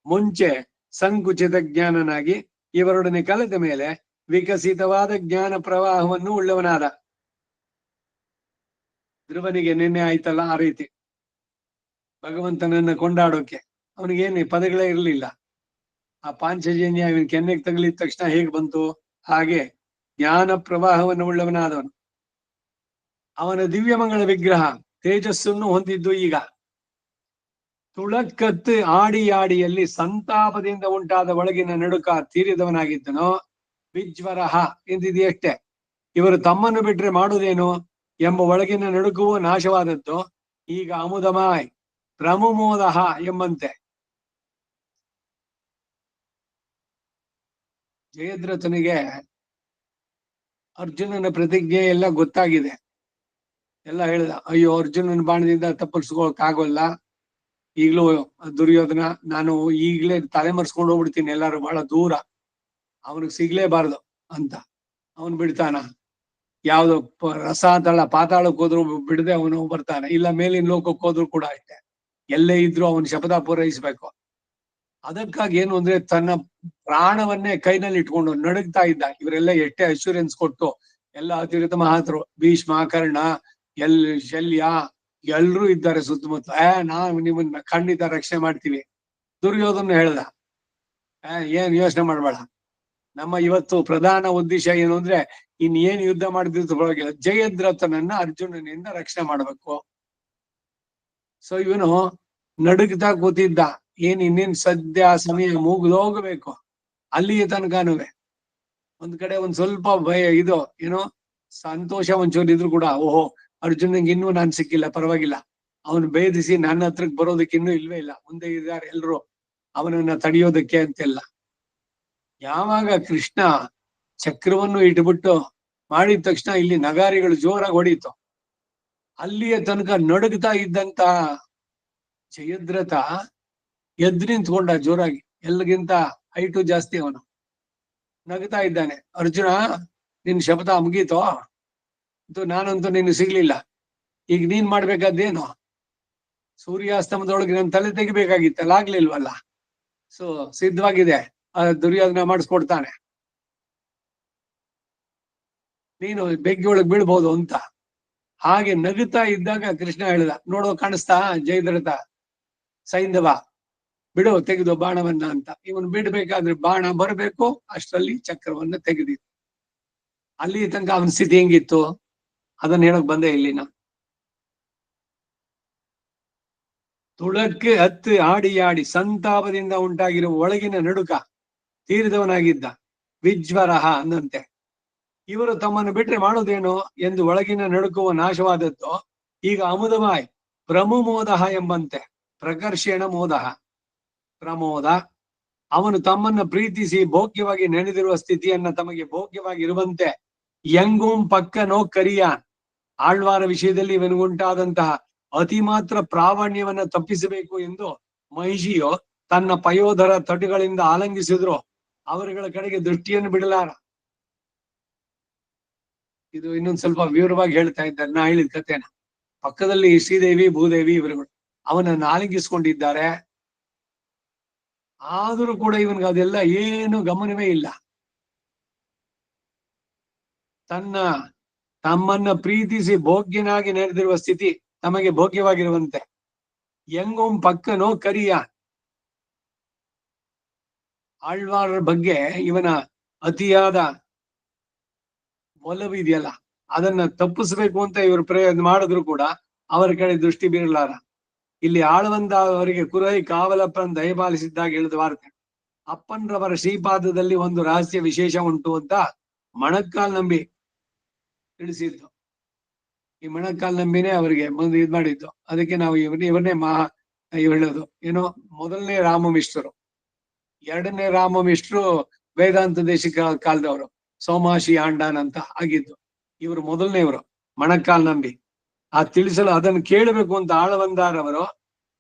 ಮುಂಚೆ ಸಂಕುಚಿತ ಜ್ಞಾನನಾಗಿ ಇವರೊಡನೆ ಕಲಿತ ಮೇಲೆ ವಿಕಸಿತವಾದ ಜ್ಞಾನ ಪ್ರವಾಹವನ್ನು ಉಳ್ಳವನಾದ. ಧ್ರುವನಿಗೆ ನಿನ್ನೆ ಆಯ್ತಲ್ಲ ಆ ರೀತಿ ಭಗವಂತನನ್ನ ಕೊಂಡಾಡೋಕೆ ಅವನಿಗೇನು ಪದಗಳೇ ಇರಲಿಲ್ಲ. ಆ ಪಾಂಚಜನ್ಯ ಇವನ್ ಕೆನ್ನೆಗೆ ತಗಲಿದ ತಕ್ಷಣ ಹೇಗೆ ಬಂತು, ಹಾಗೆ ಜ್ಞಾನ ಪ್ರವಾಹವನ್ನು ಉಳ್ಳವನಾದವನು. ಅವನ ದಿವ್ಯಮಂಗಳ ವಿಗ್ರಹ ತೇಜಸ್ಸನ್ನು ಹೊಂದಿದ್ದು ಈಗ ತುಳಕತ್ತು ಆಡಿಯಾಡಿಯಲ್ಲಿ ಸಂತಾಪದಿಂದ ಉಂಟಾದ ಒಳಗಿನ ನಡುಕ ತೀರಿದವನಾಗಿದ್ದನೋ. ವಿಜ್ವರಹ ಎಂದಿದೆಯಷ್ಟೇ. ಇವರು ತಮ್ಮನ್ನು ಬಿಟ್ರೆ ಮಾಡುವುದೇನು ಎಂಬ ಒಳಗಿನ ನಡುಕವೂ ನಾಶವಾದದ್ದು ಈಗ ಅಮುದಮಾಯ್ ಪ್ರಮುಮೋದಹ ಎಂಬಂತೆ. ಜಯದ್ರಥನಿಗೆ ಅರ್ಜುನನ ಪ್ರತಿಜ್ಞೆ ಎಲ್ಲ ಗೊತ್ತಾಗಿದೆ. ಎಲ್ಲ ಹೇಳ್ದ, ಅಯ್ಯೋ ಅರ್ಜುನನ ಬಾಣದಿಂದ ತಪ್ಪಿಸ್ಕೊಳಕ್ ಆಗೋಲ್ಲ, ಈಗ್ಲೂ ದುರ್ಯೋಧನ ನಾನು ಈಗ್ಲೇ ತಲೆ ಮರ್ಸ್ಕೊಂಡು ಹೋಗ್ಬಿಡ್ತೀನಿ, ಎಲ್ಲಾರು ಬಹಳ ದೂರ, ಅವನಿಗೆ ಸಿಗ್ಲೇಬಾರ್ದು ಅಂತ. ಅವನ್ ಬಿಡ್ತಾನ? ಯಾವ್ದು ರಸಾತಳ ಪಾತಾಳಕ್ಕೆ ಹೋದ್ರು ಬಿಡದೆ ಅವನು ಬರ್ತಾನೆ, ಇಲ್ಲ ಮೇಲಿನ ಲೋಕಕ್ಕೆ ಹೋದ್ರು ಕೂಡ ಅಷ್ಟೇ. ಎಲ್ಲೇ ಇದ್ರು ಅವನ್ ಶಪಥ ಪೂರೈಸ್ಬೇಕು. ಅದಕ್ಕಾಗಿ ಏನು ಅಂದ್ರೆ ತನ್ನ ಪ್ರಾಣವನ್ನೇ ಕೈನಲ್ಲಿ ಇಟ್ಕೊಂಡು ನಡುಗ್ತಾ ಇದ್ದ. ಇವರೆಲ್ಲ ಎಷ್ಟೇ ಅಶ್ಯೂರೆನ್ಸ್ ಕೊಟ್ಟು ಎಲ್ಲ ಅತಿರಿಕ್ತ ಮಹಾತ್ರು, ಭೀಷ್ಮ, ಕರ್ಣ, ಶಲ್ಯ ಎಲ್ರೂ ಇದ್ದಾರೆ ಸುತ್ತಮುತ್ತ, ನಾವು ನಿಮ್ಮನ್ನ ಖಂಡಿತ ರಕ್ಷಣೆ ಮಾಡ್ತೀವಿ. ದುರ್ಯೋಧನ ಹೇಳ್ದ, ಏನ್ ಯೋಚನೆ ಮಾಡ್ಬೇಡ, ನಮ್ಮ ಇವತ್ತು ಪ್ರಧಾನ ಉದ್ದೇಶ ಏನು ಅಂದ್ರೆ ಏನ್ ಯುದ್ಧ ಮಾಡಿದ್ರು ಜಯದ್ರಥನನ್ನ ಅರ್ಜುನನಿಂದ ರಕ್ಷಣೆ ಮಾಡ್ಬೇಕು. ಸೊ ಇವನು ನಡುಗ್ತಾ ಕೂತಿದ್ದ, ಇನ್ನೇನ್ ಸದ್ಯ ಸಮಯ ಮುಗಿದೋಗ್ಬೇಕು ಅಲ್ಲಿಯ ತನಕನುವೆ. ಒಂದ್ ಕಡೆ ಒಂದ್ ಸ್ವಲ್ಪ ಭಯ, ಇದು ಏನೋ ಸಂತೋಷ ಒಂಚೂರು ಇದ್ರು ಕೂಡ, ಓಹೋ ಅರ್ಜುನಂಗೆ ಇನ್ನೂ ನಾನ್ ಸಿಕ್ಕಿಲ್ಲ, ಪರವಾಗಿಲ್ಲ, ಅವನು ಭೇದಿಸಿ ನನ್ನ ಹತ್ರಕ್ ಬರೋದಕ್ಕೆ ಇನ್ನೂ ಇಲ್ವೇ ಇಲ್ಲ, ಮುಂದೆ ಇದ್ದಾರೆ ಎಲ್ರು ಅವನನ್ನ ತಡೆಯೋದಕ್ಕೆ ಅಂತೆಲ್ಲ. ಯಾವಾಗ ಕೃಷ್ಣ ಚಕ್ರವನ್ನು ಇಟ್ಬಿಟ್ಟು ಮಾಡಿದ ತಕ್ಷಣ ಇಲ್ಲಿ ನಗಾರಿಗಳು ಜೋರಾಗಿ ಹೊಡೀತು. ಅಲ್ಲಿಯ ತನಕ ನಡುಗ್ತಾ ಇದ್ದಂತ ಜಯದ್ರಥ ಎದ್ದು ನಿಂತ್ಕೊಂಡ ಜೋರಾಗಿ, ಎಲ್ಗಿಂತ ಹೈಟು ಜಾಸ್ತಿ ಅವನು. ನಗ್ತಾ ಇದ್ದಾನೆ, ಅರ್ಜುನ ನಿನ್ ಶಪಥ ಮುಗೀತೋ, ನಾನಂತೂ ನಿನ್ನ ಸಿಗ್ಲಿಲ್ಲ, ಈಗ ನೀನ್ ಮಾಡ್ಬೇಕಾದ್ದೇನು? ಸೂರ್ಯಾಸ್ತಮದೊಳಗೆ ನನ್ನ ತಲೆ ತೆಗಿಬೇಕಾಗಿತ್ತಲ್ಲ, ಆಗ್ಲಿಲ್ವಲ್ಲ. ಸೊ ಸಿದ್ಧವಾಗಿದೆ, ದುರ್ಯೋಧನ ಮಾಡಿಸ್ಕೊಡ್ತಾನೆ, ನೀನು ಬೆಗ್ಗಿ ಒಳಗ್ ಬೀಳ್ಬಹುದು ಅಂತ. ಹಾಗೆ ನಗುತ್ತಾ ಇದ್ದಾಗ ಕೃಷ್ಣ ಹೇಳಿದ, ನೋಡೋ ಕಾಣಿಸ್ತಾ ಜಯದ್ರಥ, ಸೈಂಧವ ಬಿಡು ತೆಗೆದು ಬಾಣವನ್ನ ಅಂತ. ಇವನು ಬಿಡ್ಬೇಕಾದ್ರೆ ಬಾಣ ಬರಬೇಕು, ಅಷ್ಟರಲ್ಲಿ ಚಕ್ರವನ್ನ ತೆಗೆದಿತ್ತು. ಅಲ್ಲಿ ತನಕ ಅವನ ಸ್ಥಿತಿ ಹೆಂಗಿತ್ತು ಅದನ್ನ ಹೇಳಕ್ ಬಂದೆ ಇಲ್ಲಿನ. ತುಳಕ್ಕೆ ಹತ್ತಿ ಆಡಿ ಆಡಿ ಸಂತಾಪದಿಂದ ಉಂಟಾಗಿರುವ ಒಳಗಿನ ನಡುಕ ತೀರಿದವನಾಗಿದ್ದ ವಿಜ್ವರಹ ಅಂದಂತೆ. ಇವರು ತಮ್ಮನ್ನು ಬಿಟ್ರೆ ಮಾಡೋದೇನೋ ಎಂದು ಒಳಗಿನ ನಡುಕುವ ನಾಶವಾದದ್ದು ಈಗ ಅಮುದವಾಯ್ ಪ್ರಮುಮೋದ ಎಂಬಂತೆ. ಪ್ರಕರ್ಷಣ ಮೋದ ಪ್ರಮೋದ. ಅವನು ತಮ್ಮನ್ನ ಪ್ರೀತಿಸಿ ಭೋಗ್ಯವಾಗಿ ನೆನೆದಿರುವ ಸ್ಥಿತಿಯನ್ನ ತಮಗೆ ಭೋಗ್ಯವಾಗಿ ಇರುವಂತೆ ಯಂಗುಂ ಪಕ್ಕನೋ ಕರಿಯಾನ್. ಆಳ್ವಾರ ವಿಷಯದಲ್ಲಿ ಇವನಿಗುಂಟಾದಂತಹ ಅತಿ ಮಾತ್ರ ಪ್ರಾವಣ್ಯವನ್ನ ತಪ್ಪಿಸಬೇಕು ಎಂದು ಮಹಿಷಿಯು ತನ್ನ ಪಯೋಧರ ತಟುಗಳಿಂದ ಆಲಂಗಿಸಿದ್ರು ಅವರುಗಳ ಕಡೆಗೆ ದೃಷ್ಟಿಯನ್ನು ಬಿಡಲಾರ. ಇದು ಇನ್ನೊಂದ್ ಸ್ವಲ್ಪ ವಿವರವಾಗಿ ಹೇಳ್ತಾ ಇದ್ದಾರೆ, ನಾ ಹೇಳಿದ ಕಥೆನ. ಪಕ್ಕದಲ್ಲಿ ಶ್ರೀದೇವಿ ಭೂದೇವಿ ಇವರುಗಳು ಅವನನ್ನು ಆಲಿಂಗಿಸ್ಕೊಂಡಿದ್ದಾರೆ. ಆದರೂ ಕೂಡ ಇವನ್ಗೆ ಅದೆಲ್ಲ ಏನು ಗಮನವೇ ಇಲ್ಲ. ತಮ್ಮನ್ನ ಪ್ರೀತಿಸಿ ಭೋಗ್ಯನಾಗಿ ನೆರೆದಿರುವ ಸ್ಥಿತಿ ತಮಗೆ ಭೋಗ್ಯವಾಗಿರುವಂತೆ. ಯಂಗೊಂ ಪಕ್ಕನೋ ಕರಿಯ. ಆಳ್ವಾರರ ಬಗ್ಗೆ ಇವನ ಅತಿಯಾದ ಒಲವಿದೆಯಲ್ಲ, ಅದನ್ನ ತಪ್ಪಿಸ್ಬೇಕು ಅಂತ ಇವರು ಪ್ರಯತ್ನ ಮಾಡಿದ್ರು ಕೂಡ ಅವರ ಕಡೆ ದೃಷ್ಟಿ ಬೀರಲಾರ. ಇಲ್ಲಿ ಆಳವಂದ ಅವರಿಗೆ ಕುರೈ ಕಾವಲಪ್ಪನ ದಯಪಾಲಿಸಿದ್ದಾಗ ಹೇಳಿದ ವಾರ್ತೆ. ಅಪ್ಪನ್ರವರ ಶ್ರೀಪಾದದಲ್ಲಿ ಒಂದು ರಹಸ್ಯ ವಿಶೇಷ ಉಂಟು ಅಂತ ಮಣಕ್ಕಾಲ್ ನಂಬಿ ತಿಳಿಸಿದ್ದು. ಈ ಮಣಕ್ಕಾಲ್ ನಂಬಿನೇ ಅವರಿಗೆ ಮುಂದೆ ಇದ್ ಮಾಡಿದ್ದು. ಅದಕ್ಕೆ ನಾವು ಇವರನ್ನೇ ಹೇಳೋದು ಏನೋ, ಮೊದಲನೇ ರಾಮಮಿಶ್ರರು, ಎರಡನೇ ರಾಮಮಿಶ್ರು ವೇದಾಂತ ದೇಶಿಕ ಕಾಲದವರು, ಸೋಮಾಶಿ ಆಂಡಾನ್ ಅಂತ ಆಗಿದ್ದು. ಇವರು ಮೊದಲನೇವರು ಮಣಕ್ಕಾಲ್ ನಂಬಿ. ಆ ತಿಳಿಸಲು ಅದನ್ನು ಕೇಳಬೇಕು ಅಂತ ಆಳವಂದಾರವರು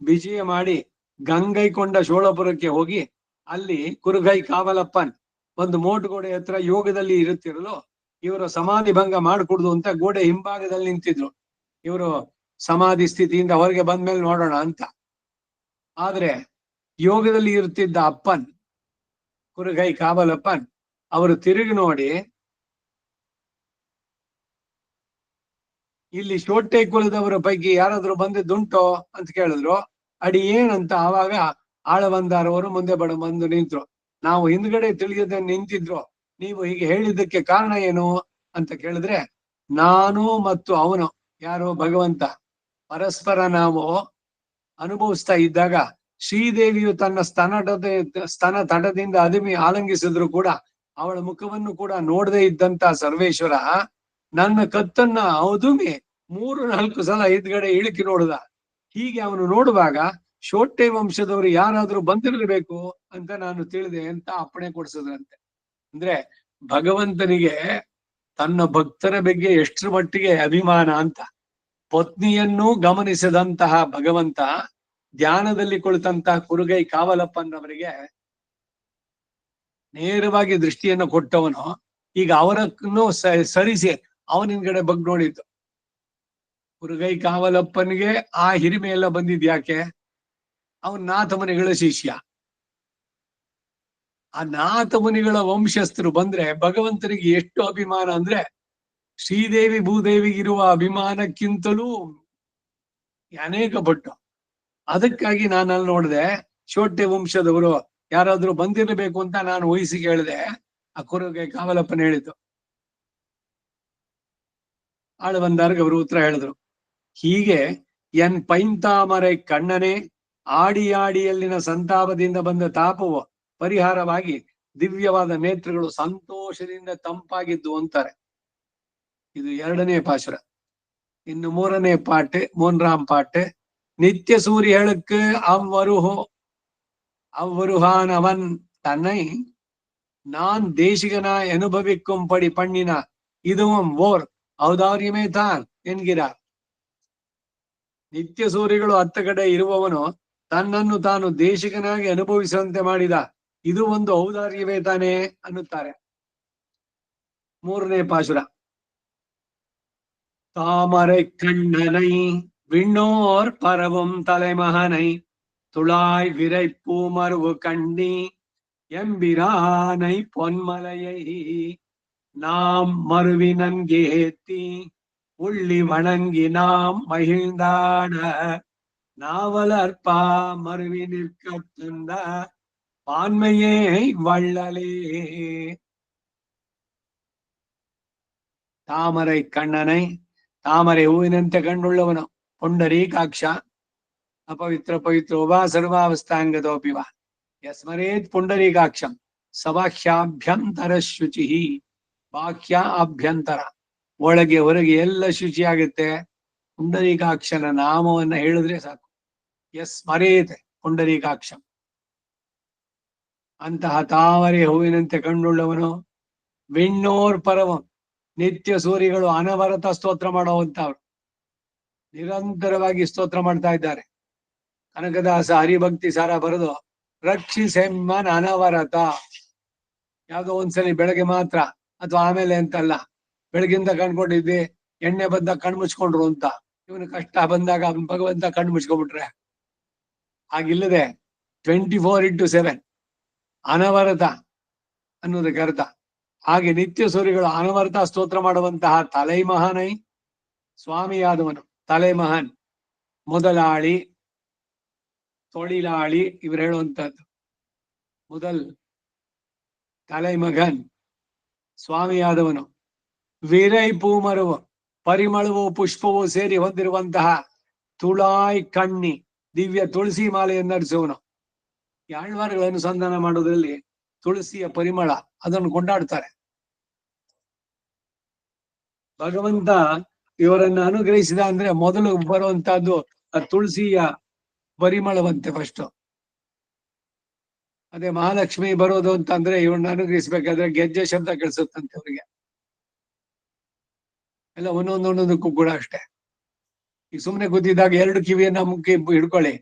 ವಿಜಯ ಮಾಡಿ ಗಂಗೈಕೊಂಡ ಶೋಳಪುರಕ್ಕೆ ಹೋಗಿ ಅಲ್ಲಿ ಕುರುಗೈ ಕಾವಲಪ್ಪನ್ ಒಂದು ಮೋಟುಗೋಡೆ ಹತ್ರ ಯೋಗದಲ್ಲಿ ಇರುತ್ತಿರಲು ಇವರು ಸಮಾಧಿ ಭಂಗ ಮಾಡಿಕೊಡುದು ಅಂತ ಗೋಡೆ ಹಿಂಭಾಗದಲ್ಲಿ ನಿಂತಿದ್ರು. ಇವರು ಸಮಾಧಿ ಸ್ಥಿತಿಯಿಂದ ಹೊರಗೆ ಬಂದ್ಮೇಲೆ ನೋಡೋಣ ಅಂತ. ಆದ್ರೆ ಯೋಗದಲ್ಲಿ ಇರುತ್ತಿದ್ದ ಅಪ್ಪನ್, ಕುರುಗೈ ಕಾವಲಪ್ಪನ್, ಅವರು ತಿರುಗಿ ನೋಡಿ ಇಲ್ಲಿ ಶೋಟೆ ಕುಲದವರ ಪೈಕಿ ಯಾರಾದ್ರೂ ಬಂದಿದ್ದುಂಟೋ ಅಂತ ಕೇಳಿದ್ರು. ಅಡಿ ಏನಂತ ಆವಾಗ ಆಳವಂದಾರವರು ಮುಂದೆ ಬಂದು ನಿಂತ್ರು. ನಾವು ಹಿಂದ್ಗಡೆ ತಿಳಿಯದೆ ನಿಂತಿದ್ರು, ನೀವು ಹೀಗೆ ಹೇಳಿದ್ದಕ್ಕೆ ಕಾರಣ ಏನು ಅಂತ ಕೇಳಿದ್ರೆ, ನಾನು ಮತ್ತು ಅವನು, ಯಾರು ಭಗವಂತ, ಪರಸ್ಪರ ನಾವು ಅನುಭವಿಸ್ತಾ ಇದ್ದಾಗ ಶ್ರೀದೇವಿಯು ತನ್ನ ಸ್ತನ ತಟದಿಂದ ಅದುಮಿ ಆಲಂಗಿಸಿದ್ರು ಕೂಡ ಅವಳ ಮುಖವನ್ನು ಕೂಡ ನೋಡದೆ ಇದ್ದಂತ ಸರ್ವೇಶ್ವರ ನನ್ನ ಕತ್ತನ್ನ ಅದುಮಿ 3-4 ಸಲ ಹಿಂದ್ಗಡೆ ಇಳುಕಿ ನೋಡುದ. ಹೀಗೆ ಅವನು ನೋಡುವಾಗ ಶೋಟೆ ವಂಶದವರು ಯಾರಾದ್ರೂ ಬಂದಿರಬೇಕು ಅಂತ ನಾನು ತಿಳಿದೆ ಅಂತ ಅಪ್ಪಣೆ ಕೊಡಿಸಿದ್ರಂತೆ. ಅಂದ್ರೆ ಭಗವಂತನಿಗೆ ತನ್ನ ಭಕ್ತರ ಬಗ್ಗೆ ಎಷ್ಟರ ಮಟ್ಟಿಗೆ ಅಭಿಮಾನ ಅಂತ. ಪತ್ನಿಯನ್ನೂ ಗಮನಿಸದಂತಹ ಭಗವಂತ ಧ್ಯಾನದಲ್ಲಿ ಕುಳಿತಂತಹ ಕುರುಗೈ ಕಾವಲಪ್ಪನವರಿಗೆ ನೇರವಾಗಿ ದೃಷ್ಟಿಯನ್ನು ಕೊಟ್ಟವನು. ಈಗ ಅವರನ್ನು ಸರಿಸಿ ಅವನಿನ್ಗಡೆ ಬಗ್ ನೋಡಿದ್ದು. ಕುರುಗೈ ಕಾವಲಪ್ಪನಿಗೆ ಆ ಹಿರಿಮೆ ಎಲ್ಲ ಬಂದಿದ್ಯಾಕೆ? ಅವನ್ ನಾಥ ಮುನಿಗಳ ಶಿಷ್ಯ. ಆ ನಾಥ ಮುನಿಗಳ ವಂಶಸ್ಥರು ಬಂದ್ರೆ ಭಗವಂತನಿಗೆ ಎಷ್ಟು ಅಭಿಮಾನ ಅಂದ್ರೆ ಶ್ರೀದೇವಿ ಭೂದೇವಿಗಿರುವ ಅಭಿಮಾನಕ್ಕಿಂತಲೂ ಅನೇಕ ಪಟ್ಟು. ಅದಕ್ಕಾಗಿ ನಾನು ಅಲ್ಲಿ ನೋಡಿದೆ, ಶೋಟೆ ವಂಶದವರು ಯಾರಾದ್ರೂ ಬಂದಿರಬೇಕು ಅಂತ ನಾನು ಊಹಿಸಿ ಕೇಳಿದೆ. ಆ ಕುರುಗೈ ಕಾವಲಪ್ಪನ ಹೇಳಿದ್ದು. ಆಳು ಬಂದಾಗ ಅವರು ಉತ್ತರ ಹೇಳಿದ್ರು. ಹೀಗೆ ಎನ್ ಪೈಂತಾಮರೈ ಕಣ್ಣನೆ ಆಡಿ ಆಡಿಯಲ್ಲಿನ ಸಂತಾಪದಿಂದ ಬಂದ ತಾಪವು ಪರಿಹಾರವಾಗಿ ದಿವ್ಯವಾದ ನೇತ್ರಗಳು ಸಂತೋಷದಿಂದ ತಂಪಾಗಿದ್ದು ಅಂತಾರೆ. ಇದು 2ನೇ ಪಾಶುರ. ಇನ್ನು 3ನೇ ಪಾಟೆ 3ஆம் பாட்டு. நித்திய சூரியர்களுக்கு அவ்வருகானவன் தன்னை நான் தேசிகனாய் அனுபவிக்கும்படி பண்ணின இதுவும் ஓர் ಔದಾರ್ಯವೇ ತಾನ್ ಎನ್ಗಿರಾರ್. ನಿತ್ಯ ಸೂರ್ಯಗಳು ಹತ್ತ ಕಡೆ ಇರುವವನು ತನ್ನನ್ನು ತಾನು ದೇಶಿಕನಾಗಿ ಅನುಭವಿಸುವಂತೆ ಮಾಡಿದ ಇದು ಒಂದು ಔದಾರ್ಯವೇ ತಾನೇ ಅನ್ನುತ್ತಾರೆ. 3ನೇ ಪಾಶುರ. தாமரை கண்ணனை விண்ணோர் பரவும் தலைமகனை துளாய் விரை பூமருவு கண்ணி எம்பிரானை பொன்மலையை நாம் மருவி நன்கேத்தி உள்ளி வணங்கி நாம் மகிழ்ந்தாட நாவலற்பா மருவி நிற்க தந்த பான்மையே வள்ளலே. ತಾಮರೈ ಕಣ್ಣನೈ, ತಾಮರೆ ಹೂವಿನಂತೆ ಕಣ್ಣುಳ್ಳವನು ಪುಂಡರೀಕಾಕ್ಷ. ಅಪವಿತ್ರ ಪವಿತ್ರೋ ವಾ ಸರ್ವಾವಸ್ಥಾಂಗತೋಪಿ ವಾ ಯಸ್ಮರೇತ್ ಪುಂಡರೀಕಾಕ್ಷಂ ಸಬಾಹ್ಯಾಭ್ಯಂತರ ಶುಚಿ. ಬಾಹ್ಯ ಅಭ್ಯಂತರ, ಒಳಗೆ ಹೊರಗೆ ಎಲ್ಲ ಶುಚಿಯಾಗುತ್ತೆ. ಪುಂಡರೀಕಾಕ್ಷನ ನಾಮವನ್ನ ಹೇಳಿದ್ರೆ ಸಾಕು. ಯಸ್ಮರೇತ್ ಪುಂಡರೀಕಾಕ್ಷಂ. ಅಂತಹ ತಾಮರೆ ಹೂವಿನಂತೆ ಕಣ್ಣುಳ್ಳವನು. ವಿಣ್ಣೋರ್ ಪರವಂ, ನಿತ್ಯ ಸೂರಿಗಳು ಅನವರತ ಸ್ತೋತ್ರ ಮಾಡುವಂತವ್ರು, ನಿರಂತರವಾಗಿ ಸ್ತೋತ್ರ ಮಾಡ್ತಾ ಇದ್ದಾರೆ. ಕನಕದಾಸ ಹರಿಭಕ್ತಿ ಸಾರ ಬರೆದು ರಕ್ಷಿಸೆಮ್ಮನ್ ಅನವರತ. ಯಾವ್ದೋ ಒಂದ್ಸಲಿ ಬೆಳಗ್ಗೆ ಮಾತ್ರ ಅಥವಾ ಆಮೇಲೆ ಅಂತಲ್ಲ, ಬೆಳಗಿಂದ ಕಣ್ಕೊಂಡಿದ್ವಿ, ಎಣ್ಣೆ ಬಂದಾಗ ಕಣ್ ಮುಚ್ಕೊಂಡ್ರು ಅಂತ. ಇವನು ಕಷ್ಟ ಬಂದಾಗ ಭಗವಂತ ಕಣ್ಣು ಮುಚ್ಕೊಂಡ್ಬಿಟ್ರೆ ಹಾಗಿಲ್ಲದೆ 24/7 ಅನವರತ ಅನ್ನೋದಕ್ಕೆ ಅರ್ಥ. ಹಾಗೆ ನಿತ್ಯ ಸೂರ್ಯಗಳು ಅನವರತ ಸ್ತೋತ್ರ ಮಾಡುವಂತಹ ತಲೈಮಹನೈ, ಸ್ವಾಮಿಯಾದವನು. ತಲೆಮಹನ್ ಮೊದಲಾಳಿ, ತೊಳಿಲಾಳಿ ಇವ್ರು ಹೇಳುವಂತಹದ್ದು. ಮೊದಲ್ ತಲೆಮಗನ್ ಸ್ವಾಮಿಯಾದವನು. ವೀರೈ ಪೂಮರವು, ಪರಿಮಳವು ಪುಷ್ಪವು ಸೇರಿ ಹೊಂದಿರುವಂತಹ ತುಳಾಯ್ ಕಣ್ಣಿ, ದಿವ್ಯ ತುಳಸಿ ಮಾಲೆಯನ್ನು ಧರಿಸುವನು. ಆಳ್ವಾರ್ಗಳ ಅನುಸಂಧಾನ ಮಾಡೋದ್ರಲ್ಲಿ ತುಳಸಿಯ ಪರಿಮಳ ಅದನ್ನು ಕೊಂಡಾಡ್ತಾರೆ. ಭಗವಂತ ಇವರನ್ನು ಅನುಗ್ರಹಿಸಿದ ಅಂದ್ರೆ ಮೊದಲು ಬರುವಂತಹದ್ದು ಆ ತುಳಸಿಯ ಪರಿಮಳವಂತೆ ಫಸ್ಟ್. ಅದೇ ಮಹಾಲಕ್ಷ್ಮಿ ಬರೋದು ಅಂತಂದ್ರೆ ಇವ್ರನ್ನ ಅನುಗ್ರಹಿಸ್ಬೇಕಾದ್ರೆ ಗೆಜ್ಜೆ ಶಬ್ದ ಕೇಳಿಸುತ್ತಂತೆ ಅವ್ರಿಗೆ. ಎಲ್ಲ ಒಂದೊಂದೊಂದಕ್ಕೂ ಕೂಡ ಅಷ್ಟೇ. ಈಗ ಸುಮ್ನೆ ಕೂತಿದ್ದಾಗ 2 ಕಿವಿಯನ್ನ ಮುಕ್ಕಿ ಹಿಡ್ಕೊಳ್ಳಿ,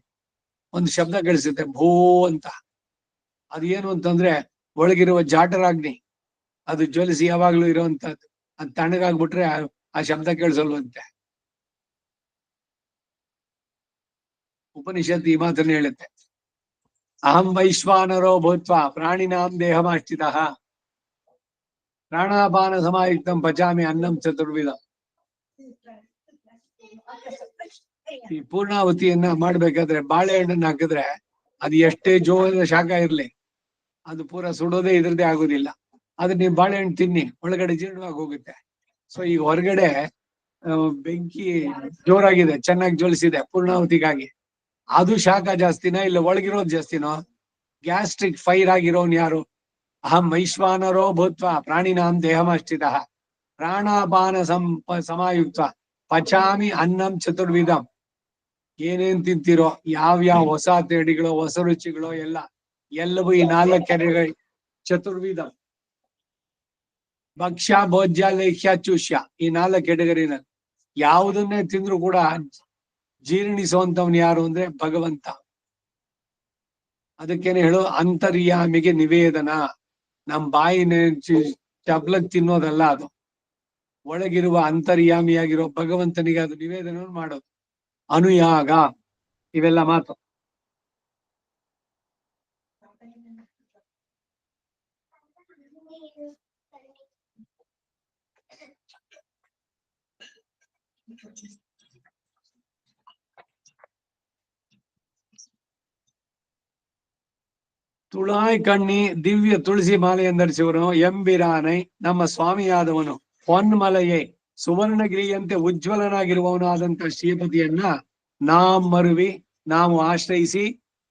ಒಂದು ಶಬ್ದ ಕೇಳಿಸುತ್ತೆ, ಭೋ ಅಂತ. ಅದೇನು ಅಂತಂದ್ರೆ ಒಳಗಿರುವ ಜಾಟರಾಗ್ನಿ ಅದು ಜ್ವಲಿಸಿ ಯಾವಾಗ್ಲೂ ಇರುವಂತಹದ್ದು. ಅದು ತಣ್ಣಗಾಗ್ಬಿಟ್ರೆ ಆ ಶಬ್ದ ಕೇಳಿಸಲ್ವಂತೆ. ಉಪನಿಷತ್ ಈ ಮಾತನ್ನು ಹೇಳುತ್ತೆ. ಅಹಂ ವೈಶ್ವಾನರೋ ಭೂತ್ವ ಪ್ರಾಣಿನಾಂ ದೇಹಮಾಶ್ಚಿತ ಪ್ರಾಣಾಪಾನ ಸಮಾಯುಕ್ತಂ ಪಚಾಮಿ ಅನ್ನಂ ಚತುರ್ವಿಧ. ಈ ಪೂರ್ಣಾವತಿಯನ್ನ ಮಾಡ್ಬೇಕಾದ್ರೆ ಬಾಳೆಹಣ್ಣನ್ನ ಹಾಕಿದ್ರೆ ಅದು ಎಷ್ಟೇ ಜೋರದ ಶಾಖ ಇರ್ಲಿ ಅದು ಪೂರ ಸುಡೋದೇ ಇದ್ರದ್ದೇ ಆಗೋದಿಲ್ಲ. ಆದ್ರೆ ನೀವು ಬಾಳೆಹಣ್ಣು ತಿನ್ನಿ, ಒಳಗಡೆ ಜೀರ್ಣವಾಗಿ ಹೋಗುತ್ತೆ. ಸೊ ಈಗ ಹೊರಗಡೆ ಬೆಂಕಿ ಜೋರಾಗಿದೆ, ಚೆನ್ನಾಗಿ ಜ್ವಲಿಸಿದೆ ಪೂರ್ಣಾವತಿಗಾಗಿ, ಅದು ಶಾಖ ಜಾಸ್ತಿನೋ ಇಲ್ಲ ಒಳಗಿರೋದು ಜಾಸ್ತಿನೋ? ಗ್ಯಾಸ್ಟ್ರಿಕ್ ಫೈರ್ ಆಗಿರೋನ್ ಯಾರು? ಅಹಂ ವೈಶ್ವಾನರೋ ಭೂತ್ವ ಪ್ರಾಣಿನಾಂ ದೇಹಮಶ್ಚಿತ ಪ್ರಾಣಾಪಾನ ಸಮಾಯುಕ್ತ ಪಚಾಮಿ ಅನ್ನಂ ಚತುರ್ವಿಧಂ. ಏನೇನ್ ತಿಂತೀರೋ, ಯಾವ್ಯಾವ ಹೊಸ ತಿಂಡಿಗಳು ಹೊಸ ರುಚಿಗಳು ಎಲ್ಲವೂ ಈ 4 ಚತುರ್ವಿಧ ಭಕ್ಷ್ಯ ಭೋಜ್ಯ ಲೇಖ್ಯ ಚೂಷ್ಯ ಈ 4 ಕೆಟಗರಿನಲ್ಲಿ ಯಾವುದನ್ನೇ ತಿಂದ್ರು ಕೂಡ ಜೀರ್ಣಿಸುವಂತವನು ಯಾರು ಅಂದ್ರೆ ಭಗವಂತ. ಅದಕ್ಕೇನೆ ಹೇಳು ಅಂತರ್ಯಾಮಿಗೆ ನಿವೇದನ. ನಮ್ ಬಾಯಿನ ಚಬ್ಲಕ್ ತಿನ್ನೋದಲ್ಲ, ಅದು ಒಳಗಿರುವ ಅಂತರ್ಯಾಮಿಯಾಗಿರೋ ಭಗವಂತನಿಗೆ ಅದು ನಿವೇದನ ಮಾಡೋದು. ಅನುಯಾಗ ಇವೆಲ್ಲ ಮಾತು. ತುಳಾಯ್ ಕಣ್ಣಿ ದಿವ್ಯ ತುಳಸಿ ಮಾಲೆಯನ್ನು ಧರಿಸಿವನು ಎಂಬಿರಾನೈ ನಮ್ಮ ಸ್ವಾಮಿಯಾದವನು ಹೊನ್ಮಲೆಯೇ ಸುವರ್ಣಗಿರಿಯಂತೆ ಉಜ್ವಲನಾಗಿರುವವನಾದಂತ ಶ್ರೀಪತಿಯನ್ನ ಮರುವಿ ನಾವು ಆಶ್ರಯಿಸಿ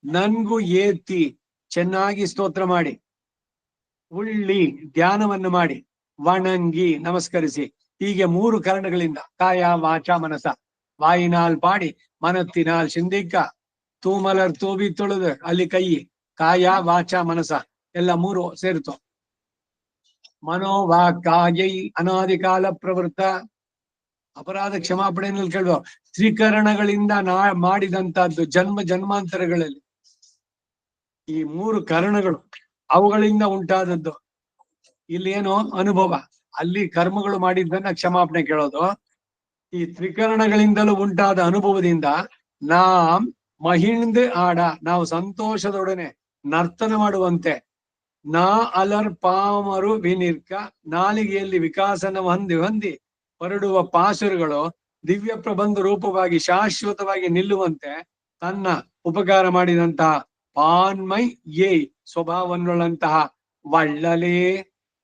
ನನ್ಗೂ ಏತಿ ಚೆನ್ನಾಗಿ ಸ್ತೋತ್ರ ಮಾಡಿ ಉಳ್ಳಿ ಧ್ಯಾನವನ್ನು ಮಾಡಿ ವಣಂಗಿ ನಮಸ್ಕರಿಸಿ ಹೀಗೆ 3 ಕರಣಗಳಿಂದ ಕಾಯ ವಾಚ ಮನಸ ವಾಯಿನಾಲ್ ಪಾಡಿ ಮನತ್ತಿನಾಲ್ ಸಿಂಧಿಕ ತೂಮಲರ್ ತೂಬಿ ತೊಳೆದು ಅಲ್ಲಿ ಕೈ ಕಾಯ ವಾಚ ಮನಸ ಎಲ್ಲ 3 ಸೇರಿತು. ಮನೋವಾಕಾಯೈ ಅನಾದಿ ಕಾಲ ಪ್ರವೃತ್ತ ಅಪರಾಧ ಕ್ಷಮಾಪಣೆಯಲ್ಲಿ ಕೇಳುವ ತ್ರಿಕರಣಗಳಿಂದ ಮಾಡಿದಂತಹದ್ದು ಜನ್ಮ ಜನ್ಮಾಂತರಗಳಲ್ಲಿ ಈ 3 ಕರಣಗಳು ಅವುಗಳಿಂದ ಉಂಟಾದದ್ದು. ಇಲ್ಲಿ ಏನು ಅನುಭವ, ಅಲ್ಲಿ ಕರ್ಮಗಳು ಮಾಡಿದ್ದನ್ನ ಕ್ಷಮಾಪಣೆ ಕೇಳೋದು. ಈ ತ್ರಿಕರಣಗಳಿಂದಲೂ ಉಂಟಾದ ಅನುಭವದಿಂದ ಮಹಿಂದ್ ಆಡ ನಾವು ಸಂತೋಷದೊಡನೆ ನರ್ತನ ಮಾಡುವಂತೆ ನಾ ಅಲರ್ ಪಾಮರು ವಿನಿರ್ಕ ನಾಲಿಗೆಯಲ್ಲಿ ವಿಕಾಸನ ಹೊಂದಿ ಹೊರಡುವ ಪಾಸುರುಗಳು ದಿವ್ಯ ಪ್ರಬಂಧ ರೂಪವಾಗಿ ಶಾಶ್ವತವಾಗಿ ನಿಲ್ಲುವಂತೆ ತನ್ನ ಉಪಕಾರ ಮಾಡಿದಂತಹ ಪಾನ್ಮೈ ಯೇ ಸ್ವಭಾವನ್ನುಳ್ಳಂತಹ ವಳ್ಳಲೇ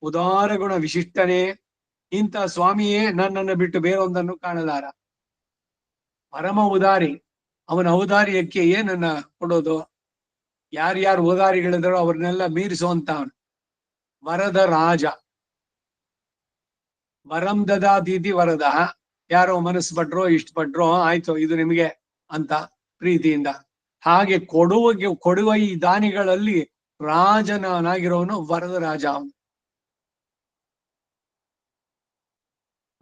ಉದಾರ ಗುಣ ವಿಶಿಷ್ಟನೇ ಇಂತಹ ಸ್ವಾಮಿಯೇ ನನ್ನನ್ನು ಬಿಟ್ಟು ಬೇರೊಂದನ್ನು ಕಾಣಲಾರ. ಪರಮ ಉದಾರಿ, ಅವನ ಔದಾರ್ಯಕ್ಕೆ ಏನನ್ನ ಕೊಡೋದು? ಯಾರ್ಯಾರು ಉದಾರಿಗಳಿದಾರೋ ಅವ್ರನ್ನೆಲ್ಲ ಮೀರಿಸುವಂತವನು. ವರದ ರಾಜ, ವರಂ ದದಾತೀತಿ ವರದ. ಯಾರೋ ಮನಸ್ಸು ಪಟ್ರೋ ಇಷ್ಟಪಟ್ರೋ ಆಯ್ತು ಇದು ನಿಮಗೆ ಅಂತ ಪ್ರೀತಿಯಿಂದ ಹಾಗೆ ಕೊಡುವ ಈ ದಾನಿಗಳಲ್ಲಿ ರಾಜನಾಗಿರೋನು ವರದ ರಾಜ. ಅವನು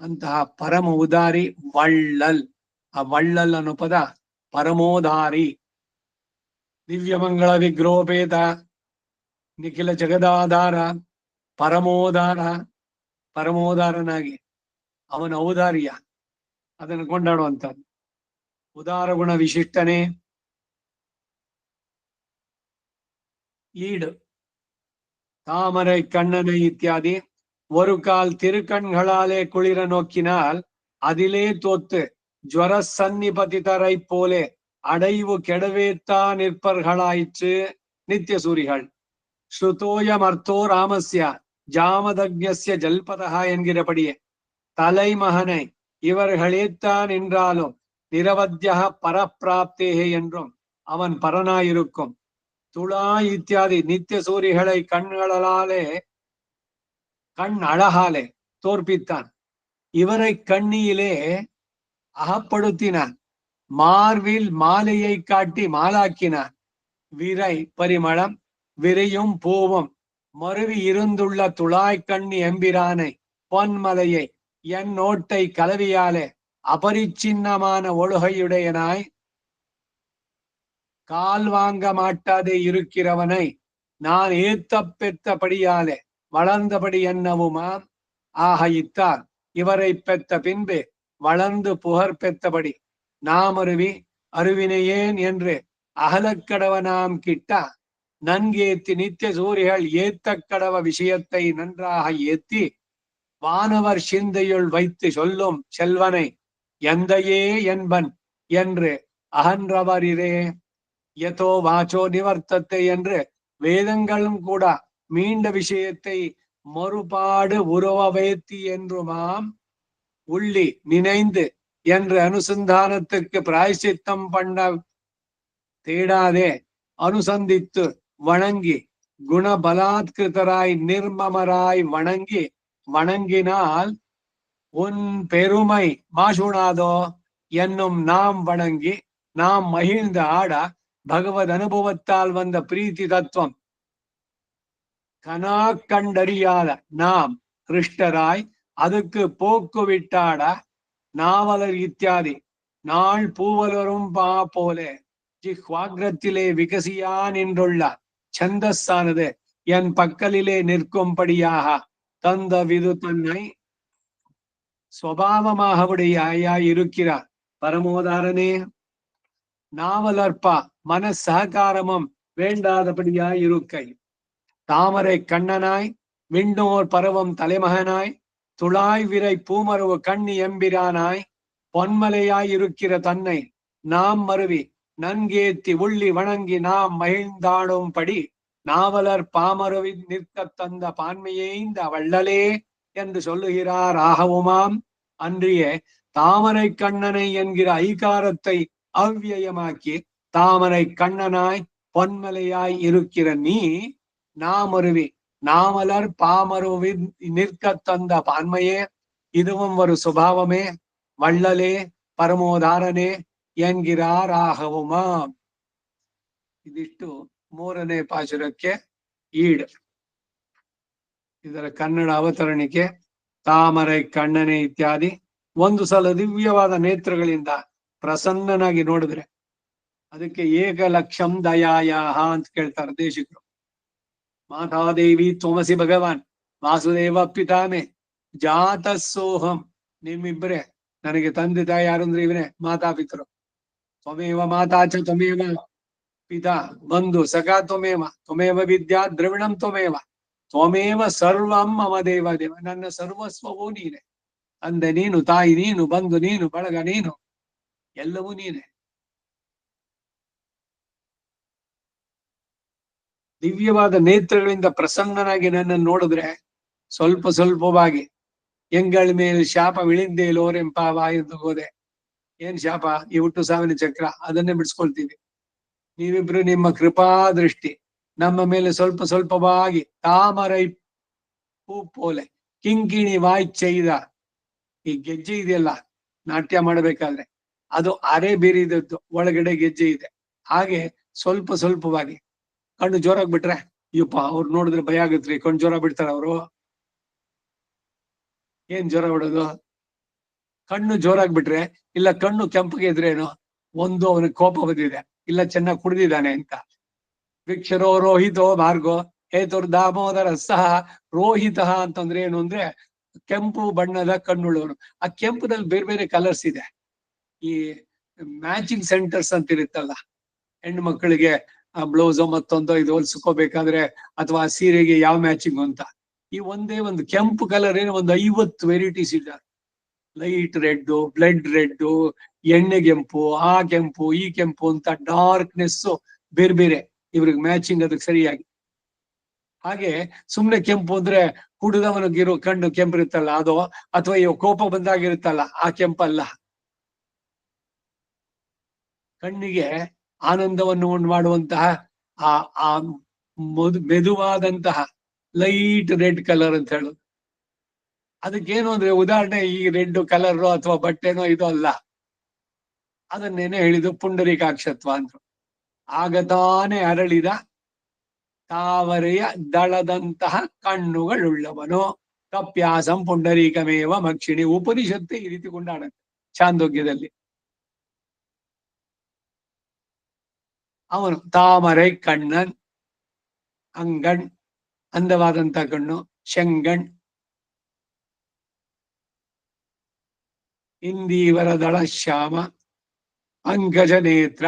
ಅಂತಹ ಪರಮ ಉದಾರಿ ವಳ್ಳಲ್. ಆ ವಳ್ಳಲ್ ಅನ್ನೋ ಪದ ಪರಮೋದಾರಿ. ದಿವ್ಯಮಂಗಳ ವಿಗ್ರಹೋಪೇತ ನಿಖಿಲ ಜಗದಾಧಾರ ಪರಮೋದಾರನಾಗಿ ಅವನ ಔದಾರ್ಯ ಅದನ್ನು ಕೊಂಡಾಡುವಂಥದ್ದು. ಉದಾರ ಗುಣ ವಿಶಿಷ್ಟನೇ ஈடு தாமரை கண்ணனை இத்தியாதி ஒரு கால் திருக்கண்களாலே குளிர நோக்கினால் அதிலே தோத்து ஜுவர சன்னிபதிதரை போலே அடைவு கெடவேத்தா நிற்பர்களாயிற்று நித்திய சூரிகள். ஸ்ருதோயம் அர்த்தோ ராமஸ்ய ஜாமதக்ஞஸ்ய ஜல்பதா என்கிறபடியே தலைமகனை இவர்களேத்தான் என்றாலும் நிரவத்திய பரப்பிராப்தேகே என்றும் அவன் பரனாயிருக்கும். துளா இத்தியாதி நித்திய சூரிகளை கண்களாலே அழகாலே தோற்பித்தான். இவரை கண்ணியிலே அகப்படுத்தினான். மார்பில் மாலையை காட்டி மாலாக்கினான். விரை பரிமளம் விரையும் பூவும் மருவி இருந்துள்ள துளாய் கண்ணி எம்பிரானை பொன்மலையை என் நோட்டை கலவியாலே அபரிச்சின்னமான ஒழுகையுடையனாய் கால் வாங்க மாட்டாதே இருக்கிறவனை நான் ஏத்தப்பெத்தபடியாலே வளர்ந்தபடி என்னவுமாம். ஆக இத்தார் இவரை பெத்த பின்பு வளர்ந்து புகழ் பெத்தபடி நாமருவி அருவினையேன் என்று அகலக்கடவனாம் கிட்ட நன்கேத்தி நித்திய சூரிகள் ஏத்தக்கடவ விஷயத்தை நன்றாக ஏத்தி வானவர் சிந்தையுள் வைத்து சொல்லும் செல்வனை எந்தையே என்பன் என்று அகன்றவரிரே. யதோ வாச்சோ நிவர்த்தத்தை என்று வேதங்களும் கூட மீண்ட விஷயத்தை மறுபாடு உருவவேத்தி என்றுமாம் உள்ளி நினைந்து என்று அனுசந்தானத்துக்கு பிராயசித்தம் பண்ண தேடாதே அனுசந்தித்து வணங்கி குணபலாத்கிருதராய் நிர்மமராய் வணங்கினால் உன் பெருமை மாசுணாதோ என்னும் நாம் வணங்கி நாம் மகிழ்ந்த ஆட பகவத் அனுபவத்தால் வந்த பிரீத்தி தத்துவம் கனா கண்டறியாத நாம் ஹிருஷ்டராய் அதுக்கு போக்கு விட்டாட நாவலர் இத்தியாதி நாள் பூவலரும் பா போல ஜிஹ்வாக்ரத்திலே விகசியா நின்றுள்ள சந்தஸ்ஸானது என் பக்கலிலே நிற்கும்படியாக தந்த விது தன்னை சுவாவமாக உடையாய் இருக்கிறார் பரமோதாரனே. நாவலற்பா மனசககாரமும் வேண்டாதபடியாய் இருக்கை தாமரை கண்ணனாய் விண்ணோர் பருவம் தலைமகனாய் துளாய் விரை பூமரவு கண்ணி எம்பிரானாய் பொன்மலையாய் இருக்கிற தன்னை நாம் மருவி நன்கேத்தி உள்ளி வணங்கி நாம் மகிழ்ந்தாடும்படி நாவலர் பாமருவி நிற்க தந்த பான்மையே இந்த வள்ளலே என்று சொல்லுகிறார். ஆகவுமாம் அன்றியே தாமரை கண்ணனை என்கிற ஐகாரத்தை அவ்வியமாக்கி தாமரை கண்ணனாய் பொன்மலையாய் இருக்கிற நீ நாமருவி நாமலர் பாமருவி நிற்க தந்த பான்மையே இதுவும் ஒரு சுபாவமே வள்ளலே ಪರಮೋದಾರನೆ ಎಂಗಿರಾರ್ ಆಹವುಮಾಂ. ಇದಿಷ್ಟು ಮೂರನೇ ಪಾಶುರಕ್ಕೆ ಈಡ್. ಇದರ ಕನ್ನಡ ಅವತರಣಿಕೆ ತಾಮರೈ ಕಣ್ಣನೆ ಇತ್ಯಾದಿ. ಒಂದು ಸಲ ದಿವ್ಯವಾದ ನೇತ್ರಗಳಿಂದ ಪ್ರಸನ್ನನಾಗಿ ನೋಡಿದ್ರೆ ಅದಕ್ಕೆ ಏಕಲಕ್ಷಂ ದಯಾಯಾಹ ಅಂತ ಕೇಳ್ತಾರೆ ದೇಶಿಕರು. ಮಾತಾದೇವಿ ತ್ವಮಸಿ ಭಗವಾನ್ ವಾಸುದೇವ ಪಿತಾಮೆ ಜಾತಸೋಹಂ. ನಿಮ್ಮಿಬ್ಬರೇ ನನಗೆ ತಂದೆ ತಾಯಿ ಯಾರು ಅಂದ್ರೆ ಇವನೇ ಮಾತಾಪಿತರು. ತ್ವಮೇವ ಮಾತಾ ಚ ತ್ವಮೇವ ಪಿತಾ ಬಂಧು ಸಖಾ ತ್ವಮೇವ ತ್ವಮೇವ ವಿದ್ಯಾ ದ್ರವಿಣಂ ತ್ವಮೇವ ತ್ವಮೇವ ಸರ್ವಂ ಮಮ ದೇವ ದೇವ. ನನ್ನ ಸರ್ವಸ್ವವೂ ನೀನೆ. ತಂದೆ ನೀನು, ತಾಯಿ ನೀನು, ಬಂಧು ನೀನು, ಬಳಗ ನೀನು, ಎಲ್ಲವೂ ನೀನೆ. ದಿವ್ಯವಾದ ನೇತ್ರಗಳಿಂದ ಪ್ರಸನ್ನನಾಗಿ ನನ್ನನ್ನು ನೋಡಿದ್ರೆ ಸ್ವಲ್ಪ ಸ್ವಲ್ಪವಾಗಿ ಎಂಗಳ ಮೇಲೆ ಶಾಪ ವಿಳಿಂದೇಲೋರೆಂಪಾವ ಎಂದು ಹೋದೆ. ಏನ್ ಶಾಪ? ಈ ಹುಟ್ಟು ಸಾವಿನ ಚಕ್ರ, ಅದನ್ನೇ ಬಿಡಿಸ್ಕೊಳ್ತೀವಿ. ನೀವಿಬ್ರು ನಿಮ್ಮ ಕೃಪಾ ದೃಷ್ಟಿ ನಮ್ಮ ಮೇಲೆ ಸ್ವಲ್ಪ ಸ್ವಲ್ಪವಾಗಿ ತಾಮರೈ ಹೂ ಪೋಲೆ ಕಿಂಕಿಣಿ ವಾಯ್ಚೈದ. ಈ ಗೆಜ್ಜೆ ಇದೆಯಲ್ಲ ನಾಟ್ಯ ಮಾಡಬೇಕಾದ್ರೆ ಅದು ಅರೆ ಬೀರಿದದ್ದು, ಒಳಗಡೆ ಗೆಜ್ಜೆ ಇದೆ. ಹಾಗೆ ಸ್ವಲ್ಪ ಸ್ವಲ್ಪವಾಗಿ ಕಣ್ಣು ಜೋರಾಗಿ ಬಿಟ್ರೆ ಅಯ್ಯಪ್ಪ ಅವ್ರು ನೋಡಿದ್ರೆ ಭಯ ಆಗತ್ರಿ. ಕಣ್ಣು ಜ್ವರ ಬಿಡ್ತಾರ ಅವರು. ಏನ್ ಜ್ವರ ಬಿಡೋದು? ಕಣ್ಣು ಜೋರಾಗಿ ಬಿಟ್ರೆ, ಇಲ್ಲ ಕಣ್ಣು ಕೆಂಪಗೆ ಇದ್ರೇನು ಒಂದು ಅವನಿಗೆ ಕೋಪ ಬಂದಿದೆ, ಇಲ್ಲ ಚೆನ್ನಾಗಿ ಕುಡ್ದಿದ್ದಾನೆ ಅಂತ. ವಿಕ್ಷರೋ ರೋಹಿತೋ ಭಾರ್ಗೋ ಹೇತುರ್ ದಾಮೋದರ ಸಹ ರೋಹಿತ ಅಂತಂದ್ರೆ ಏನು ಅಂದ್ರೆ ಕೆಂಪು ಬಣ್ಣದ ಕಣ್ಣುಳ್ಳವನು. ಆ ಕೆಂಪುದಲ್ಲಿ ಬೇರೆ ಬೇರೆ ಕಲರ್ಸ್ ಇದೆ. ಈ ಮ್ಯಾಚಿಂಗ್ ಸೆಂಟರ್ಸ್ ಅಂತ ಇರುತ್ತಲ್ಲ, ಹೆಣ್ಣು ಮಕ್ಕಳಿಗೆ ಬ್ಲೌಸು ಮತ್ತೊಂದು ಇದು ಹೊಲ್ಸ್ಕೋಬೇಕಾದ್ರೆ ಅಥವಾ ಸೀರೆಗೆ ಯಾವ ಮ್ಯಾಚಿಂಗ್ ಅಂತ, ಈ ಒಂದೇ ಒಂದು ಕೆಂಪು ಕಲರ್ ಏನು ಒಂದು 50 ವೆರೈಟೀಸ್ ಇದ್ದಾರೆ. ಲೈಟ್ ರೆಡ್, ಬ್ಲಡ್ ರೆಡ್, ಎಣ್ಣೆ ಕೆಂಪು, ಆ ಕೆಂಪು, ಈ ಕೆಂಪು ಅಂತ ಡಾರ್ಕ್ನೆಸ್ ಬೇರೆ ಬೇರೆ ಇವ್ರಿಗೆ ಮ್ಯಾಚಿಂಗ್ ಅದಕ್ಕೆ ಸರಿಯಾಗಿ. ಹಾಗೆ ಸುಮ್ನೆ ಕೆಂಪು ಅಂದ್ರೆ ಕುಡಿದವನಿಗಿರೋ ಕಣ್ಣು ಕೆಂಪು ಇರುತ್ತಲ್ಲ ಅದು, ಅಥವಾ ಇವ್ ಕೋಪ ಬಂದಾಗಿರುತ್ತಲ್ಲ ಆ ಕೆಂಪಲ್ಲ. ಕಣ್ಣಿಗೆ ಆನಂದವನ್ನು ಉಂಟು ಮಾಡುವಂತಹ ಆ ಮೆದುವಾದಂತಹ ಲೈಟ್ ರೆಡ್ ಕಲರ್ ಅಂತ ಹೇಳೋದು. ಅದಕ್ಕೇನು ಅಂದ್ರೆ ಉದಾಹರಣೆ ಈ ರೆಡ್ ಕಲರ್ ಅಥವಾ ಬಟ್ಟೆನೋ ಇದು ಅಲ್ಲ, ಅದನ್ನೇನೆ ಹೇಳಿದ್ದು ಪುಂಡರೀಕಾಕ್ಷತ್ವ ಅಂದ್ರು. ಆಗ ತಾನೇ ಅರಳಿದ ತಾವರೆಯ ದಳದಂತಹ ಕಣ್ಣುಗಳುಳ್ಳವನು ಕಪ್ಯಾಸಂ ಪುಂಡರೀಕಮೇವ ಮಕ್ಷಿಣಿ. ಉಪನಿಷತ್ತು ಈ ರೀತಿ ಕೊಂಡಾಡುತ್ತೆ ಚಾಂದೋಗ್ಯದಲ್ಲಿ. ಅವನು ತಾಮರೈ ಕಣ್ಣನ್, ಅಂಗಣ್ ಅಂದವಾದಂತ ಕಣ್ಣು, ಶಂಗಣ್ ಇಂದೀವರ ದಳ ಶ್ಯಾಮ, ಪಂಕಜ ನೇತ್ರ,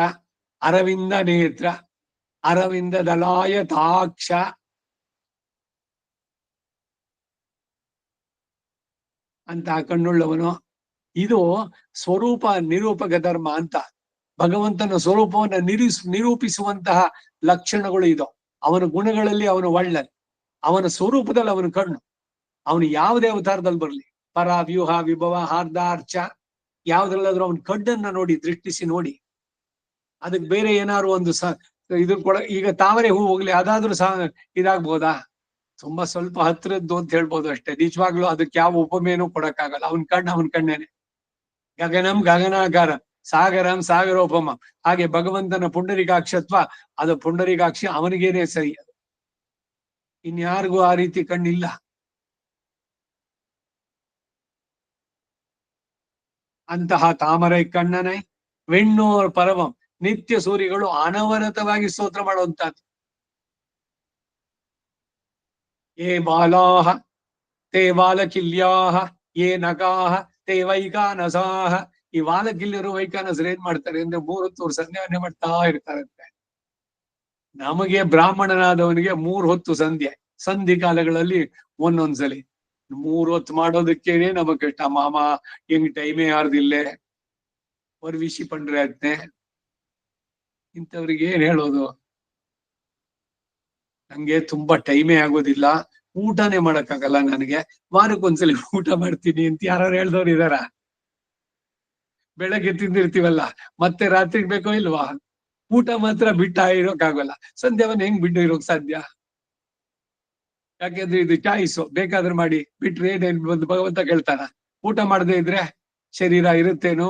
ಅರವಿಂದ ನೇತ್ರ, ಅರವಿಂದ ದಳಾಯ ತಾಕ್ಷ, ಅಂತ ಕಣ್ಣುಳ್ಳವನು. ಇದು ಸ್ವರೂಪ ನಿರೂಪಕ ಧರ್ಮ ಅಂತ. ಭಗವಂತನ ಸ್ವರೂಪವನ್ನು ನಿರೂಪಿಸುವಂತಹ ಲಕ್ಷಣಗಳು ಇದು. ಅವನ ಗುಣಗಳಲ್ಲಿ ಅವನು ಒಳ್ಳೆ, ಅವನ ಸ್ವರೂಪದಲ್ಲಿ ಅವನ ಕಣ್ಣು. ಅವನು ಯಾವುದೇ ಅವತಾರದಲ್ಲಿ ಬರಲಿ, ಪರ, ವ್ಯೂಹ, ವಿಭವ, ಹಾರ್ದಾರ್ಚ, ಯಾವ್ದ್ರಲ್ಲಾದ್ರೂ ಅವನ ಕಣ್ಣನ್ನ ನೋಡಿ ದೃಷ್ಟಿಸಿ ನೋಡಿ. ಅದಕ್ಕೆ ಬೇರೆ ಏನಾದ್ರು ಒಂದು ಇದು ಕೊಡ. ಈಗ ತಾವರೆ ಹೂ ಹೋಗ್ಲಿ, ಅದಾದ್ರೂ ಇದಾಗ್ಬೋದಾ? ತುಂಬಾ ಸ್ವಲ್ಪ ಹತ್ರದ್ದು ಅಂತ ಹೇಳ್ಬೋದು ಅಷ್ಟೇ. ನಿಜವಾಗ್ಲೂ ಅದಕ್ಕೆ ಯಾವ ಉಪಮೇನೂ ಕೊಡಕ್ಕಾಗಲ್ಲ. ಅವನ ಕಣ್ಣೇನೆ. ಗಗನಂ ಗಗನಾಕಾರ, ಸಾಗರಂ ಸಾಗರೋಪಮ. ಹಾಗೆ ಭಗವಂತನ ಪುಂಡರೀಕಾಕ್ಷತ್ವ, ಅದು ಪುಂಡರೀಕಾಕ್ಷಿ ಅವನಿಗೇನೆ ಸರಿ. ಅದು ಇನ್ಯಾರಿಗೂ ಆ ರೀತಿ ಕಣ್ಣಿಲ್ಲ. ಅಂತಹ ತಾಮರೈ ಕಣ್ಣನೈ ವೆಣ್ಣೋರ್ ಪರವಂ ನಿತ್ಯ ಸೂರಿಗಳು ಅನವರತವಾಗಿ ಸ್ತೋತ್ರ ಮಾಡುವಂತಹದ್ದು. ಏ ಬಾಲಾಹ ತೇ ವಾಲಕಿಲ್ಯಾಹ ಏ ನಗಾಹ ತೇ ವೈಕಾನಸಾಹ. ಈ ವಾಲಕಿಲ್ಯರು ವೈಕಾನಸರು ಏನ್ ಮಾಡ್ತಾರೆ ಅಂದ್ರೆ 3 ಹೊತ್ತು ಸಂಧ್ಯಾವನೆ ಮಾಡ್ತಾ ಇರ್ತಾರಂತೆ. ನಮಗೆ ಬ್ರಾಹ್ಮಣನಾದವನಿಗೆ 3 ಹೊತ್ತು ಸಂಧಿ ಕಾಲಗಳಲ್ಲಿ ಒಂದೊಂದ್ಸಲಿ 3 ಹೊತ್ತು ಮಾಡೋದಕ್ಕೇನೆ ನಮಗ್ ಕಷ್ಟ. ಮಾಮ ಹೆಂಗ್ ಟೈಮೇ ಯಾರ್ದಿಲ್ಲೇ ವರ್ವಿಷಿ ಪಂಡ್ರೆ ಅದ್ನೆ ಇಂಥವ್ರಿಗೆ ಏನ್ ಹೇಳೋದು? ನಂಗೆ ತುಂಬಾ ಟೈಮೇ ಆಗೋದಿಲ್ಲ, ಊಟನೇ ಮಾಡಕ್ಕಾಗಲ್ಲ ನನಗೆ, ವಾರಕ್ಕೊಂದ್ಸಲಿ ಊಟ ಮಾಡ್ತೀನಿ ಅಂತ ಯಾರು ಹೇಳ್ದವ್ರು ಇದಾರ? ಬೆಳಗ್ಗೆ ತಿಂದಿರ್ತೀವಲ್ಲ, ಮತ್ತೆ ರಾತ್ರಿಗೆ ಬೇಕೋ ಇಲ್ವಾ? ಊಟ ಮಾತ್ರ ಬಿಟ್ಟ ಇರೋಕ್ಕಾಗಲ್ಲ. ಸಂಧ್ಯಾವನ್ನ ಹೆಂಗ್ ಬಿಟ್ಟು ಇರೋಕ್ ಸಾಧ್ಯ? ಯಾಕೆಂದ್ರೆ ಇದು ಚಾಯ್ಸು, ಬೇಕಾದ್ರೆ ಮಾಡಿ, ಬಿಟ್ರೆ ಏನೇನ್ ಒಂದು ಭಗವಂತ ಕೇಳ್ತಾನ? ಊಟ ಮಾಡದೇ ಇದ್ರೆ ಶರೀರ ಇರುತ್ತೇನೋ?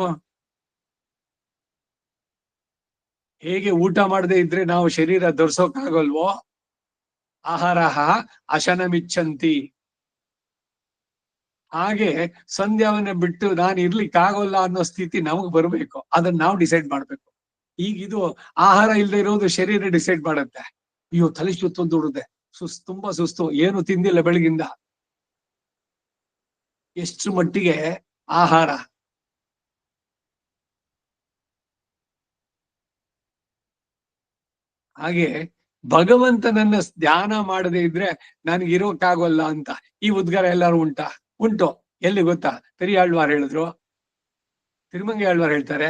ಹೇಗೆ ಊಟ ಮಾಡದೇ ಇದ್ರೆ ನಾವು ಶರೀರ ಧರಿಸೋಕ್ಕಾಗಲ್ವೋ, ಆಹಾರಹ ಅಶನಮಿಚ್ಛಂತಿ, ಹಾಗೆ ಸಂಧ್ಯಾವನ್ನ ಬಿಟ್ಟು ನಾನು ಇರ್ಲಿಕ್ಕೆ ಆಗೋಲ್ಲ ಅನ್ನೋ ಸ್ಥಿತಿ ನಮಗ್ ಬರ್ಬೇಕು. ಅದನ್ನ ನಾವು ಡಿಸೈಡ್ ಮಾಡ್ಬೇಕು. ಈಗ ಇದು ಆಹಾರ ಇಲ್ಲದೆ ಇರೋದು ಶರೀರ ಡಿಸೈಡ್ ಮಾಡುತ್ತೆ. ಅಯ್ಯೋ ತಲೆ ಸುತ್ತು ದುಡಿದೆ, ತುಂಬಾ ಸುಸ್ತು, ಏನು ತಿಂದಿಲ್ಲ ಬೆಳಗಿಂದ. ಎಷ್ಟು ಮಟ್ಟಿಗೆ ಆಹಾರ. ಹಾಗೆ ಭಗವಂತನನ್ನ ಧ್ಯಾನ ಮಾಡದೇ ಇದ್ರೆ ನನ್ಗೆ ಇರೋಕ್ಕಾಗೋಲ್ಲ ಅಂತ ಈ ಉದ್ಗಾರ ಎಲ್ಲಾರು ಉಂಟು. ಎಲ್ಲಿ ಗೊತ್ತಾ? ಪೆರಿಯಾಳ್ವಾರ್ ಹೇಳಿದ್ರು, ತಿರುಮಂಗಿ ಆಳ್ವಾರ್ ಹೇಳ್ತಾರೆ,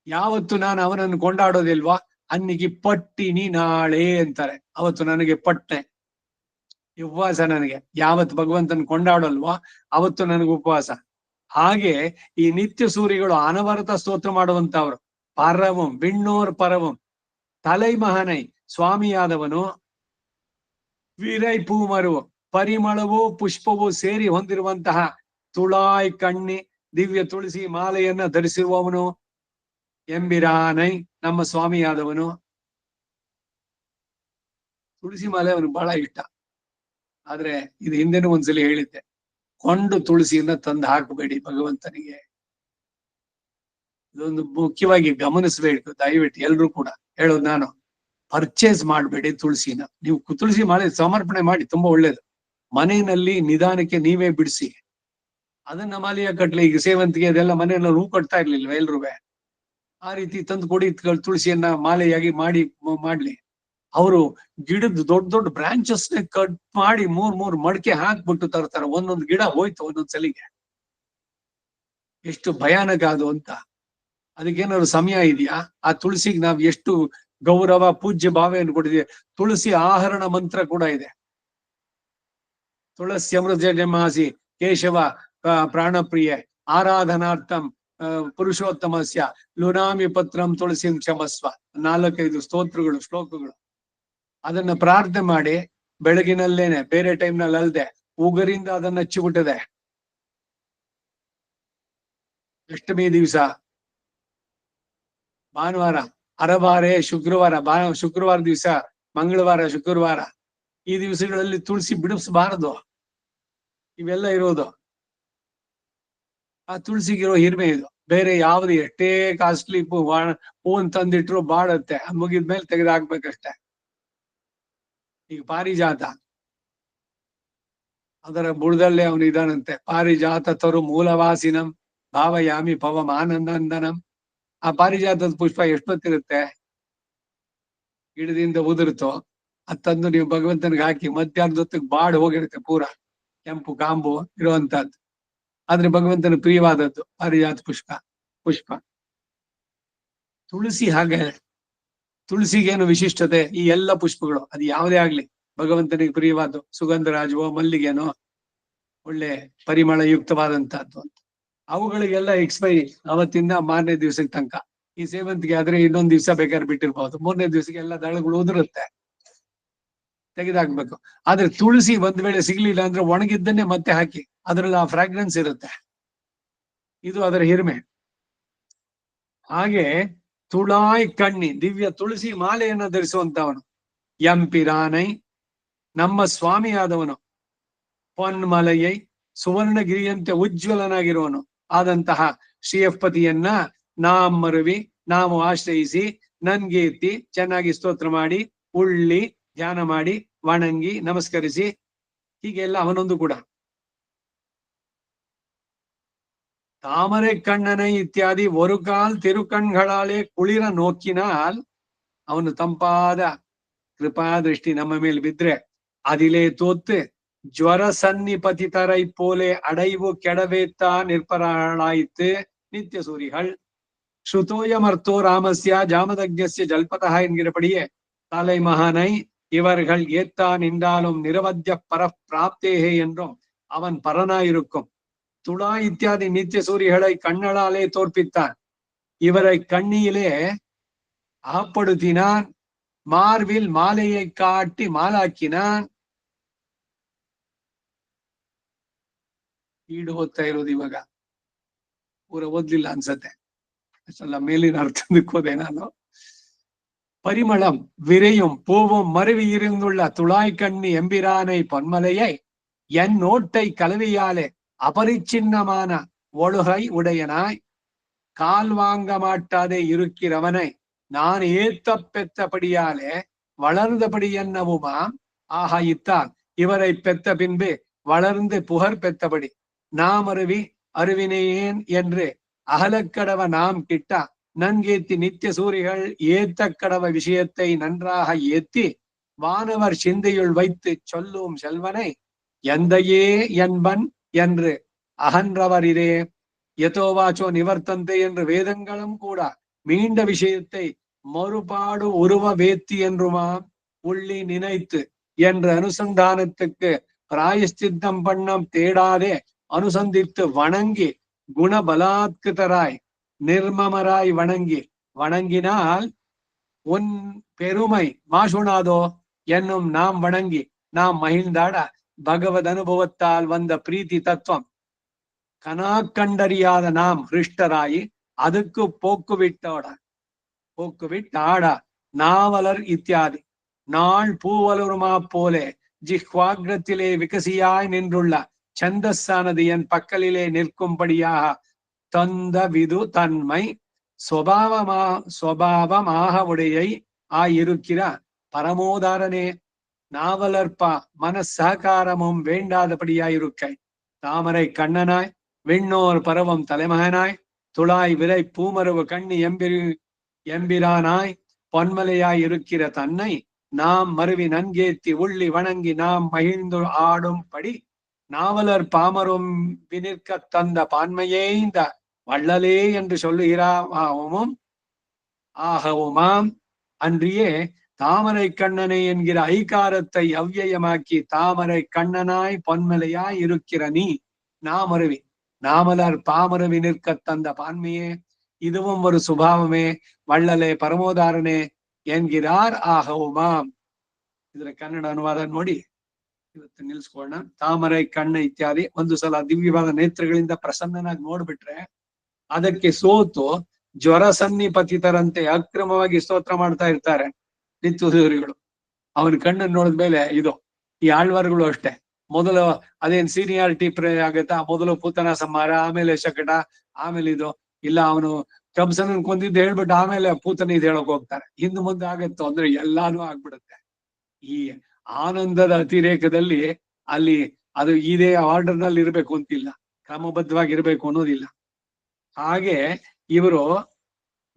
ಯಾವತ್ತು ನಾನು ಅವನನ್ನು ಕೊಂಡಾಡೋದಿಲ್ವಾ ಅನ್ನಿಗೆ ಪಟ್ಟಿನಿ ನಾಳೆ ಅಂತಾರೆ. ಅವತ್ತು ನನಗೆ ಪಟ್ಟೆ ಉಪವಾಸ. ನನಗೆ ಯಾವತ್ತು ಭಗವಂತನ ಕೊಂಡಾಡಲ್ವಾ ಅವತ್ತು ನನಗೆ ಉಪವಾಸ. ಹಾಗೆ ಈ ನಿತ್ಯ ಸೂರಿಗಳು ಅನವರತ ಸ್ತೋತ್ರ ಮಾಡುವಂತವ್ರು. ಪರವಂ ವಿಣ್ಣೋರ್ ಪರವಂ ತಲೈ ಮಹನೈ ಸ್ವಾಮಿಯಾದವನು ವೀರೈ ಪೂಮರು ಪರಿಮಳವೂ ಪುಷ್ಪವೂ ಸೇರಿ ಹೊಂದಿರುವಂತಹ ತುಳಾಯ್ ಕಣ್ಣಿ ದಿವ್ಯ ತುಳಸಿ ಮಾಲೆಯನ್ನ ಧರಿಸಿರುವವನು ಎಂಬಿರಾನೈ ನಮ್ಮ ಸ್ವಾಮಿಯಾದವನು. ತುಳಸಿ ಮಾಲೆ ಅವನಿಗೆ ಬಹಳ ಇಷ್ಟ. ಆದ್ರೆ ಇದು ಹಿಂದೆನೂ ಒಂದ್ಸಲಿ ಹೇಳಿದ್ದೆ, ಕೊಂಡು ತುಳಸಿಯನ್ನ ತಂದು ಹಾಕಬೇಡಿ ಭಗವಂತನಿಗೆ. ಇದೊಂದು ಮುಖ್ಯವಾಗಿ ಗಮನಿಸಬೇಕು, ದಯವಿಟ್ಟು ಎಲ್ರು ಕೂಡ ಹೇಳೋದು ನಾನು. ಪರ್ಚೇಸ್ ಮಾಡಬೇಡಿ ತುಳಸಿನ. ನೀವು ತುಳಸಿ ಮಾಲೆ ಸಮರ್ಪಣೆ ಮಾಡಿ, ತುಂಬಾ ಒಳ್ಳೇದು. ಮನೆಯಲ್ಲಿ ನಿಧಾನಕ್ಕೆ ನೀವೇ ಬಿಡಿಸಿ ಅದನ್ನ ಮಾಲೆಯ ಕಟ್ಲಿ. ಈಗ ಸೇವಂತಿಗೆ ಅದೆಲ್ಲ ಮನೆಯಲ್ಲಿ ಹೂ ಕಟ್ತಾ ಇರ್ಲಿಲ್ವ ಎಲ್ರೂ? ಆ ರೀತಿ ತಂದು ಕೊಡಿ, ತುಳಸಿಯನ್ನ ಮಾಲೆಯಾಗಿ ಮಾಡ್ಲಿ. ಅವರು ಗಿಡದ ದೊಡ್ಡ ದೊಡ್ಡ ಬ್ರಾಂಚಸ್ ಕಟ್ ಮಾಡಿ 3 ಮಡಕೆ ಹಾಕ್ಬಿಟ್ಟು ತರ್ತಾರೆ. ಒಂದೊಂದು ಗಿಡ ಹೋಯ್ತು ಒಂದೊಂದ್ಸಲಿಗೆ. ಎಷ್ಟು ಭಯಾನಕ ಅದು ಅಂತ. ಅದಕ್ಕೇನಾದ್ರು ಸಮಯ ಇದೆಯಾ? ಆ ತುಳಸಿಗೆ ನಾವ್ ಎಷ್ಟು ಗೌರವ ಪೂಜ್ಯ ಭಾವೆಯನ್ನು ಕೊಟ್ಟಿದ್ದೀವಿ. ತುಳಸಿ ಆಹರಣ ಮಂತ್ರ ಕೂಡ ಇದೆ. ತುಳಸಿ ಅಮೃತಮಾಸಿ ಕೇಶವ ಪ್ರಾಣಪ್ರಿಯ ಆರಾಧನಾರ್ಥಂ ಪುರುಷೋತ್ತಮಸ್ಯ ಲುನಾಮಿ ಪತ್ರಂ ತುಳಸಿಂ ಕ್ಷಮಸ್ವ. 4-5 ಸ್ತೋತ್ರಗಳು, ಶ್ಲೋಕಗಳು. ಅದನ್ನ ಪ್ರಾರ್ಥನೆ ಮಾಡಿ ಬೆಳಗಿನಲ್ಲೇನೆ, ಬೇರೆ ಟೈಮ್ನಲ್ಲಿ ಅಲ್ದೆ, ಉಗುರಿಂದ ಅದನ್ನ ಹಚ್ಚಿಬಿಟ್ಟದೆ. ಅಷ್ಟಮಿ ದಿವಸ, ಭಾನುವಾರ, ಅರಬಾರೆ ಶುಕ್ರವಾರ ದಿವಸ, ಮಂಗಳವಾರ, ಶುಕ್ರವಾರ, ಈ ದಿವಸಗಳಲ್ಲಿ ತುಳಸಿ ಬಿಡಿಸಬಾರದು. ಇವೆಲ್ಲ ಇರೋದು ಆ ತುಳಸಿಗಿರೋ ಹಿರಿಮೆ ಇದು. ಬೇರೆ ಯಾವ್ದು ಎಷ್ಟೇ ಕಾಸ್ಟ್ಲಿ ಹೂವನ್ ತಂದಿಟ್ರು ಬಾಡುತ್ತೆ, ಮುಗಿದ್ಮೇಲೆ ತೆಗೆದಾಕ್ಬೇಕಷ್ಟೆ. ಈಗ ಪಾರಿಜಾತ, ಅದರ ಬುಡದಲ್ಲೇ ಅವನು ಇದಾನಂತೆ. ಪಾರಿಜಾತ ತರು ಮೂಲವಾಸಿನಂ ಭಾವಯಾಮಿ ಪವಂ ಆನಂದನಂ. ಆ ಪಾರಿಜಾತದ ಪುಷ್ಪ ಎಷ್ಟೊತ್ತಿರುತ್ತೆ, ಗಿಡದಿಂದ ಉದುರುತ್ತೋ ಅದ್ ತಂದು ನೀವು ಭಗವಂತನಿಗೆ ಹಾಕಿ ಮಧ್ಯಾಹ್ನದೊತ್ತಿಗೆ ಬಾಡ್ ಹೋಗಿರುತ್ತೆ, ಪೂರ ಕೆಂಪು ಕಾಂಬು ಇರುವಂತಹದ್ದು. ಆದ್ರೆ ಭಗವಂತನ ಪ್ರಿಯವಾದದ್ದು ಪಾರಿಜಾತ ಪುಷ್ಪ. ತುಳಸಿ ಹಾಗೆ. ತುಳಸಿಗೇನು ವಿಶಿಷ್ಟತೆ? ಈ ಎಲ್ಲ ಪುಷ್ಪಗಳು ಅದು ಯಾವುದೇ ಆಗ್ಲಿ ಭಗವಂತನಿಗೆ ಪ್ರಿಯವಾದ್ದು. ಸುಗಂಧರಾಜವೋ ಮಲ್ಲಿಗೆನೋ ಒಳ್ಳೆ ಪರಿಮಳ ಯುಕ್ತವಾದಂತಹದ್ದು ಅಂತ. ಅವುಗಳಿಗೆಲ್ಲ ಎಕ್ಸ್ಪೈರಿ ಅವತ್ತಿಂದ ಮಾರನೇ ದಿವಸಕ್ಕೆ ತನಕ. ಈ ಸೇವಂತಿಗೆ ಆದ್ರೆ ಇನ್ನೊಂದ್ ದಿವಸ ಬೇಕಾದ್ರೆ ಬಿಟ್ಟಿರ್ಬಹುದು, 3ನೇ ದಿವಸಕ್ಕೆ ಎಲ್ಲ ದಳಗಳು ಉದುರುತ್ತೆ, ತೆಗೆದಾಕ್ಬೇಕು. ಆದ್ರೆ ತುಳಸಿ ಒಂದ್ ವೇಳೆ ಸಿಗ್ಲಿಲ್ಲ ಅಂದ್ರೆ ಒಣಗಿದ್ದನ್ನೇ ಮತ್ತೆ ಹಾಕಿ, ಅದ್ರಲ್ಲಿ ಆ ಫ್ರಾಗ್ರೆನ್ಸ್ ಇರುತ್ತೆ. ಇದು ಅದರ ಹಿರಿಮೆ. ಹಾಗೆ ತುಳಾಯ್ ಕಣ್ಣಿ ದಿವ್ಯ ತುಳಸಿ ಮಾಲೆಯನ್ನು ಧರಿಸುವಂತವನು ಎಂಪಿರಾನೈ ನಮ್ಮ ಸ್ವಾಮಿಯಾದವನು. ಪೊನ್ಮಲಯೈ ಸುವರ್ಣಗಿರಿಯಂತೆ ಉಜ್ವಲನಾಗಿರುವನು. ಆದಂತಹ ಶ್ರೀಯಪತಿಯನ್ನ ನಾಂ ಮರುವಿ ನಾವು ಆಶ್ರಯಿಸಿ ನನ್ಗೇತಿ ಚೆನ್ನಾಗಿ ಸ್ತೋತ್ರ ಮಾಡಿ ಉಳ್ಳಿ ಧ್ಯಾನ ಮಾಡಿ ವಣಂಗಿ ನಮಸ್ಕರಿಸಿ ಹೀಗೆಲ್ಲ ಅವನೊಂದು ಕೂಡ தாமரை கண்ணனை இத்தியாದಿ ஒருகால் ತಿರುಕಣ್ಗಳಾಲೆ ಕುಳಿರ ನೋಕಿനാൽ ಅವನು ತಂಪಾದ ಕೃಪಾ ದೃಷ್ಟಿ ನಮ್ಮ ಮೇಲೆ ಬಿದ್ರೆ அதிலே தோத்து ஜுவர சன்னிபதிதரை போலே அடைவு கெடவேத்தா நிற்பராளாய்த்து நித்திய சூரிகள் ஸ்ருதோயமர்த்தோ ராமஸ்ய ஜாமதக்ஞஸ்ய ஜல்பதா என்கிறபடியே தலைமகனை இவர்கள் ஏத்தா நின்றாலும் நிரவத்திய பர பிராப்தேகே என்றும் அவன் பரனாயிருக்கும் துளா இத்தியாதி நித்திய சூரிகளை கண்ணளாலே தோற்பித்தான் இவரை கண்ணியிலே அகப்படுத்தினான் மார்பில் மாலையை காட்டி மாலாக்கினான் ಈಡು ಓದ್ತಾ ಇರೋದು ಇವಾಗ ಪೂರ ಓದ್ಲಿಲ್ಲ ಅನ್ಸತ್ತೆ ಅಷ್ಟೆಲ್ಲ ಮೇಲಿನ ಅರ್ಥದಕ್ಕೆ ಹೋದೆ ನಾನು ಪರಿಮಳಂ விரையும் பூவும் மருவி இருந்துள்ள துளாய் கண்ணி எம்பிரானை பொன்மலையை என் நோட்டை கலவியாலே அபரிச்சின்னமான ஒழுகை உடையனாய் கால் வாங்க மாட்டாதே இருக்கிறவனை நான் ஏத்த பெத்தபடியாலே வளர்ந்தபடி என்னவுமாம் ஆக இத்தான் இவரை பெத்த பின்பு வளர்ந்து புகழ் பெத்தபடி நாம் அருவினேன் என்று அகலக்கடவ நாம் கிட்ட நன்கேத்தி நித்திய சூரிகள் ஏத்த கடவ விஷயத்தை நன்றாக ஏத்தி வானவர் சிந்தையுள் வைத்து சொல்லும் செல்வனை எந்தையே என்பன் என்று அகன்றவரிரே யதோவாச்சோ நிவர்த்தந்தை என்று வேதங்களும் கூட மீண்ட விஷயத்தை மறுபாடு உருவ வேத்தி என்றுமாம் உள்ளி நினைத்து என்ற அனுசந்தானத்துக்கு பிராயஷ்சித்தம் பண்ணம் தேடாதே அனுசந்தித்து வணங்கி குணபலாத்கிருதராய் நிர்மமராய் வணங்கினால் உன் பெருமை மாசுணாதோ என்னும் நாம் வணங்கி நாம் மகிழ்ந்தாட பகவத் அனுபவத்தால் வந்த பிரீத்தி தத்துவம் கனாக்கண்டறியாத நாம் ஹிருஷ்டராயி அதுக்கு போக்குவிட்டாட நாவலர் இத்தியாதி நாள் பூவலுருமா போலே ஜிஹ்வாக்ரத்திலே விகசியாய் நின்றுள்ள சந்தஸ்ஸானது என் பக்கலிலே நிற்கும்படியாக தந்த விது தன்மை சுவாவமாக உடையை ஆயிருக்கிற பரமோதாரனே நாவலர்பா மனசககாரமும் வேண்டாதபடியாயிருக்கை தாமரை கண்ணனாய் விண்ணோர் பரவம் தலைமகனாய் துளாய் விரை பூமரவு கண்ணி எம்பிரானாய் பொன்மலையாய் இருக்கிற தன்னை நாம் மருவி நன்கேத்தி உள்ளி வணங்கி நாம் மகிழ்ந்து ஆடும்படி நாவலர் பாமரும் வினிற்க தந்த பான்மையே இந்த வள்ளலே என்று சொல்லுகிறாவும் ஆகவுமாம் அன்றியே தாமரை கண்ணனை என்கிற ஐகாரத்தை அவ்வியமாக்கி தாமரை கண்ணனாய் பொன்மலையாய் இருக்கிற நீ நாமருவி நாமலர் பாமருவி நிற்க தந்த பான்மையே இதுவும் ஒரு சுபாவமே வள்ளலே ಪರಮೋದಾರನೆ என்கிறார் ஆகவுமாம் ಇದರ ಕನ್ನಡ ಅನುವಾದ ನೋಡಿ ಇವತ್ತು ನಿಲ್ಸ್ಕೊಳ್ಳೋಣ. ತಾಮரை ಕಣ್ಣ ಇತ್ಯಾದಿ ಒಂದು ಸಲ ದಿವ್ಯವಾದ ನೇತ್ರಗಳಿಂದ ಪ್ರಸನ್ನನಾಗಿ ನೋಡ್ಬಿಟ್ರೆ ಅದಕ್ಕೆ ಸೋತು ಜ್ವರ ಸನ್ನಿಪತಿತರಂತೆ ಅಕ್ರಮವಾಗಿ ಸ್ತೋತ್ರ ಮಾಡ್ತಾ ಇರ್ತಾರೆ ನಿತ್ಯಸೂರಿಗಳು. ಅವನ ಕಣ್ಣನ್ನು ನೋಡಿದ್ಮೇಲೆ ಇದು ಈ ಆಳ್ವಾರ್ಗಳು ಅಷ್ಟೇ, ಮೊದಲು ಅದೇನ್ ಸೀನಿಯಾರಿಟಿ ಪ್ರೇ ಆಗತ್ತಾ, ಮೊದಲು ಪೂತನ ಸಂಹಾರ, ಆಮೇಲೆ ಶಕಟ, ಆಮೇಲೆ ಇದು ಇಲ್ಲ ಅವನು ಕಂಸನ ಕೊಂದಿದ್ದು ಹೇಳ್ಬಿಟ್ಟು ಆಮೇಲೆ ಪೂತನ ಇದು ಹೇಳಕ್ ಹೋಗ್ತಾರೆ. ಹಿಂದ್ ಮುಂದೆ ಆಗತ್ತೋ ಅಂದ್ರೆ ಎಲ್ಲಾನು ಆಗ್ಬಿಡುತ್ತೆ. ಈ ಆನಂದದ ಅತಿರೇಕದಲ್ಲಿ ಅಲ್ಲಿ ಅದು ಇದೇ ಆರ್ಡರ್ ನಲ್ಲಿ ಇರ್ಬೇಕು ಅಂತಿಲ್ಲ, ಕ್ರಮಬದ್ಧವಾಗಿ ಇರ್ಬೇಕು ಅನ್ನೋದಿಲ್ಲ. ಹಾಗೆ ಇವರು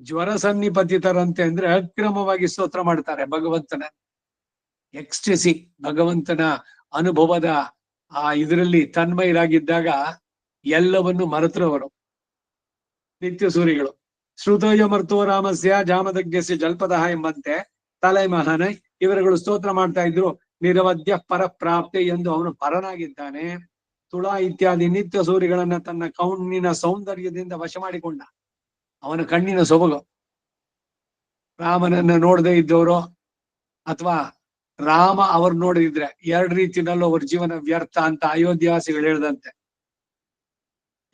ಜ್ವರ ಸನ್ನಿಪತಿತರಂತೆ ಅಂದ್ರೆ ಅಕ್ರಮವಾಗಿ ಸ್ತೋತ್ರ ಮಾಡ್ತಾರೆ ಭಗವಂತನ. ಎಕ್ಸ್ಟೆಸಿ ಭಗವಂತನ ಅನುಭವದ ಆ ಇದರಲ್ಲಿ ತನ್ಮಯರಾಗಿದ್ದಾಗ ಎಲ್ಲವನ್ನು ಮರೆತರವರು ನಿತ್ಯಸೂರಿಗಳು. ಶ್ರುತೋಯ ಮರ್ತೋ ರಾಮಸ್ಯ ಜಾಮದಗ್ಗಸ್ಯ ಜಲ್ಪದಃ ಎಂಬಂತೆ ತಲೆಮಹನ ಇವರುಗಳು ಸ್ತೋತ್ರ ಮಾಡ್ತಾ ಇದ್ರು. ನಿರವಧ್ಯ ಪರಪ್ರಾಪ್ತಿ ಎಂದು ಅವನು ಪರನಾಗಿದ್ದಾನೆ. ತುಳಾ ಇತ್ಯಾದಿ ನಿತ್ಯ ಸೂರಿಗಳನ್ನ ತನ್ನ ಕಣ್ಣಿನ ಸೌಂದರ್ಯದಿಂದ ವಶ ಮಾಡಿಕೊಂಡ. ಅವನ ಕಣ್ಣಿನ ಸೊಬಗು ರಾಮನನ್ನ ನೋಡದೇ ಇದ್ದವರು ಅಥವಾ ರಾಮ ಅವ್ರು ನೋಡಿದ್ರೆ ಎರಡು ರೀತಿಯಲ್ಲೂ ಅವ್ರ ಜೀವನ ವ್ಯರ್ಥ ಅಂತ ಅಯೋಧ್ಯವಾಸಿಗಳು ಹೇಳ್ದಂತೆ.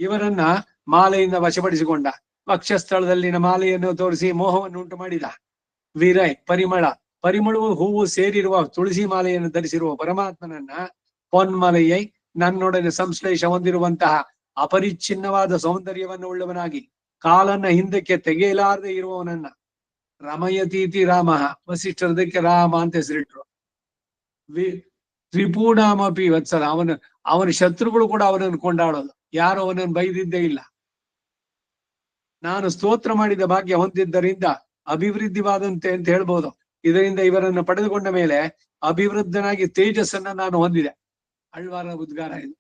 ಇವರನ್ನ ಮಾಲೆಯಿಂದ ವಶಪಡಿಸಿಕೊಂಡ. ವಕ್ಷಸ್ಥಳದಲ್ಲಿನ ಮಾಲೆಯನ್ನು ತೋರಿಸಿ ಮೋಹವನ್ನು ಉಂಟು ಮಾಡಿದ. ವೀರೈ ಪರಿಮಳವು ಹೂವು ಸೇರಿರುವ ತುಳಸಿ ಮಾಲೆಯನ್ನು ಧರಿಸಿರುವ ಪರಮಾತ್ಮನನ್ನ ಪೊನ್ಮಲೆಯೈ ನನ್ನೊಡನೆ ಸಂಶ್ಲೇಷ ಹೊಂದಿರುವಂತಹ ಅಪರಿಚ್ಛಿನ್ನವಾದ ಸೌಂದರ್ಯವನ್ನು ಉಳ್ಳವನಾಗಿ ಕಾಲನ್ನ ಹಿಂದಕ್ಕೆ ತೆಗೆಯಲಾರದೆ ಇರುವವನನ್ನ ರಮಯತೀತಿ ರಾಮ, ವಸಿಷ್ಠರದಕ್ಕೆ ರಾಮ ಅಂತ ಹೆಸರಿಟ್ರು. ತ್ರಿಪೂಣಾಮಪಿ ವತ್ಸಲ, ಅವನ ಶತ್ರುಗಳು ಕೂಡ ಅವನನ್ನು ಕೊಂಡಾಡೋದು, ಯಾರು ಅವನನ್ನು ಬೈದಿದ್ದೇ ಇಲ್ಲ. ನಾನು ಸ್ತೋತ್ರ ಮಾಡಿದ ಭಾಗ್ಯ ಹೊಂದಿದ್ದರಿಂದ ಅಭಿವೃದ್ಧಿವಾದಂತೆ ಅಂತ ಹೇಳ್ಬೋದು. ಇದರಿಂದ ಇವರನ್ನು ಪಡೆದುಕೊಂಡ ಮೇಲೆ ಅಭಿವೃದ್ಧನಾಗಿ ತೇಜಸ್ಸನ್ನ ನಾನು ಹೊಂದಿದೆ. ಅಳ್ವಾರ ಉದ್ಗಾರ ಇದು.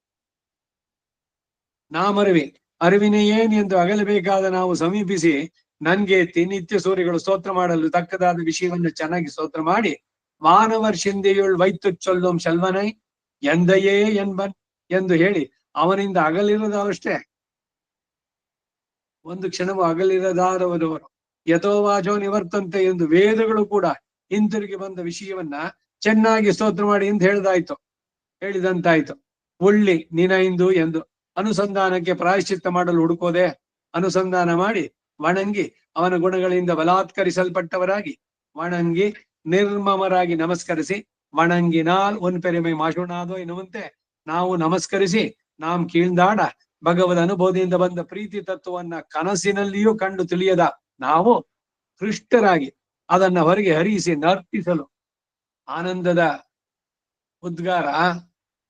ನಾಮರಿವಿ ಅರಿವಿನೇ ಏನ್ ಎಂದು ಅಗಲಬೇಕಾದ ನಾವು ಸಮೀಪಿಸಿ ನನ್ಗೆ ನಿತ್ಯ ಸೂರ್ಯಗಳು ಸ್ತೋತ್ರ ಮಾಡಲು ತಕ್ಕದಾದ ವಿಷಯವನ್ನು ಚೆನ್ನಾಗಿ ಸ್ತೋತ್ರ ಮಾಡಿ ಮಾನವರ್ ಶಿಂದೆಯುಳ್ ವೈತು ಚೊಲ್ಲೋಂ ಶಲ್ವನೈ ಎಂದಯೇ ಎನ್ಬನ್ ಎಂದು ಹೇಳಿ ಅವನಿಂದ ಅಗಲಿರದವಷ್ಟೇ, ಒಂದು ಕ್ಷಣವೂ ಅಗಲಿರದಾರವರವರು ಯಥೋವಾಚೋ ನಿವರ್ತಂತೆ ಎಂದು ವೇದಗಳು ಕೂಡ ಹಿಂತಿರುಗಿ ಬಂದ ವಿಷಯವನ್ನ ಚೆನ್ನಾಗಿ ಸ್ತೋತ್ರ ಮಾಡಿ ಎಂದು ಹೇಳಿದಂತಾಯ್ತು. ಉಳ್ಳಿ ನಿನೈಂದು ಎಂದು ಅನುಸಂಧಾನಕ್ಕೆ ಪ್ರಾಯಶ್ಚಿತ್ತ ಮಾಡಲು ಹುಡುಕೋದೆ, ಅನುಸಂಧಾನ ಮಾಡಿ ವಣಂಗಿ ಅವನ ಗುಣಗಳಿಂದ ಬಲಾತ್ಕರಿಸಲ್ಪಟ್ಟವರಾಗಿ ವಣಂಗಿ ನಿರ್ಮಮರಾಗಿ ನಮಸ್ಕರಿಸಿ ವಣಂಗಿನಾಲ್ ಒನ್ಪೆರಿಮೈ ಮಾಶುಣಾದೋ ಎನ್ನುವಂತೆ ನಾವು ನಮಸ್ಕರಿಸಿ ನಾಂ ಕೀಳ್ದಾಡ ಭಗವದ್ ಅನುಭವದಿಂದ ಬಂದ ಪ್ರೀತಿ ತತ್ವವನ್ನ ಕನಸಿನಲ್ಲಿಯೂ ಕಂಡು ತಿಳಿಯದ ನಾವು ಹೃಷ್ಟರಾಗಿ ಅದನ್ನ ಹೊರಗೆ ಹರಿಸಿ ನರ್ತಿಸಲು ಆನಂದದ ಉದ್ಗಾರ.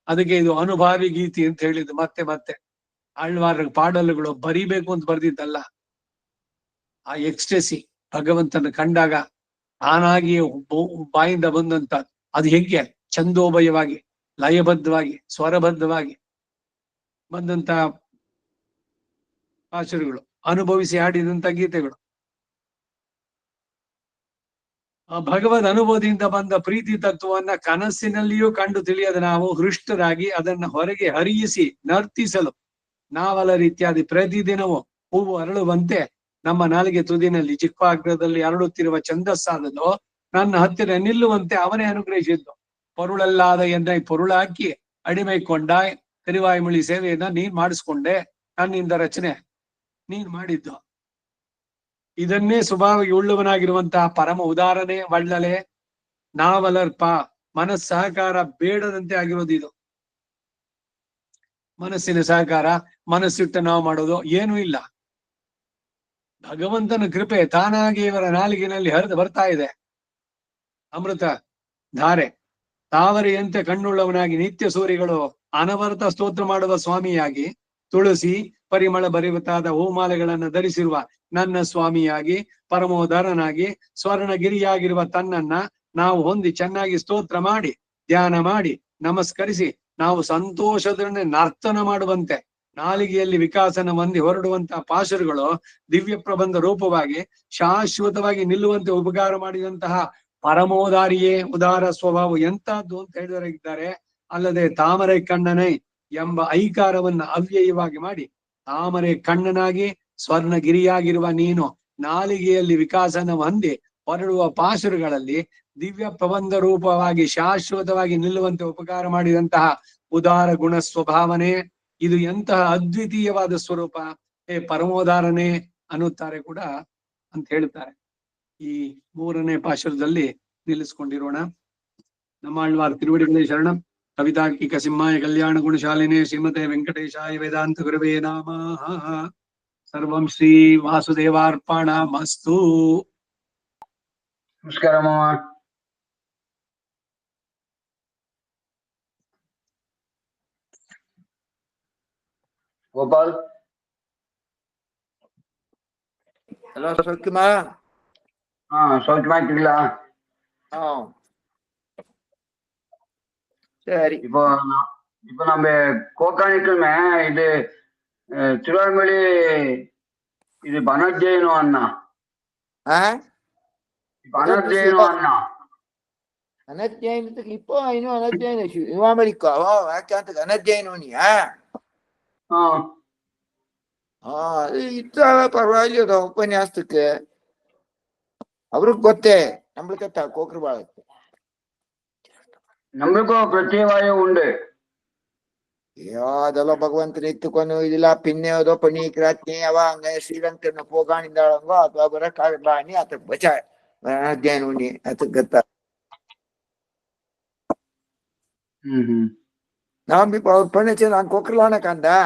ಅದಕ್ಕೆ ಇದು ಅನುಭಾವಿ ಗೀತಿ ಅಂತ ಹೇಳಿದ್ದು. ಮತ್ತೆ ಮತ್ತೆ ಆಳ್ವಾರ ಪಾಡಲುಗಳು ಬರಿಬೇಕು ಅಂತ ಬರ್ದಿದ್ದಲ್ಲ, ಆ ಎಕ್ಸ್ಟೆಸಿ ಭಗವಂತನ ಕಂಡಾಗ ತಾನಾಗಿ ಬಾಯಿಂದ ಬಂದಂತ ಅದು ಹೆಂಗೆ ಛಂದೋಭಯವಾಗಿ ಲಯಬದ್ಧವಾಗಿ ಸ್ವರಬದ್ಧವಾಗಿ ಬಂದಂತ ಪಾಶುರುಗಳು, ಅನುಭವಿಸಿ ಹಾಡಿದಂತ ಗೀತೆಗಳು. ಆ ಭಗವದ್ ಅನುಭವದಿಂದ ಬಂದ ಪ್ರೀತಿ ತತ್ವವನ್ನ ಕನಸಿನಲ್ಲಿಯೂ ಕಂಡು ತಿಳಿಯದ ನಾವು ಹೃಷ್ಟರಾಗಿ ಅದನ್ನ ಹೊರಗೆ ಹರಿಯಿಸಿ ನರ್ತಿಸಲು ನಾವಲ ರೀತ್ಯಾದಿ ಪ್ರತಿದಿನವೂ ಹೂವು ಅರಳುವಂತೆ ನಮ್ಮ ನಾಲಿಗೆ ತುದಿನಲ್ಲಿ ಚಿಕ್ಕಾಗ್ರದಲ್ಲಿ ಅರಳುತ್ತಿರುವ ಛಂದಸ್ಸಾದದು ನನ್ನ ಹತ್ತಿರ ನಿಲ್ಲುವಂತೆ ಅವನೇ ಅನುಗ್ರಹಿಸಿದ್ದು. ಪೊರುಳಲ್ಲಾದ ಎನ್ನೈ ಪೊರುಳಾಕಿ ಅಡಿಮೈ ಕೊಂಡಾಯ್ ತಿರುವಾಯ್ಮುಳಿ ಸೇವೆಯನ್ನ ನೀನ್ ಮಾಡಿಸ್ಕೊಂಡೆ, ನನ್ನಿಂದ ರಚನೆ ನೀನ್ ಮಾಡಿದ್ದು. ಇದನ್ನೇ ಸ್ವಭಾವವಾಗಿ ಉಳ್ಳವನಾಗಿರುವಂತಹ ಪರಮ ಉದಾರನೆ ಒಳ್ಳಲೆ ನಾವಲರ್ಪ ಮನಸ್ಸಹಕಾರ ಬೇಡದಂತೆ ಆಗಿರೋದು ಇದು. ಮನಸ್ಸಿನ ಸಹಕಾರ, ಮನಸ್ಸಿಟ್ಟು ನಾವು ಮಾಡೋದು ಏನೂ ಇಲ್ಲ. ಭಗವಂತನ ಕೃಪೆ ತಾನಾಗಿ ಇವರ ನಾಲಿಗೆನಲ್ಲಿ ಹರಿದು ಬರ್ತಾ ಇದೆ. ಅಮೃತ ಧಾರೆ ತಾವರೆಯಂತೆ ಕಣ್ಣುಳ್ಳವನಾಗಿ ನಿತ್ಯ ಸೂರಿಗಳು ಅನವರತ ಸ್ತೋತ್ರ ಮಾಡುವ ಸ್ವಾಮಿಯಾಗಿ ತುಳಸಿ ಪರಿಮಳ ಭರಿತಾದ ಹೂಮಾಲೆಗಳನ್ನು ಧರಿಸಿರುವ ನನ್ನ ಸ್ವಾಮಿಯಾಗಿ ಪರಮೋದರನಾಗಿ ಸ್ವರ್ಣಗಿರಿಯಾಗಿರುವ ತನ್ನನ್ನ ನಾವು ಹೊಂದಿ ಚೆನ್ನಾಗಿ ಸ್ತೋತ್ರ ಮಾಡಿ ಧ್ಯಾನ ಮಾಡಿ ನಮಸ್ಕರಿಸಿ ನಾವು ಸಂತೋಷದೊಡನೆ ನರ್ತನ ಮಾಡುವಂತೆ ನಾಲಿಗೆಯಲ್ಲಿ ವಿಕಾಸನ ಹೊಂದಿ ಹೊರಡುವಂತಹ ಪಾಶರುಗಳು ದಿವ್ಯ ಪ್ರಬಂಧ ರೂಪವಾಗಿ ಶಾಶ್ವತವಾಗಿ ನಿಲ್ಲುವಂತೆ ಉಪಕಾರ ಮಾಡಿದಂತಹ ಪರಮೋದಾರಿಯೇ ಉದಾರ ಸ್ವಭಾವ ಎಂತದ್ದು ಅಂತ ಹೇಳಿದರಾಗಿದ್ದಾರೆ. ಅಲ್ಲದೆ ತಾಮರೆ ಕಣ್ಣನೈ ಎಂಬ ಐಕಾರವನ್ನ ಅವ್ಯಯವಾಗಿ ಮಾಡಿ ತಾಮರೆ ಕಣ್ಣನಾಗಿ ಸ್ವರ್ಣಗಿರಿಯಾಗಿರುವ ನೀನು ನಾಲಿಗೆಯಲ್ಲಿ ವಿಕಾಸನ ಹೊಂದಿ ಹೊರಡುವ ಪಾಶರುಗಳಲ್ಲಿ ದಿವ್ಯ ಪ್ರಬಂಧ ರೂಪವಾಗಿ ಶಾಶ್ವತವಾಗಿ ನಿಲ್ಲುವಂತೆ ಉಪಕಾರ ಮಾಡಿದಂತಹ ಉದಾರ ಗುಣ ಸ್ವಭಾವನೆ. ಇದು ಎಂತಹ ಅದ್ವಿತೀಯವಾದ ಸ್ವರೂಪ, ಪರಮೋದಾರನೇ ಅನ್ನುತ್ತಾರೆ ಕೂಡ ಅಂತ ಹೇಳ್ತಾರೆ. ಈ 3ನೇ ಪಾಶುರದಲ್ಲಿ ನಿಲ್ಲಿಸ್ಕೊಂಡಿರೋಣ. ನಮ್ಮ ಆಳ್ವಾರ್ ತಿರುವಡಿಗಳೇ ಶರಣಂ. ಕವಿತಾರ್ಕಿಕ ಸಿಂಹಾಯ ಕಲ್ಯಾಣ ಗುಣಶಾಲಿನೇ ಶ್ರೀಮತೆ ವೆಂಕಟೇಶಾಯ ವೇದಾಂತ ಗುರವೇ ನಮಃ. ಸರ್ವಂ ಶ್ರೀ ವಾಸುದೇವಾರ್ಪಣಮಸ್ತು. ನಮಸ್ಕಾರ ಮಾವ. ಗೋಪಾಲ್, ಹಲೋ ಸೌಖ್ಯಮಾ? சௌக்கியமாக்கிட்டீங்களா? சரி. இப்போ நம்ம கோக்காணிக்குமே இது திருவாய்மொழி இது அனர்ஜயனம் அண்ணா. அனர்ஜயனம் அண்ணா. ಅನಧ್ಯಯನಕ್ಕೆ ಇಪ್ಪೋ ಇನ್ನು ಅನಧ್ಯಯನ ಯುವಾಮಳಿಕೋ ಯಾಕೆ ಅನಧ್ಯಯನವನಿಯಾ? ಇತ್ತ ಪರವಾಗಿಲ್ಲ ಉಪನ್ಯಾಸಕ್ಕೆ ಅವ್ರಿಗೆ ಗೊತ್ತೇ, நம்மளுக்கு கோக்கர் பாழத்து நம்மளுக்கும் பிரத்யேகாயம் உண்டு. ಅಯ್ಯೋ ಅದೆಲ್ಲ ಭಗವಂತನ ಇತ್ತುಕೊಂಡು ಇದಿಲ್ಲ ಪಿನ್ನೆ ಅದೋ ಪಣೀಕ್ರಾತ್ನಿ ಅವ ಹಂಗ ಶ್ರೀಲಂಕನ ಪೋಗಾಣಿಂದಾಳಂಗೋ ಅಥವಾ ಬರಕಾಣಿ ಆತ ಬಚ ಅಧ್ಯಯನ ಉಣ್ಣಿ ಆತ ಗೊತ್ತ. நான் இப்ப அவர் பண்ணிச்சு நான் கொக்கலான காண்டா